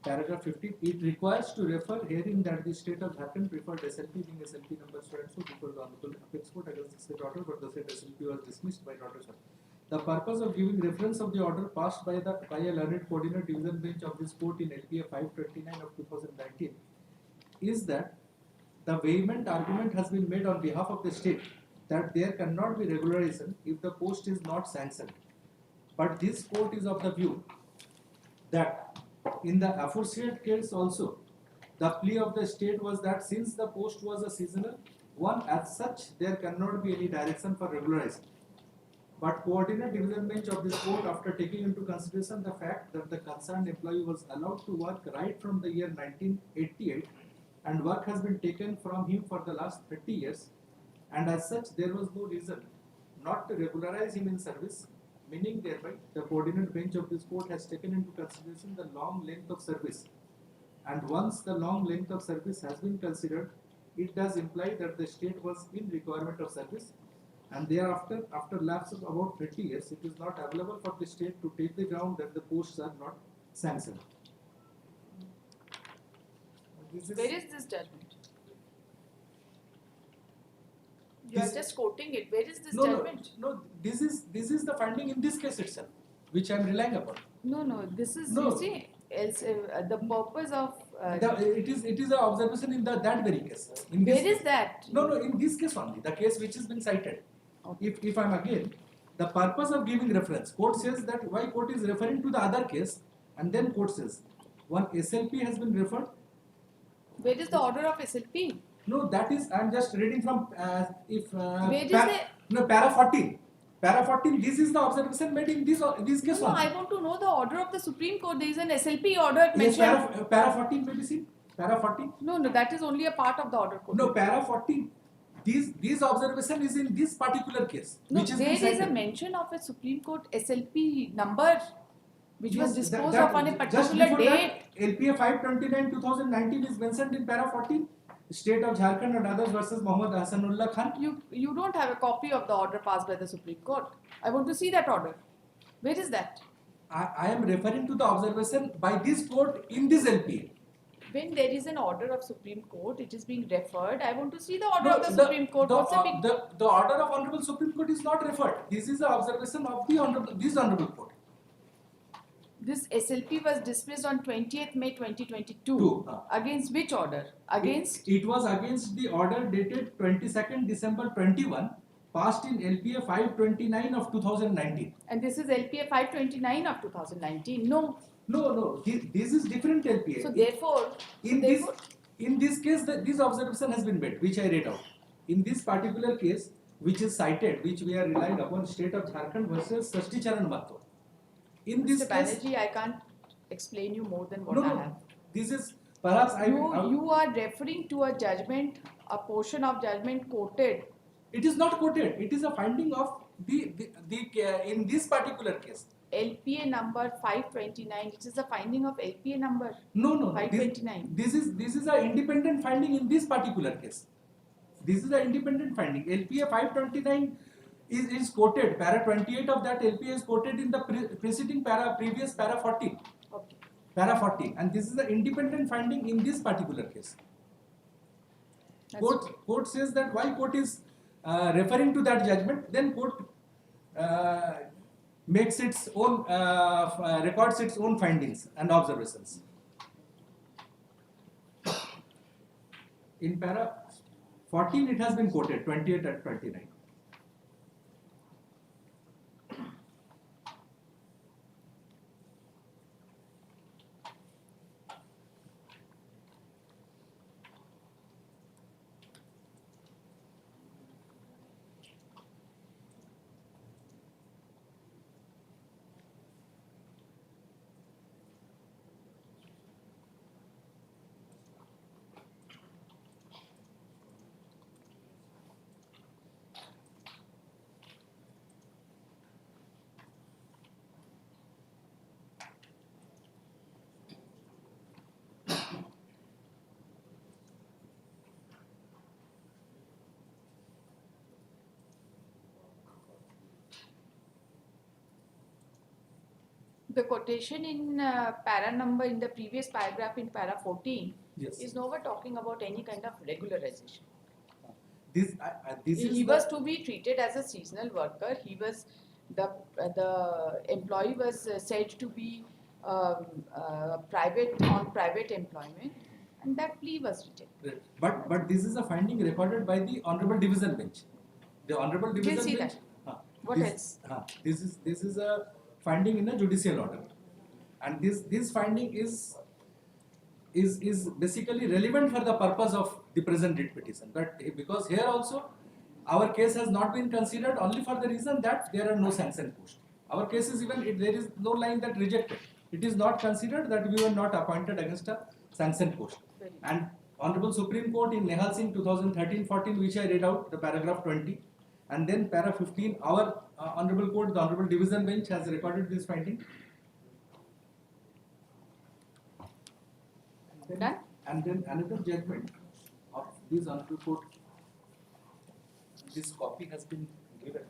Paragraph 15, it requires to refer hearing that the state of Jharkhand preferred SLP being SLP number so and so before the Honorable Apex Court against the state order, but the state SLP was dismissed by Dr. Sir. The purpose of giving reference of the order passed by a learned coordinate division bench of this court in LPA 529 of 2019 is that the vehement argument has been made on behalf of the state that there cannot be regularization if the post is not sanctioned. But this court is of the view that in the aforesaid case also, the plea of the state was that since the post was a seasonal one, as such, there cannot be any direction for regularizing. But coordinate division bench of this court, after taking into consideration the fact that the concerned employee was allowed to work right from the year 1988 and work has been taken from him for the last 30 years, and as such, there was no reason not to regularize him in service, meaning thereby the coordinate bench of this court has taken into consideration the long length of service. And once the long length of service has been considered, it does imply that the state was in requirement of service, and thereafter, after lapse of about 30 years, it is not available for the state to take the ground that the posts are not sanctioned. Where is this judgment? You are just quoting it. Where is this judgment? No, this is the finding in this case itself, which I am relying upon. No, this is, No. you see, else, the purpose of... It is an observation in that very case. In where this is case. that? No, in this case only, the case which has been cited. If I am again, the purpose of giving reference, court says that why court is referring to the other case, and then court says, one SLP has been referred. Where is the order of SLP? No, that is, I am just reading from, Where is the... No, para 14. Para 14, this is the observation made in this case. No, I want to know the order of the Supreme Court. There is an SLP order mentioned. Yes, para 14 may be seen. Para 14. No, that is only a part of the order code. No, para 14. This observation is in this particular case. No, which is there is a mention of a Supreme Court SLP number which was disposed of on a particular date. LPA 529 2019 is mentioned in para 14. State of Jharkhand and others versus Mohammad Hasanullah Khan. You don't have a copy of the order passed by the Supreme Court. I want to see that order. Where is that? I am referring to the observation by this court in this LPA. When there is an order of Supreme Court, it is being referred. I want to see the order of the Supreme Court. What's the big... the order of Honorable Supreme Court is not referred. This is the observation of this Honorable Court. This SLP was dismissed on 20th May 2022. Against which order? Against? It was against the order dated 22nd December 21, passed in LPA 529 of 2019. And this is LPA 529 of 2019. No. No. This is different LPA. So therefore, in this case, this observation has been made, which I read out. In this particular case, which is cited, which we are relying upon, State of Jharkhand versus Sashti Charan Mato. In this Mr. Banerjee, I can't explain you more than what No, I have. This is perhaps you are referring to a judgment, a portion of judgment quoted. It is not quoted. It is a finding of the in this particular case. LPA number 529. It is a finding of LPA number No. 529. This is an independent finding in this particular case. This is an independent finding. LPA 529 is quoted. Para 28 of that LPA is quoted in the preceding previous para 14. Okay. Para 14, and this is the independent finding in this particular case. Court says that while court is referring to that judgment, then court makes its own records its own findings and observations. In para 14, it has been quoted 28 and 29. The quotation in para number in the previous paragraph in para 14 is nowhere talking about any kind of regularization. He was to be treated as a seasonal worker. He was the employee was said to be private employment, and that plea was rejected. But this is a finding recorded by the Honorable Division Bench. The Honorable Division We'll see Bench. that. What else? This is a finding in a judicial order, and this finding is basically relevant for the purpose of the present writ petition. But because here also our case has not been considered only for the reason that there are no sanction posts. Our case is even there is no line that rejected. It is not considered that we were not appointed against a sanction post. And Honorable Supreme Court in Nehal Singh 2013-14, which I read out the paragraph 20, and then para 15, our Honorable Court, the Honorable Division Bench has recorded this finding. And then another judgment of this Honorable Court, this copy has been given.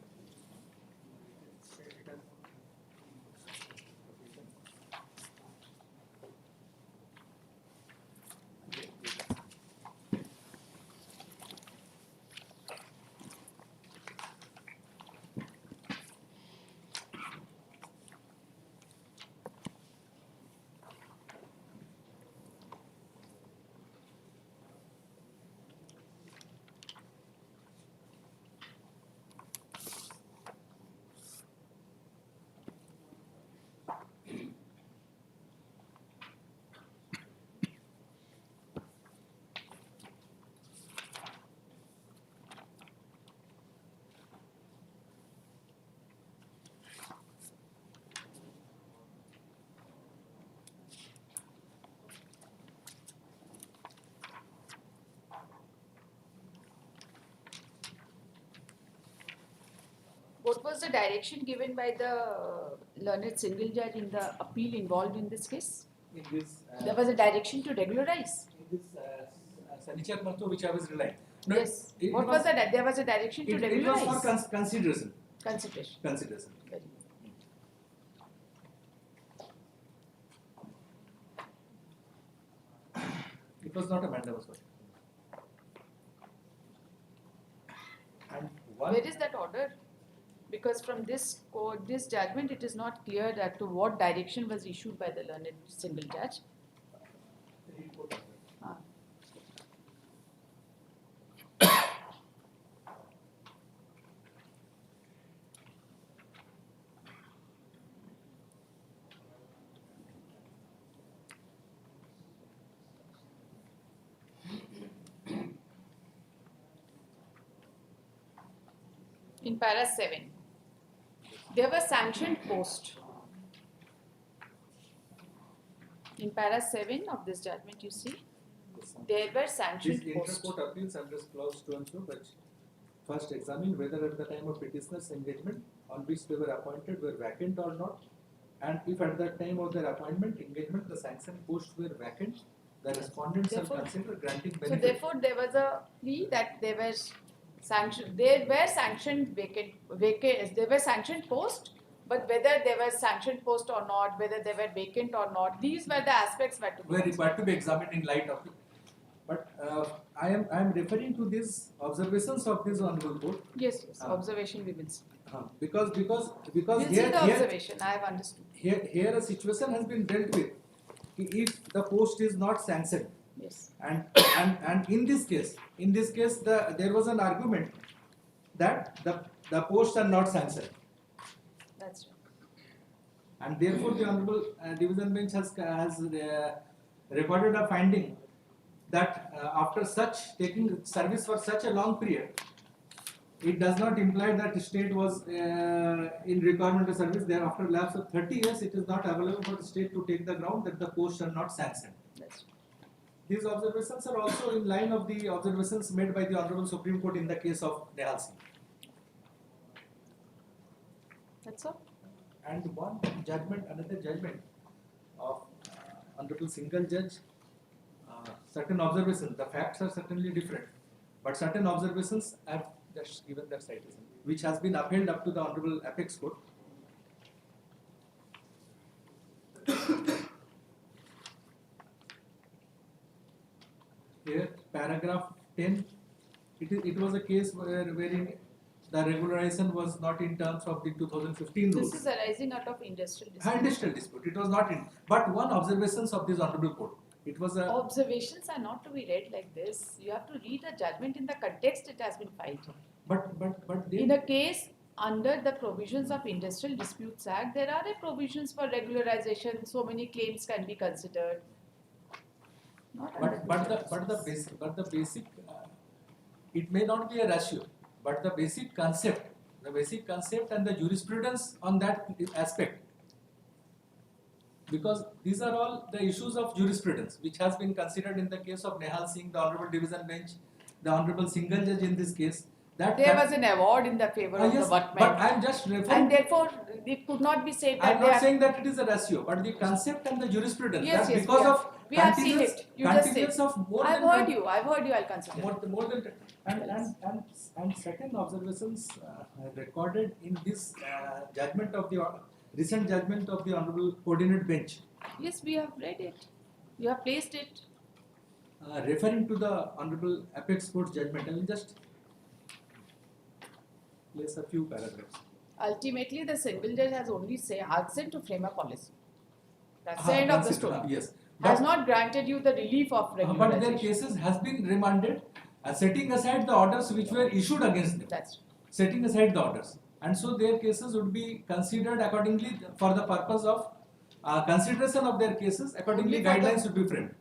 What was the direction given by the learned single judge in the appeal involved in this case? In this, there was a direction to regularize. In this Sanichar Marto, which I was relying. No, yes. What was that? There was a direction to regularize. It was for consideration. Consideration. Consideration. Very good. It was not a mandamus order. And where is that order? Because from this court, this judgment, it is not clear that to what direction was issued by the learned single judge. In para 7, there were sanctioned posts. In para 7 of this judgment, you see, there were sanctioned posts. Inter-court appeals under clause 2 and 2, but first examine whether at the time of petitioner's engagement on which they were appointed were vacant or not, And if at that time of their appointment, engagement, the sanctioned posts were vacant, the respondents shall Therefore- consider granting So benefit. therefore, there was a plea that there were sanctioned they were sanctioned post, but whether they were sanctioned post or not, whether they were vacant or not, these were the aspects were to be Were considered. required to be examined in light of it. But I am referring to these observations of this honorable court. Yes, observation we will see. Because We'll see here, the here, observation, I have understood. here a situation has been dealt with. If the post is not sanctioned, Yes. and in this case there was an argument that the posts are not sanctioned, That's right. and therefore the honorable division bench has recorded a finding that after such taking service for such a long period, it does not imply that the state was in requirement of service. There, after lapse of 30 years, it is not available for the state to take the ground that the posts are not sanctioned. That's right. These observations are also in line of the observations made by the Honorable Supreme Court in the case of Nehal Singh. That's all. And one judgment, another judgment of Honorable Single Judge, certain observations, the facts are certainly different, but certain observations have just given their citation, which has been upheld up to the Honorable Apex Court. Here, paragraph 10, it was a case wherein the regularization was not in terms of the 2015 rules. This is arising out of industrial dispute. Industrial dispute, it was not in, but one observations of this Honorable Court. It was a Observations are not to be read like this. You have to read a judgment in the context it has been filed. but In a case under the provisions of Industrial Disputes Act, there are provisions for regularization. So many claims can be considered. Not under but the basic it may not be a ratio, but the basic concept and the jurisprudence on that aspect, because these are all the issues of jurisprudence which has been considered in the case of Nehal Singh, the Honorable Division Bench, the Honorable Single Judge in this case. There was an award in the favor of yes, the workmen. but I am just referring. And therefore, it could not be said I that am they not have. saying that it is a ratio, but the concept and the jurisprudence. Yes, that yes, because we have seen continuous- it. You just said. continuous of more I've than heard you. I've heard you. I'll consider. more than and second observations recorded in this judgment of the recent judgment of the Honorable Coordinate Bench, Yes, we have read it. You have placed it. referring to the Honorable Apex Court's judgment. I will just place a few paragraphs. Ultimately, the single judge has only asked to frame a policy. That's the end of the story. Yes. Has not granted you the relief of regularization. But their cases has been remanded, setting aside the orders which were issued against them. That's right. Setting aside the orders, and so their cases would be considered accordingly for the purpose of consideration of their cases. Accordingly, Only for the- guidelines would be framed.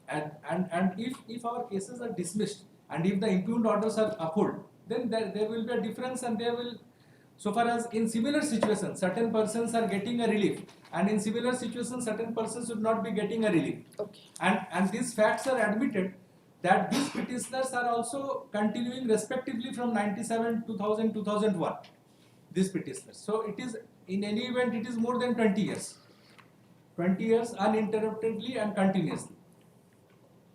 And if our cases are dismissed and if the impugned orders are upheld, then there will be a difference, and there will, so far as in similar situations, certain persons are getting a relief, and in similar situations, certain persons would not be getting a relief. Okay. And these facts are admitted that these petitioners are also continuing respectively from 97, 2000, 2001. These petitioners. So it is, in any event, it is more than 20 years. 20 years uninterruptedly and continuously.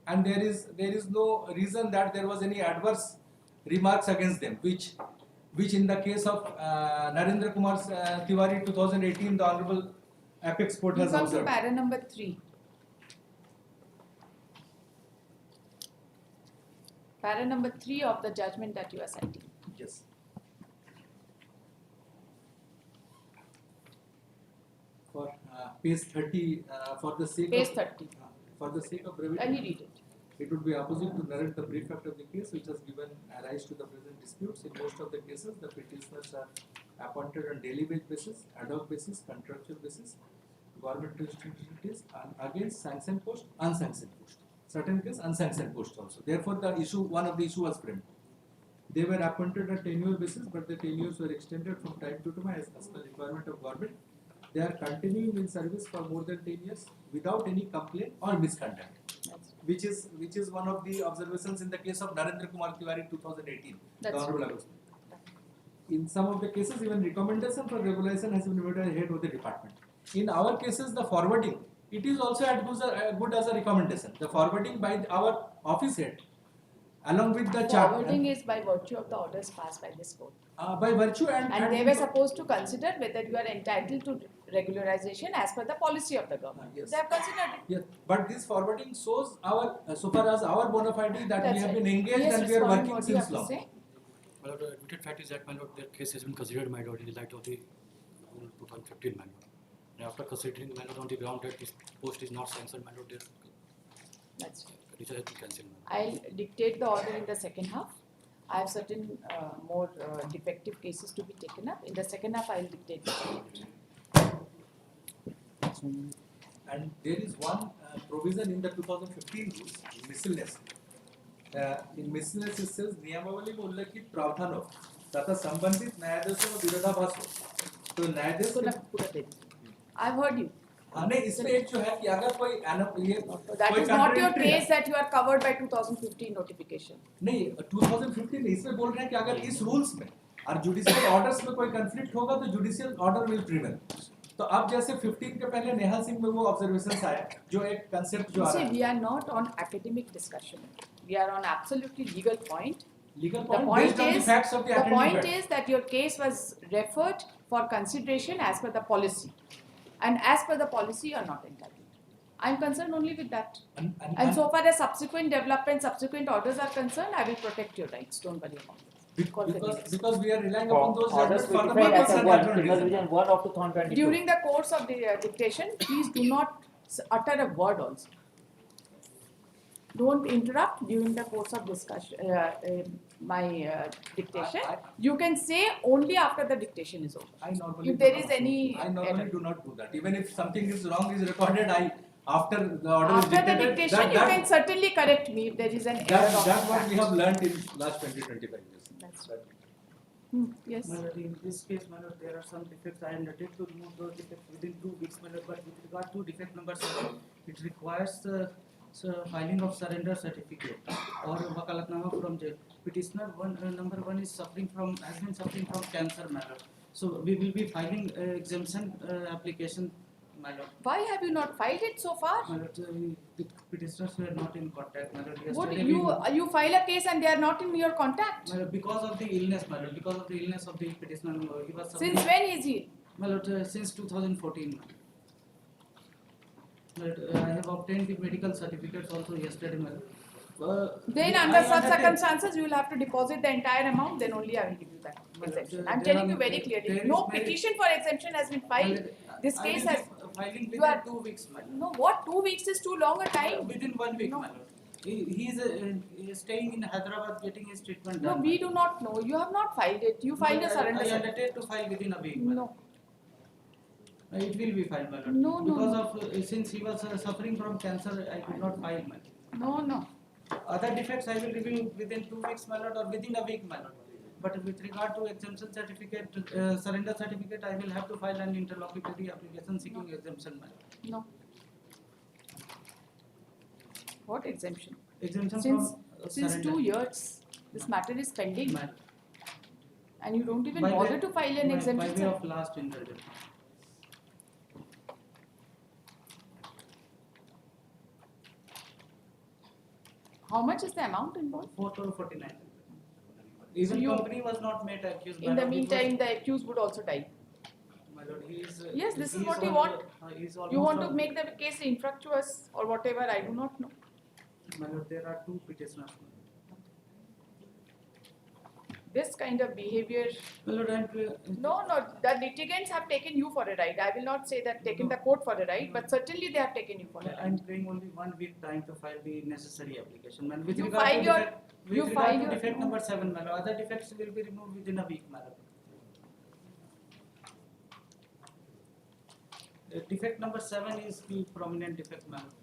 And there is no reason that there was any adverse remarks against them, which in the case of Narendra Kumar Tiwari 2018, the Honorable Apex Court has Come to observed. para number 3. Para number 3 of the judgment that you are citing. Yes. For page 30, for the sake Page of 30. For the sake of brevity, Can you read it? It would be opposite to narrate the brief fact of the case, which has given rise to the present disputes. In most of the cases, the petitioners are appointed on daily wage basis, ad hoc basis, contractual basis, government responsibilities, and against sanctioned post, unsanctioned post. Certain case, unsanctioned post also. Therefore, one of the issue was framed. They were appointed on tenure basis, but the tenures were extended from time to time as per requirement of government. They are continuing in service for more than 10 years without any complaint or misconduct, which is one of the observations in the case of Narendra Kumar Tiwari 2018. That's the Honorable August. In some of the cases, even recommendation for regularization has been made by the head of the department. in our cases the forwarding, it is also good as a recommendation. The forwarding by our office head along with the chart. Forwarding is by virtue of the orders passed by this court. By virtue and they were supposed to consider whether you are entitled to regularization as per the policy of the government. Yes. They have considered it. Yes, but this forwarding shows our, so far as our bona fide that we have been engaged Yes, and we are respond. working What do you since have to long. say? My lord, the admitted fact is that, my lord, their case has been considered, my lord, in the light of the rule 2015, my lord. And after considering, my lord, on the ground that this post is not sanctioned, my lord, their That's right. condition has been cancelled, my lord. I'll dictate the order in the second half. I have certain more defective cases to be taken up. In the second half, I'll dictate the order. And there is one provision in the 2015 rules, miscellaneous. In miscellaneous it says नियमावली में उल्लेखित प्रावधानों तथा संबंधित न्यायाधीशों में विरोधाभास हो तो न्यायाधीश I've heard you. नहीं इसमें एक जो है कि अगर कोई ये That is not your case that you are covered by 2015 notification. नहीं 2015 इसमें बोल रहे हैं कि अगर इस रूल्स में और जुडिशियल ऑर्डर्स में कोई कंफ्लिक्ट होगा तो जुडिशियल ऑर्डर विल प्रिवेल. तो अब जैसे 15 के पहले नेहाल सिंह में वो ऑब्जर्वेशंस आए जो एक कंसेप्ट जो आ रहा है. We are not on academic discussion. We are on absolutely legal point. Legal The point point based on the facts of the the attending point fact. is that your case was referred for consideration as per the policy, and as per the policy, you are not entitled. I am concerned only with that. And so far as subsequent developments, subsequent orders are concerned, I will protect your rights. Don't worry about it. Because we are relying upon those orders judgments for the notified purpose as a and one, that Criminal reason. Division 1 of 2022. During the course of the dictation, please do not utter a word also. Don't interrupt during the course of discussion, my dictation. You can say only after the dictation is over. I normally If there do is not do- any I normally error. do not do that. Even if something is wrong is recorded, after the order After is the dictated, dictation, you can certainly correct me if there is an error. of that's what we fact. have learned in last 20-25 years. That's right. Yes. My lord, in this case, my lord, there are some defects. I undertake to remove those defects within 2 weeks, my lord. But with regard to defect number 7, it requires filing of surrender certificate or wakalatnama from jail. Petitioner number 1 is has been suffering from cancer, my lord. So we will be filing exemption application, my lord. Why have you not filed it so far? My lord, the petitioners were not in contact, my lord. What Yesterday you file a case and they are not in your contact? my lord, because of the illness, my lord, because of the illness of the petitioner, he was suffering. Since when is he? My lord, since 2014. My lord, I have obtained the medical certificates also yesterday, my lord. Then under such circumstances, you will have to deposit the entire amount, then only I will give you that exemption. I'm telling you very clearly. No petition for exemption has been filed. This case has... Filing You within are... 2 weeks, my lord. No, what? 2 weeks is too long a time. Within 1 week, my lord. He is staying in Hyderabad getting his treatment No, done. we do not know. You have not filed it. You filed a surrender I certificate. undertake to file within a week, my lord. No. It will be filed, my lord. No, because no. of since he was suffering from cancer, I could not file, my lord. No, no. Other defects I will review within 2 weeks, my lord, or within a week, my lord. But with regard to exemption certificate, surrender certificate, I will have to file an interlocutory application seeking exemption, my lord. No. What exemption? Exemption Since from since surrender. 2 years, this matter is pending. My lord. And you don't even By bother way- to file an by exemption way of certificate. last interview. How much is the amount involved? 449. Even you- company was not made accused. In the meantime, the accused would also die. My lord, he is. Yes, this he is what you on want. the- he is You almost want to on- make the case infructuous or whatever, I do not know. My lord, there are 2 petitioners. This kind of behavior. My lord, No, the litigants have taken you for a ride. I will not say that taken the court for a ride, but certainly they have taken you for a I ride. am paying only 1 week time to file the necessary application. Man, with You regard file to your- defect, with you regard file to your- defect number 7, my lord, other defects will be removed within a week, my lord. Defect number 7 is the prominent defect, my lord.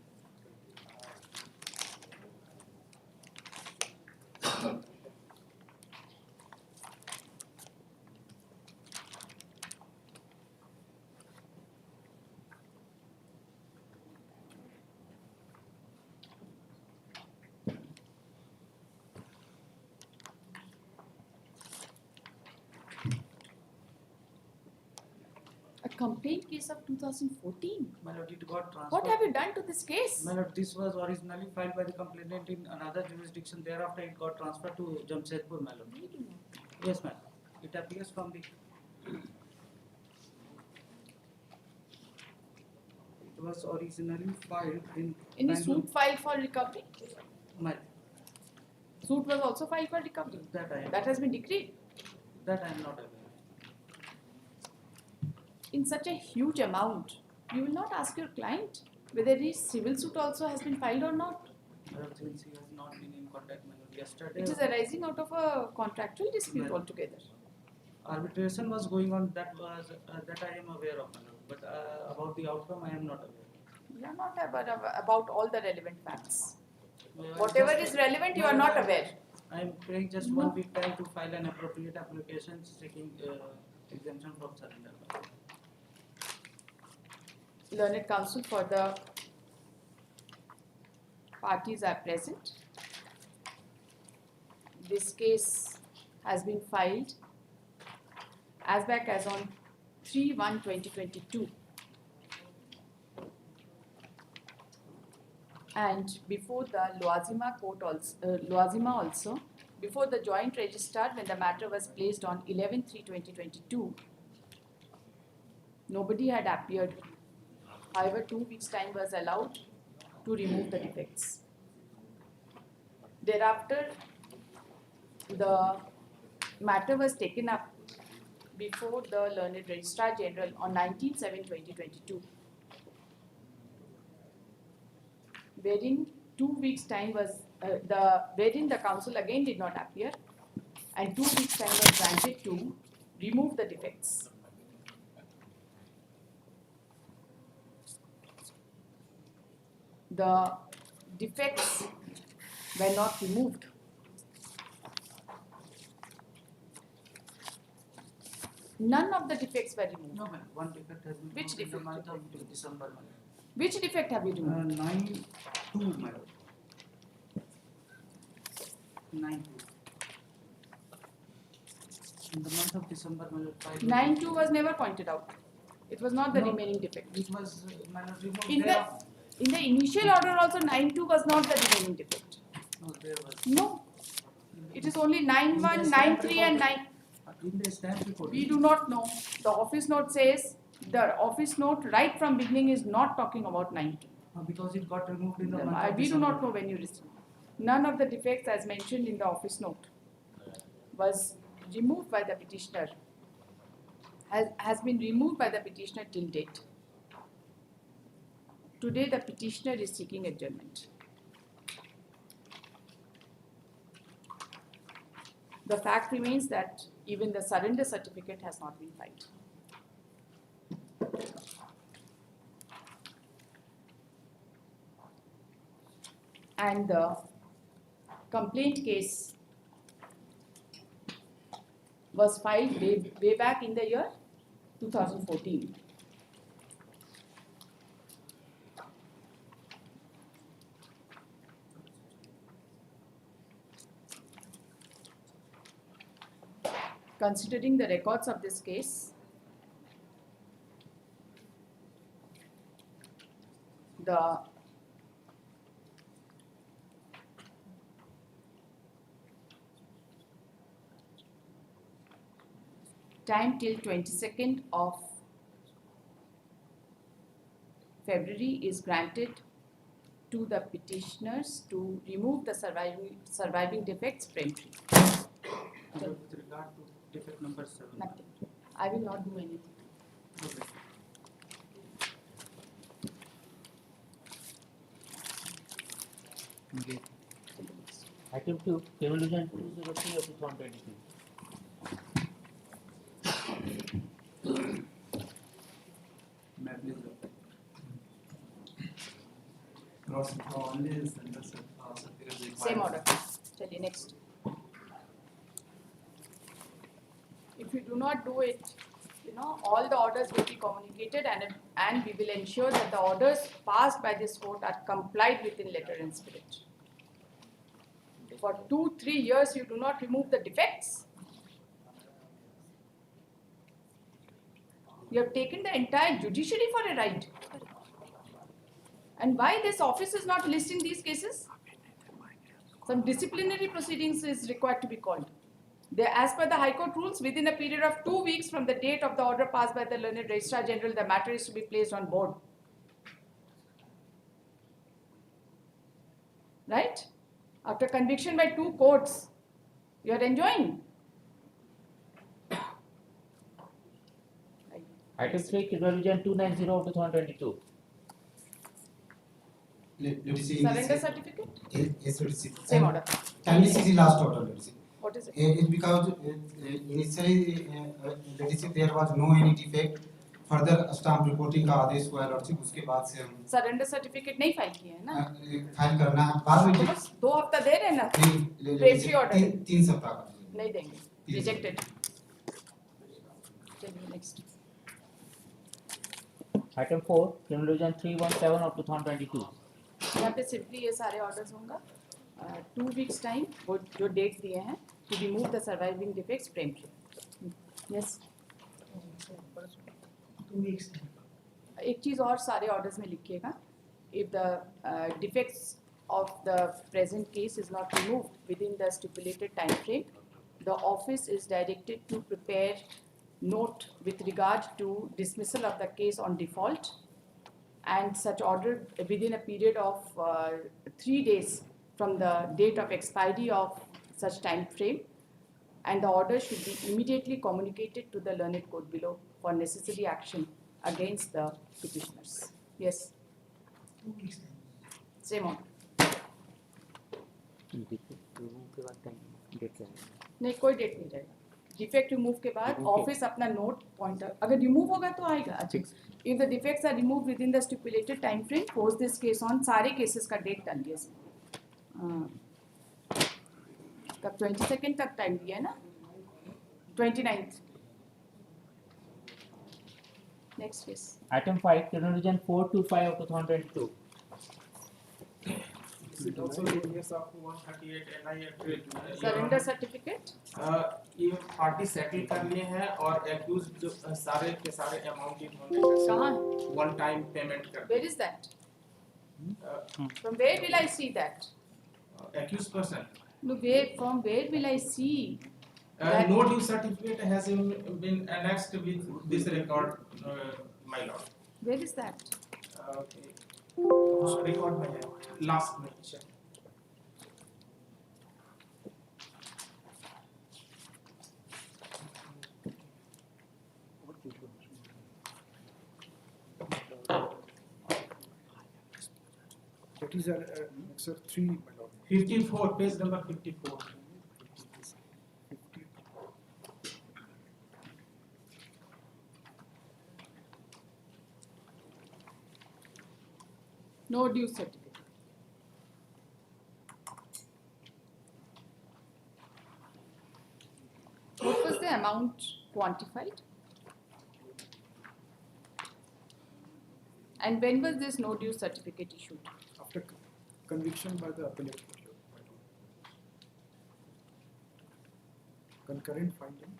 A complaint case of 2014. My lord, it got transferred. What have you done to this case? My lord, this was originally filed by the complainant in another jurisdiction. Thereafter, it got transferred to Jamshedpur, my lord. Yes, ma'am. It appears from the. It was originally filed in. Any suit filed for recovery? My. Suit was also filed for recovery. That has been decreed. That I am not aware. In such a huge amount, you will not ask your client whether his civil suit also has been filed or not. My lord, since he has not been in contact, my lord, yesterday. It is arising out of a contractual dispute altogether. Arbitration was going on. That was that I am aware of, my lord. But about the outcome, I am not aware. You are not aware about all the relevant facts. Whatever is relevant, you are not aware. I am paying just 1 week time to file an appropriate application seeking exemption from surrender. Learned counsel for the parties are present. This case has been filed as back as on 3/1/2022. And before the Loazima court also, before the joint registrar when the matter was placed on 11/3/2022, nobody had appeared. However, 2 weeks' time was allowed to remove the defects. Thereafter, the matter was taken up before the Learned Registrar General on 19/7/2022, wherein 2 weeks' time was wherein the council again did not appear, and 2 weeks' time was granted to remove the defects. The defects were not removed. None of the defects were removed. No, ma'am. One defect has been Which removed in the defect? month of December, ma'am. Which defect have you removed? 9-2, my lord. 9-2. In the month of December, my lord. 9-2 was never pointed out. It was not the No, remaining defect. It was my lord removed In thereafter. the initial order also 9-2 was not the remaining defect. No, there was. No. It is only 9-1, 9-3 and 9. In the stamp report. We do not know. The office note says, the office note right from beginning is not talking about 9-2. Because it got removed in the month of We do December. not know when you received. None of the defects as mentioned in the office note was removed by the petitioner, has been removed by the petitioner till date. Today the petitioner is seeking adjournment. The fact remains that even the surrender certificate has not been filed. And the complaint case was filed way back in the year 2014. Considering the records of this case, the time till 22nd of February is granted to the petitioners to remove the surviving defects preemptively. With regard to defect number 7. Nothing. I will not do anything. Okay. Okay. Item 2, Resolution 203 of 2022. Same order. Tell you next. If you do not do it, all the orders will be communicated and we will ensure that the orders passed by this court are complied with in letter and spirit. For 2-3 years you do not remove the defects. You have taken the entire judiciary for a ride. And why this office is not listing these cases? Some disciplinary proceedings is required to be called. They, as per the High Court rules, within a period of 2 weeks from the date of the order passed by the learned Registrar General, the matter is to be placed on board. Right? After conviction by 2 courts, you are enjoying. Item 3, Criminal Division 290 of 2022. Let me see. Surrender certificate? Yes, let me see. Same order. Can we see the last order? Let me see. What is it? It's because initially, let me see, there was no any defect. Further stamp reporting का आदेश हुआ lordship उसके बाद से हम Surrender certificate नहीं file किए हैं ना? फाइल करना है बाद में बस 2 हफ्ता दे रहे हैं ना? नहीं order. 3 सप्ताह का नहीं देंगे. Rejected. Next. Item 4, Criminal Division 317 of 2022. यहाँ पे सिंपली ये सारे ऑर्डर्स होंगे 2 weeks टाइम वो जो डेट दिए हैं to remove the surviving defects promptly. Yes 2 weeks. एक चीज़ और सारे ऑर्डर्स में लिखिएगा. If the defects of the present case is not removed within the stipulated time frame, the office is directed to prepare note with regard to dismissal of the case on default, and such order within a period of 3 days from the date of expiry of such time frame, and the order should be immediately communicated to the learned court below for necessary action against the petitioners. Yes. 2 weeks. Same order. नहीं कोई date नहीं रहेगा. Defect remove के बाद office अपना note pointer अगर remove होगा तो आएगा. अच्छा, if the defects are remove within the stipulated time frame, post this case on. सारे केसेस का डेट डाल दिया तब 22nd तक टाइम दिया है ना. 29th. Next case. Item 5, Criminal Division 425 of 2022. Also ADS of 138 NI Surrender certificate. ये पार्टी सेटल कर लिए हैं और एक्यूज जो सारे के सारे अमाउंट कहाँ है? वन टाइम पेमेंट कर. Where is that? From where will I see that? Accused person. No, from where will I see? No due certificate has been annexed with this record, my lord. Where is that? Record में है, last में. That is Annexer 3, my lord. 54, page number 54. No due certificate. What was the amount quantified? And when was this no due certificate issued? After conviction by the appellate court, my lord. Concurrent finding.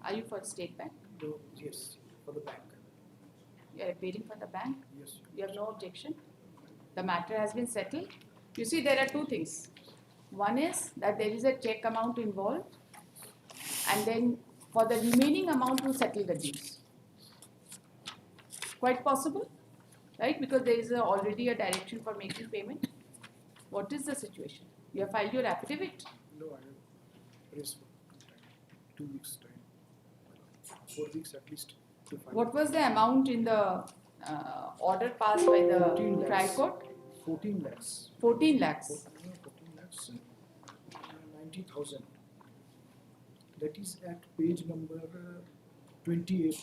Are you for State Bank? No, yes, for the bank. You are appearing for the bank? Yes. You have no objection? The matter has been settled. You see, there are 2 things. One is that there is a check amount involved, and then for the remaining amount to settle the dues. Quite possible, right? Because there is already a direction for making payment. What is the situation? You have filed your affidavit? No, I have raised for time. 2 weeks time. 4 weeks at least to file. What was the amount in the order passed by the 14 trial lakhs. court? 14 lakhs. 14 lakhs. 14 lakhs, 90,000. That is at page number 28.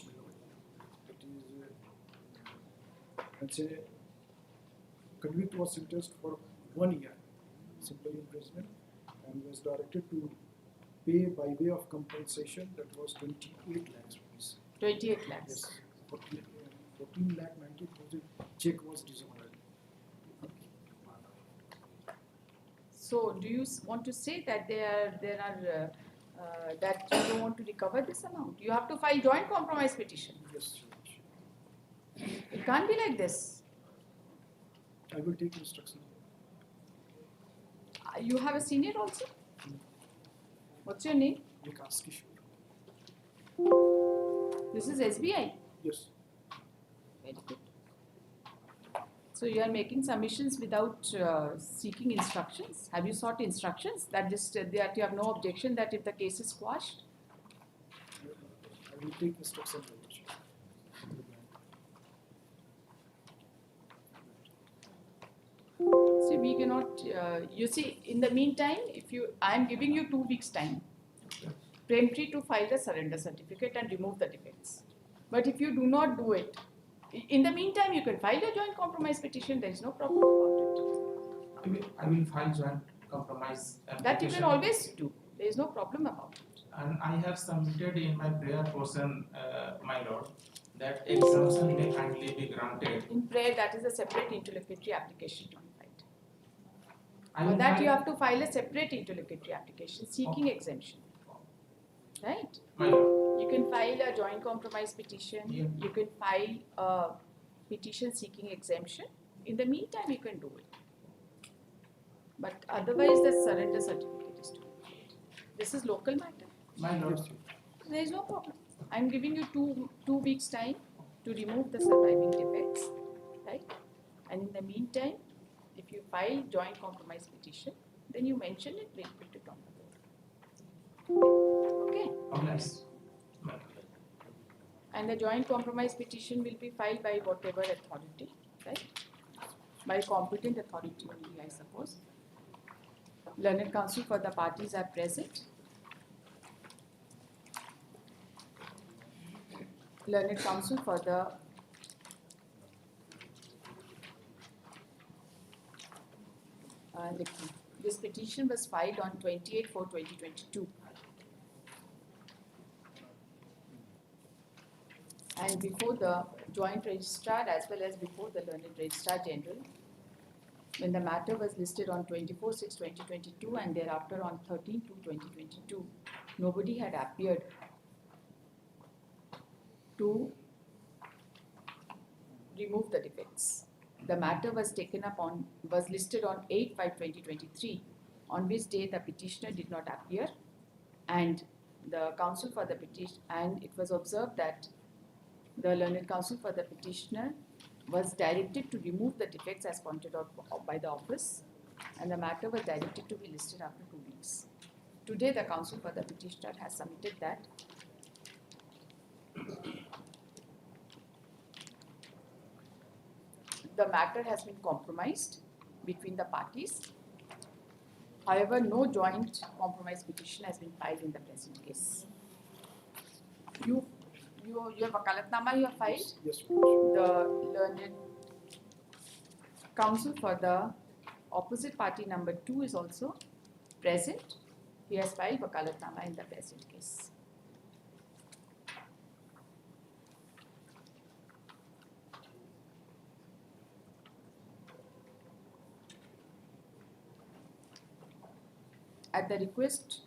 That is, and say, convict was sentenced for 1 year, simple imprisonment, and was directed to pay by way of compensation. That was 28 lakhs rupees. 28 lakhs. Yes, 14 lakh 90,000 check was dishonored. So, do you want to say that there are that you don't want to recover this amount. You have to file joint compromise petition. Yes. It can't be like this. I will take instruction. You have a senior also? What's your name? Vikas Kishore. This is SBI. Yes. Very good. So you are making submissions without seeking instructions. Have you sought instructions that that you have no objection that if the case is quashed? I will take instruction. See, we cannot. You see, in the meantime, I am giving you 2 weeks time, preemptory to file a surrender certificate and remove the defects. But if you do not do it, in the meantime, you can file a joint compromise petition. There is no problem about it. I will file joint compromise application. That you can always do. There is no problem about it. And I have submitted in my prayer portion, my lord, that exemption may kindly be granted. In prayer, that is a separate interlocutory application to be filed. I For will that, file- you have to file a separate interlocutory application seeking exemption. Right? My lord. You can file a joint compromise petition. Yeah. You can file a petition seeking exemption. In the meantime, you can do it. But otherwise, the surrender certificate is to be filed. This is local matter. My lord. There is no problem. I am giving you two weeks time to remove the surviving defects, right? And in the meantime, if you file joint compromise petition, then you mention it, we'll put it on the board. Okay? Oh, nice. And the joint compromise petition will be filed by whatever authority, right? By competent authority only, I suppose. Learned counsel for the parties are present. Learned counsel for the this petition was filed on 28/4/2022. And before the joint registrar as well as before the learned registrar general, when the matter was listed on 24/6/2022 and thereafter on 13/2/2022, nobody had appeared to remove the defects. The matter was listed on 8/5/2023, on which day the petitioner did not appear, and the counsel for the petition, and it was observed that the learned counsel for the petitioner was directed to remove the defects as pointed out by the office, and the matter was directed to be listed after 2 weeks. Today, the counsel for the petitioner has submitted that the matter has been compromised between the parties. However, no joint compromise petition has been filed in the present case. Your wakalatnama you have filed? Yes. The learned counsel for the opposite party number 2 is also present. He has filed wakalatnama in the present case. At the request,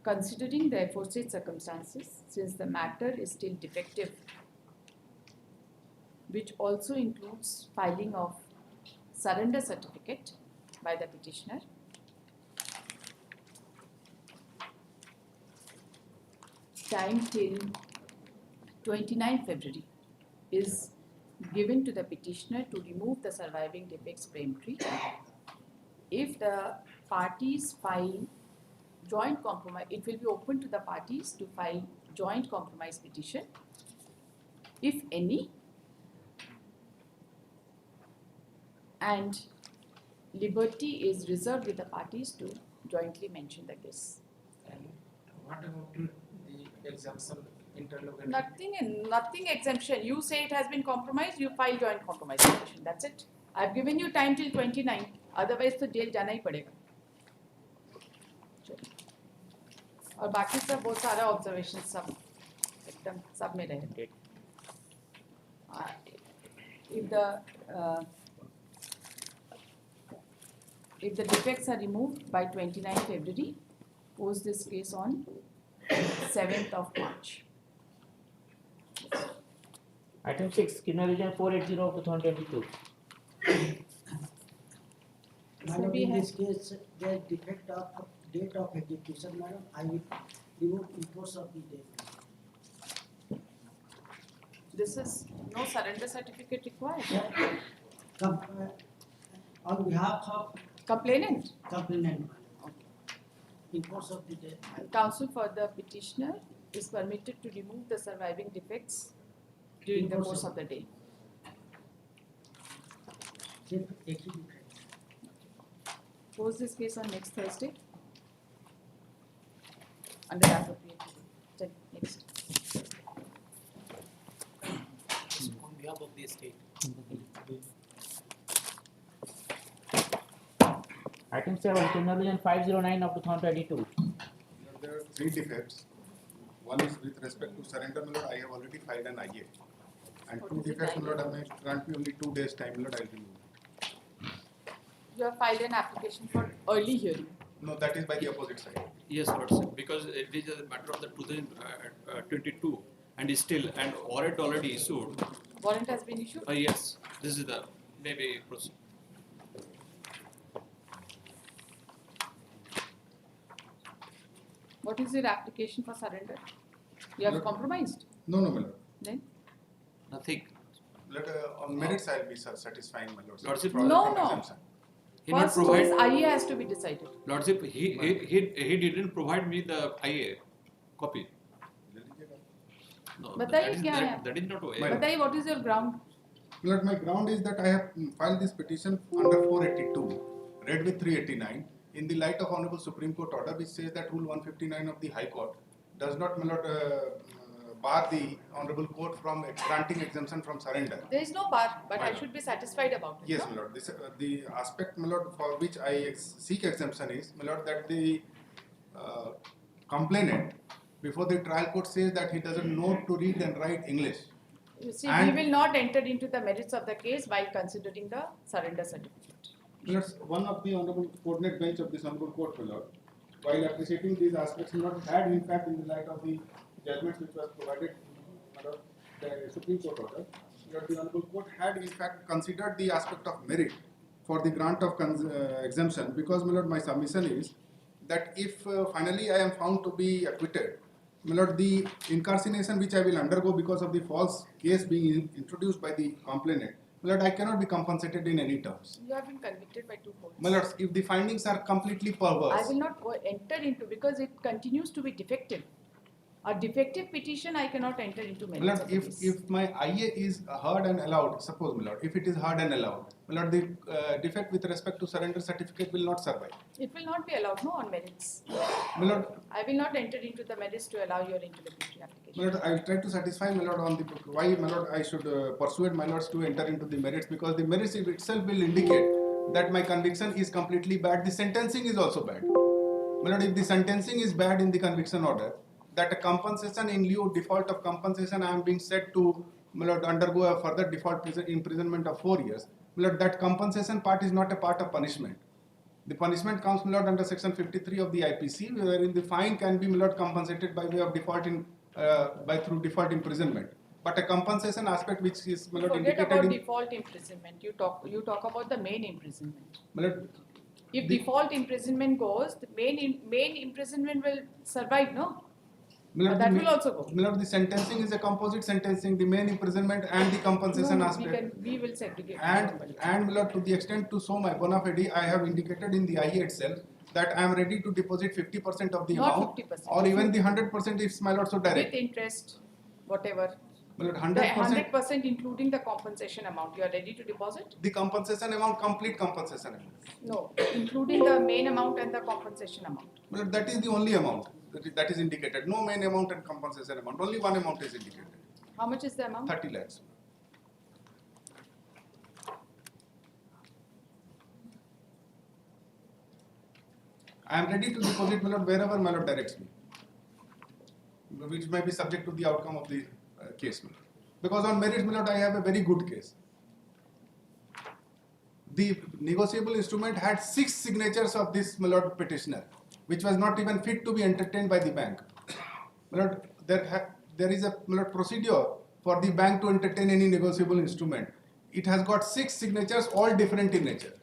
considering the aforesaid circumstances, since the matter is still defective, which also includes filing of surrender certificate by the petitioner, time till 29 February is given to the petitioner to remove the surviving defects preemptory. If the parties file joint compromise, it will be open to the parties to file joint compromise petition, if any, and liberty is reserved with the parties to jointly mention the case. And what about the exemption interlocutory? Nothing exemption. You say it has been compromised, you file joint compromise petition. That's it. I've given you time till 29. Otherwise, तो jail जाना ही पड़ेगा. और बाकी सब बहुत सारा observation सब एकदम सब में रहे. If the if the defects are removed by 29 February, pose this case on 7th of March. Item 6, criminal region 480 of 2022. Madam, in this case, the defect of date of execution, madam, I will remove in course of the day. This is no surrender certificate required. On behalf of Complainant. complainant, madam, in course of the day. Counsel for the petitioner is permitted to remove the surviving defects during the course of the day. Pose this case on next Thursday under the appropriate heading. Next. On behalf of the estate. Item 7, criminal region 509 of 2022. There are 3 defects. One is with respect to surrender, my lord, I have already filed an IA. And 2 defects, my lord, I may grant me only 2 days time, my lord, I will remove. You have filed an application for early hearing. No, that is by the opposite side. Yes, Lordship, because it is a matter of the 2022 and is still, and warrant already issued. Warrant has been issued? Yes, this is the maybe procedure. What is your application for surrender? You have Lord, compromised? No, no, my lord. Then? Nothing. Let, on merits I will be satisfying, my lord. Lordship, No, no. He not First, provide. this IA has to be decided. Lordship, he didn't provide me the IA copy. No, बताइए क्या है? that is not way. बताइए what is your ground? Lord, my ground is that I have filed this petition under 482, read with 389, in the light of Honorable Supreme Court order which says that Rule 159 of the High Court does not, my lord, bar the Honorable Court from granting exemption from surrender. There is no bar, but I should be satisfied about it. Yes, no? my lord. This, the aspect, my lord, for which I seek exemption is, my lord, that the complainant before the trial court says that he doesn't know to read and write English. You see, And we will not enter into the merits of the case while considering the surrender certificate. my lord, one of the honorable coordinate bench of this honorable court, my lord, while appreciating these aspects, my lord, had in fact in the light of the judgments which was provided, my lord, the Supreme Court order, my lord, the honorable court had in fact considered the aspect of merit for the grant of exemption, because, my lord, my submission is that if finally I am found to be acquitted, my lord, the incarceration which I will undergo because of the false case being introduced by the complainant, my lord, I cannot be compensated in any terms. You have been convicted by 2 courts. My lord, if the findings are completely perverse, I will not enter into because it continues to be defective. A defective petition I cannot enter into my merits lord, of the case. if my IA is heard and allowed, suppose, my lord, if it is heard and allowed, my lord, the defect with respect to surrender certificate will not survive. It will not be allowed, no, on merits. My lord, I will not enter into the merits to allow your interlocutory application. my lord, I will try to satisfy, my lord, on the why, my lord, I should persuade my lords to enter into the merits, because the merits itself will indicate that my conviction is completely bad. The sentencing is also bad. My lord, if the sentencing is bad in the conviction order, that a compensation in lieu default of compensation, I am being said to, my lord, undergo a further default imprisonment of 4 years. My lord, that compensation part is not a part of punishment. The punishment comes, my lord, under section 53 of the IPC, wherein the fine can be, my lord, compensated by way of default in through default imprisonment. But a compensation aspect which is, my lord, Forget indicated about in, default imprisonment. You talk about the main imprisonment. my lord, If default imprisonment goes, the main imprisonment will survive, no? my lord, that the will also go. My lord, the sentencing is a composite sentencing, the main imprisonment and the compensation No, aspect. we will segregate. And my lord, to the extent to show my bona fide, I have indicated in the IA itself that I am ready to deposit 50% of the Not amount, 50%. or even the 100% if my lord so direct. With interest, whatever. My lord, The 100%. 100% including the compensation amount. You are ready to deposit? The compensation amount, complete compensation amount. No, including the main amount and the compensation amount. My lord, that is the only amount that is indicated. No main amount and compensation amount. Only one amount is indicated. How much is the amount? 30 lakhs. I am ready to deposit, my lord, wherever my lord directs me, which may be subject to the outcome of the case, my lord. Because on merits, my lord, I have a very good case. the negotiable instrument had 6 signatures of this, my lord, petitioner, which was not even fit to be entertained by the bank. My lord, there is a, my lord, procedure for the bank to entertain any negotiable instrument. It has got 6 signatures, all different in nature.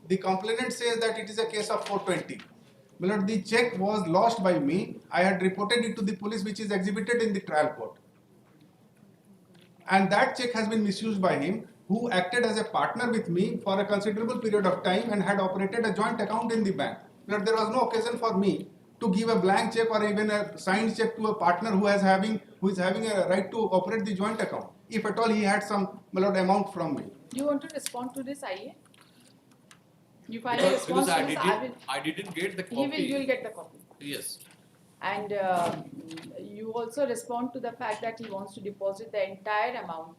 The complainant says that it is a case of 420. My lord, the check was lost by me. I had reported it to the police, which is exhibited in the trial court. And that check has been misused by him, who acted as a partner with me for a considerable period of time and had operated a joint account in the bank. But there was no occasion for me to give a blank check or even a signed check to a partner who is having a right to operate the joint account, if at all he had some, my lord, amount from me. Do you want to respond to this, IA? You find a Because response to this, I didn't get the copy. You will get the copy. Yes. And you also respond to the fact that he wants to deposit the entire amount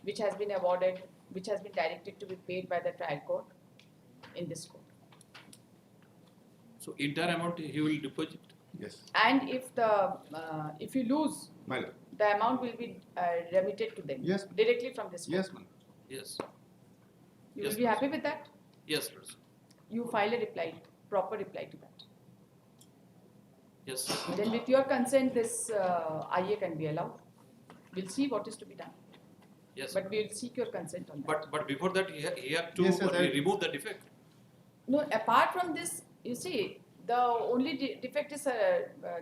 which has been awarded, which has been directed to be paid by the trial court in this court. So entire amount he will deposit. Yes. And if you lose, My lord. the amount will be remitted to them. Yes. Directly from this court. Yes, ma'am. Yes. You Yes, will be happy with that? Yes, please. You file a reply, proper reply to that. Yes. Then with your consent, this IA can be allowed. We'll see what is to be done. Yes. But we'll seek your consent on that. But before that he have to Yes, yes, remove the defect. No, apart from this, you see, the only defect is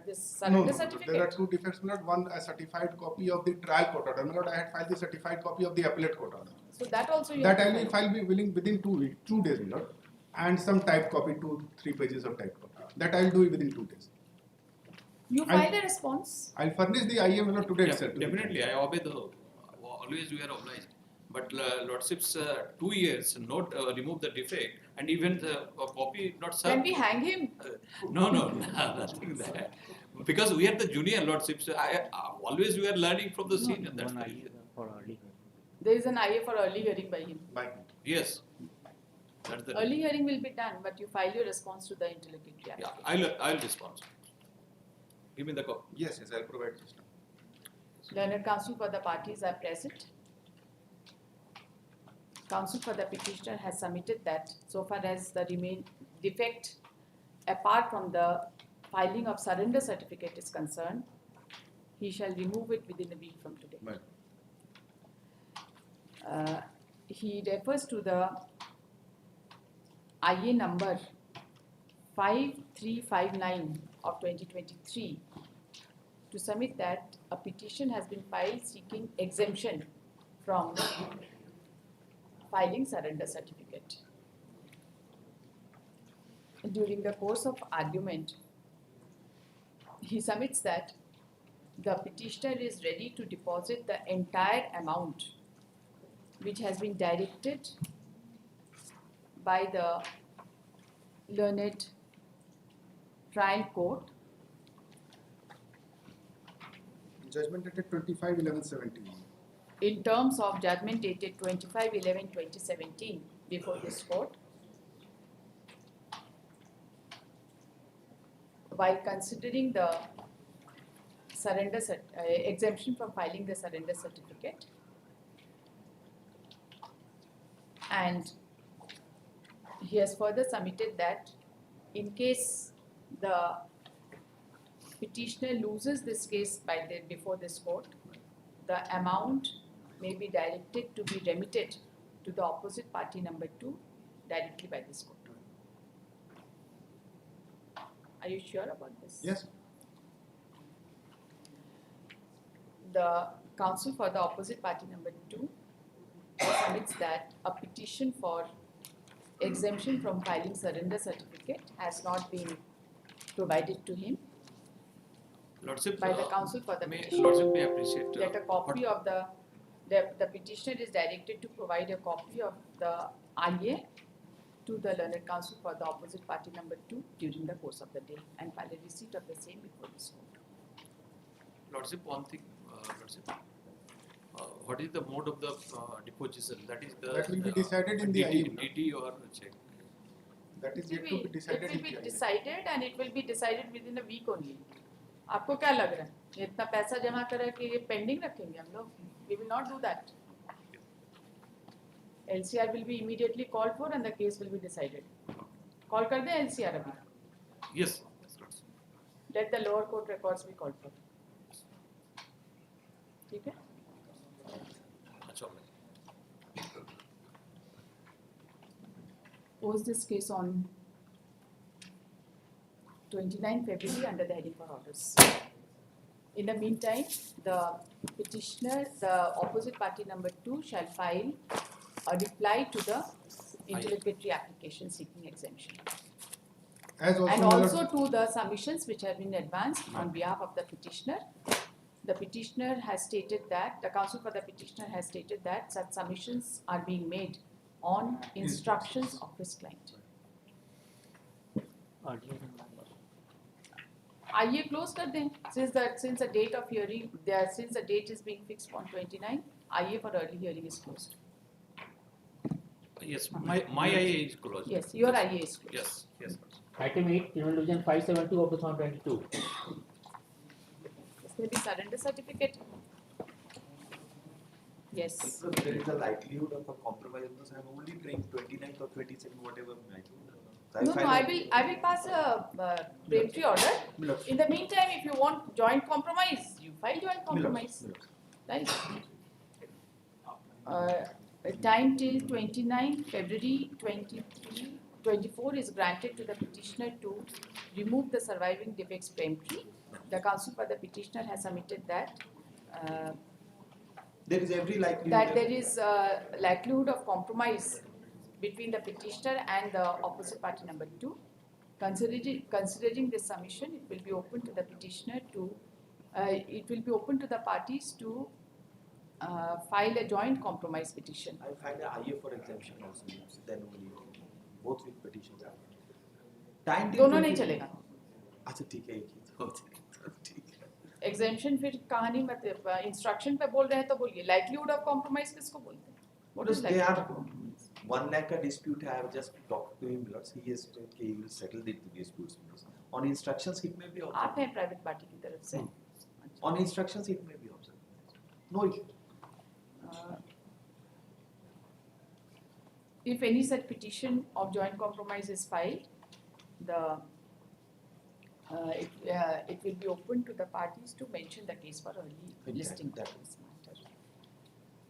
this No, surrender no, certificate. there are 2 defects, my lord. One, a certified copy of the trial court order. My lord, I had filed the certified copy of the appellate court order. So that also you That have I to will file within 2 days, my lord. And some typed copy, 2-3 pages of typed copy. That I will do within 2 days. You file a response. I'll furnish the IM, my lord, today itself. Definitely, I obey the always we are obliged. But lordships 2 years not remove the defect and even the copy not served. Can we hang him? No, nothing that. Because we are the junior lordships. Always we are learning from the senior. That's the reason. There is an IA for early hearing by him. Yes. That's the Early hearing will be done, but you file your response to the interlocutory. Yeah, I'll respond. Give me the copy. Yes, I'll provide this. Learned counsel for the parties are present. Counsel for the petitioner has submitted that so far as the remain defect apart from the filing of surrender certificate is concerned, he shall remove it within a week from today. He refers to the IA number 5359 of 2023 to submit that a petition has been filed seeking exemption from filing surrender certificate. During the course of argument, he submits that the petitioner is ready to deposit the entire amount which has been directed by the learned trial court. Judgment dated 25/11/17. In terms of judgment dated 25/11/2017 before this court, while considering the surrender exemption from filing the surrender certificate, and he has further submitted that in case the petitioner loses this case before this court, the amount may be directed to be remitted to the opposite party number 2 directly by this court. Are you sure about this? Yes. The counsel for the opposite party number 2 submits that a petition for exemption from filing surrender certificate has not been provided to him Lordship, by the counsel for the petitioner. Lordship may appreciate That a copy of the petitioner is directed to provide a copy of the IA to the learned counsel for the opposite party number 2 during the course of the day and file a receipt of the same before this court. Lordship, one thing, Lordship. What is the mode of the deposition? That will be decided in the IM. DD or check? That is yet to be decided It in will be the IM. decided and it will be decided within a week only. आपको क्या लग रहा है? ये इतना पैसा जमा करा कि ये पेंडिंग रखेंगे हम लोग? We will not do that. LCR will be immediately called for and the case will be decided. Call kar de LCR abhi. Yes. Let the lower court records be called for. ठीक है? अच्छा. Pose this case on 29 February under the heading for orders. In the meantime, the petitioner, the opposite party number 2 shall file a reply to the interlocutory application seeking exemption. As also And my lord- also to the submissions which have been advanced on behalf of the petitioner. The petitioner has stated that, the counsel for the petitioner has stated that such submissions are being made on instructions of his client. आइए close कर दें. Since the date of hearing, since the date is being fixed on 29, आइए for early hearing is closed. Yes, my IA is closed. Yes, your IA is closed. Yes, yes. Item 8, Criminal Division 572 of 2022. This may be surrender certificate. Yes. So there is a likelihood of a compromise on this. I'm only praying 29th or 22nd, whatever I do. No, I will pass a preemptory order. In the meantime, if you want joint compromise, you file joint compromise. Right? Time till 29 February 24 is granted to the petitioner to remove the surviving defects preemptory. The counsel for the petitioner has submitted that there is every likelihood that there is likelihood of compromise between the petitioner and the opposite party number 2. Considering this submission, it will be open to the petitioner to, it will be open to the parties to file a joint compromise petition. I find an IA for exemption also. Then only both with petitions. Time till दोनों नहीं चलेगा. अच्छा ठीक है, एक ही ठीक है. Exemption फिर कहानी मतलब instruction पे बोल रहे हैं तो बोलिए. Likelihood of compromise किसको बोलते हैं? What is They likelihood are of compromise? 1 lakh a dispute. I have just talked to him. He has said he will settle the disputes. On instructions, it may be also. आप हैं private party की तरफ से. On instructions, it may be also. No issue. If any such petition of joint compromise is filed, it will be open to the parties to mention the case for early listing of this matter.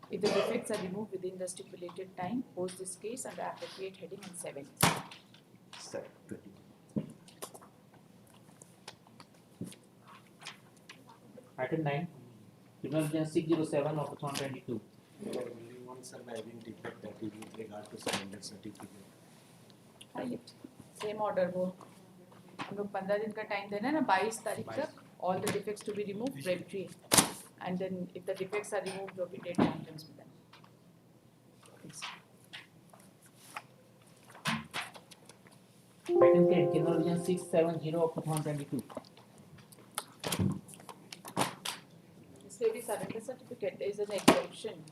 If the defects are removed within the stipulated time, post this case under appropriate heading on 7. Item 9, Criminal Division 607 of 2022. Only one surviving defect that is with regard to surrender certificate. File it. Same order वो हम लोग 15 दिन का time देना है ना 22 तारीख तक all the defects to be removed preemptory and then if the defects are removed जो भी date happens with them. Item 10, Criminal Division 670 of 2022. This may be surrender certificate. There is an exemption.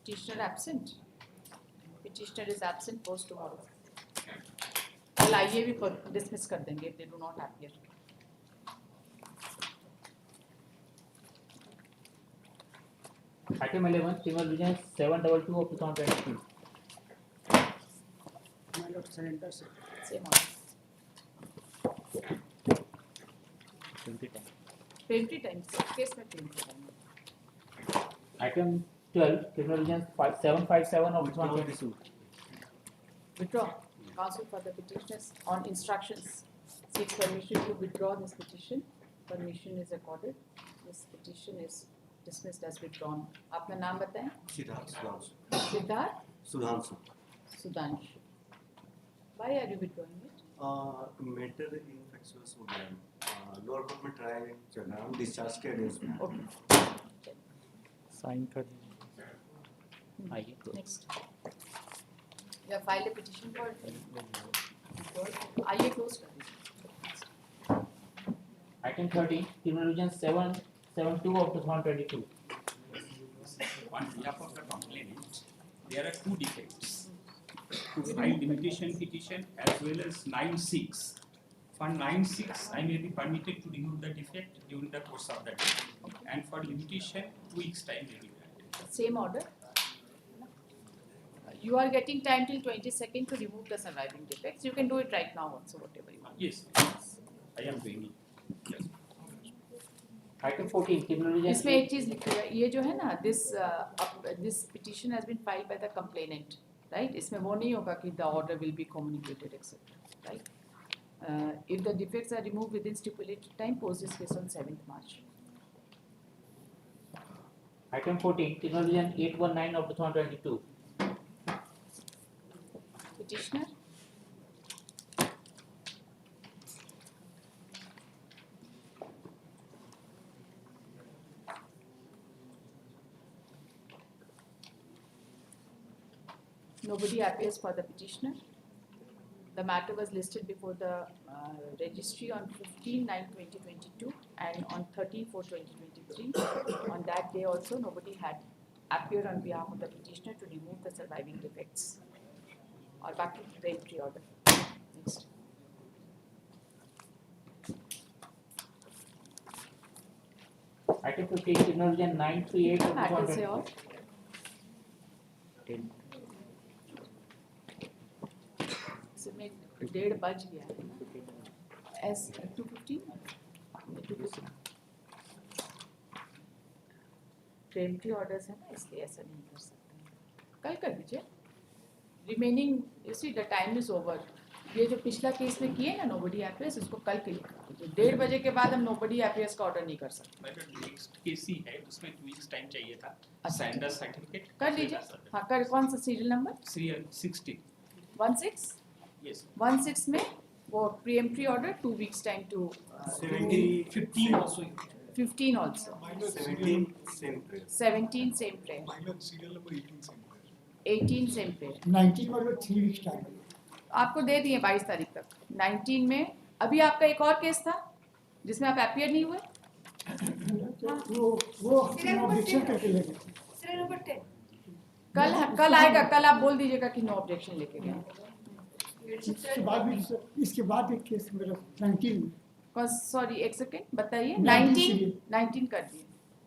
Petitioner absent. Petitioner is absent post tomorrow. कल आइए भी dismiss कर देंगे if they do not appear. Item 11, Criminal Division 722 of 2022. My lord, surrender sir. Same order. Preemptory time. Case में preemptory time. Item 12, Criminal Division 757 of 2022. Withdraw. Counsel for the petitioners on instructions seeks permission to withdraw this petition. Permission is accorded. This petition is dismissed as withdrawn. अपना नाम बताएं. Siddharth. Sudhanshu. Why are you withdrawing it? Matter infectious हो गया. Lower court में try चल रहा है. Discharge के days में. Okay. Sign कर. Next. You have filed a petition for आइए close कर दीजिए. Item 13, Criminal Division 772 of 2022. On behalf of the complainant, there are two defects to file limitation petition as well as 9(6). For 9(6), I may be permitted to remove the defect during the course of the day, and for limitation, 2 weeks time may be granted. Same order. You are getting time till 22nd to remove the surviving defects. You can do it right now also, whatever you want. Yes, I am doing it. Yes. Item 14, Criminal Division. इसमें एक चीज लिखी है, ये जो है ना, this petition has been filed by the complainant, right? इसमें वो नहीं होगा कि the order will be communicated, etc. Right? If the defects are removed within stipulated time, post this case on 7th March. Item 14, Criminal Division 819 of 2022. Petitioner. Nobody appears for the petitioner. The matter was listed before the registry on 15/9/2022 and on 13/4/2023. On that day also, nobody had appeared on behalf of the petitioner to remove the surviving defects. Or back to the entry order. Next. Item 15, Criminal Division 938 of Matter से और 10. इसमें 1:30 बज गया है ना? S 215 प्रेम्पटी orders है ना, इसलिए ऐसा नहीं कर सकते. कल कर दीजिए. Remaining you see the time is over. ये जो पिछला केस में किए ना नोबडी एपियर्स, उसको कल के लिए कर दीजिए. 1:30 बजे के बाद हम नोबडी एपियर्स का ऑर्डर नहीं कर सकते. मैडम नेक्स्ट केस ही है, उसमें 2 weeks टाइम चाहिए था. सेंडर सर्टिफिकेट कर लीजिए. हाँ कर. कौन सा सीरियल नंबर? 16. 16. Yes. 16 में वो preemptory order 2 weeks time to 15 also. 15 also. 17 same prayer. 17 same prayer. Minor serial number 18 same prayer. 18 same prayer. 19 वाले 3 weeks टाइम. आपको दे दिए 22 तारीख तक. 19 में अभी आपका एक और केस था जिसमें आप अपीयर नहीं हुए. वो ऑब्जेक्शन करके ले गए. Serial number 10. कल आएगा. कल आप बोल दीजिएगा कि नो ऑब्जेक्शन लेके गए. इसके बाद एक केस मेरा 19 में. सॉरी एक सेकेंड बताइए. 19 19 कर दिए.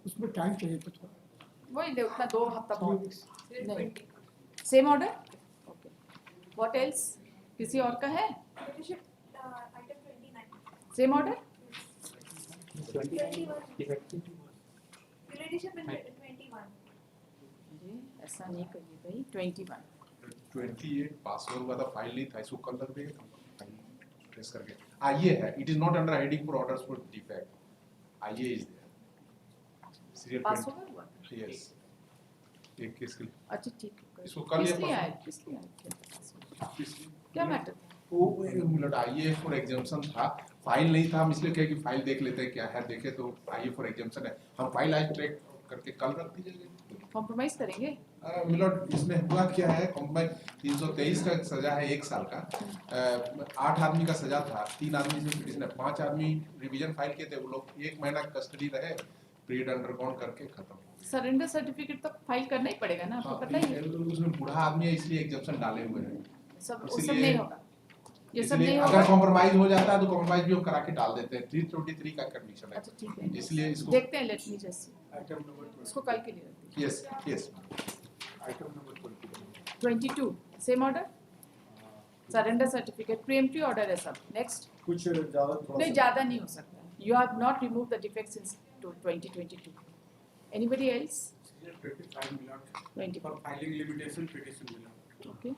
उसमें टाइम चाहिए था थोड़ा. वही दे उतना 2 हफ्ता बहुत नहीं. Same order. Okay. What else? किसी और का है? Same order. 21. ऐसा नहीं करिए भाई. 21. 28 पासवर्ड वाला फाइल नहीं था, इसको कल रख देंगे. फाइल ट्रेस करके आइए है. It is not under heading for orders for defect. आइए इज देयर सीरियल पासवर्ड हुआ. यस. एक केस के लिए. अच्छा ठीक है. इसको कल ये इसलिए क्या मैटर? वो मिनट आइए फॉर एग्जाम्पशन था. फाइल नहीं था, हम इसलिए कहे कि फाइल देख लेते हैं क्या है. देखे तो आइए फॉर एग्जाम्पशन है. हम फाइल आज ट्रैक करके कल रख दीजिएगा. कॉम्प्रोमाइज करेंगे. मिलोट इसमें हुआ क्या है, कॉम्प्रोमाइज 323 का सजा है 1 साल का. 8 आदमी का सजा था. 3 आदमी से पिटिशन 5 आदमी रिवीजन फाइल किए थे. वो लोग 1 महीना कस्टडी रहे, पीरियड अंडरगॉन करके खत्म. सरेंडर सर्टिफिकेट तो फाइल करना ही पड़ेगा ना, आपको पता ही है. उसमें बूढ़ा आदमी है इसलिए एग्जाम्पशन डाले हुए हैं. सब नहीं होगा. ये सब नहीं होगा. अगर कॉम्प्रोमाइज हो जाता है तो कॉम्प्रोमाइज भी हम करा के डाल देते हैं. 323 का कंडीशन है. अच्छा ठीक है. इसलिए इसको देखते हैं. Let me just item number 20. इसको कल के लिए रखते हैं. Yes yes. Item number 22 same order. Surrender certificate pre-emptive order है सब. नेक्स्ट. कुछ ज्यादा नहीं ज्यादा नहीं हो सकता. You have not remove the defects since 2022. Anybody else? 25 minute 20 for filing limitation petition मिला. Okay.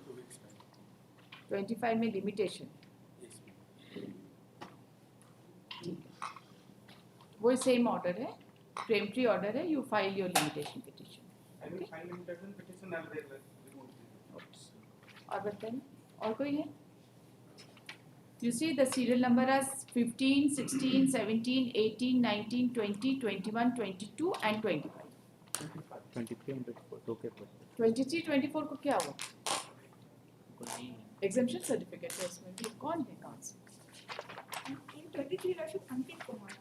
25 में लिमिटेशन. वो सेम ऑर्डर है. प्रीएम्प्टिव ऑर्डर है. You file your limitation petition. I will file limitation petition and they will remove it. और बताइए और कोई है? You see the serial number as 15, 16, 17, 18, 19, 20, 21, 22 and 25. 23 and 24 दो के पर. 23, 24 को क्या हुआ? Exemption certificate है इसमें भी. कौन है कौन से? 23 Lordship Ankit Kumar.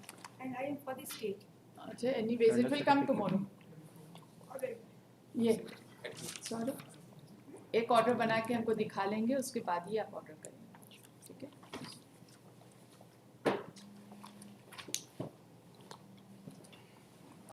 And I am for the state. अच्छा, anyways, it will come tomorrow. ये, sorry, एक ऑर्डर बना के हमको दिखा लेंगे, उसके बाद ही आप ऑर्डर करें.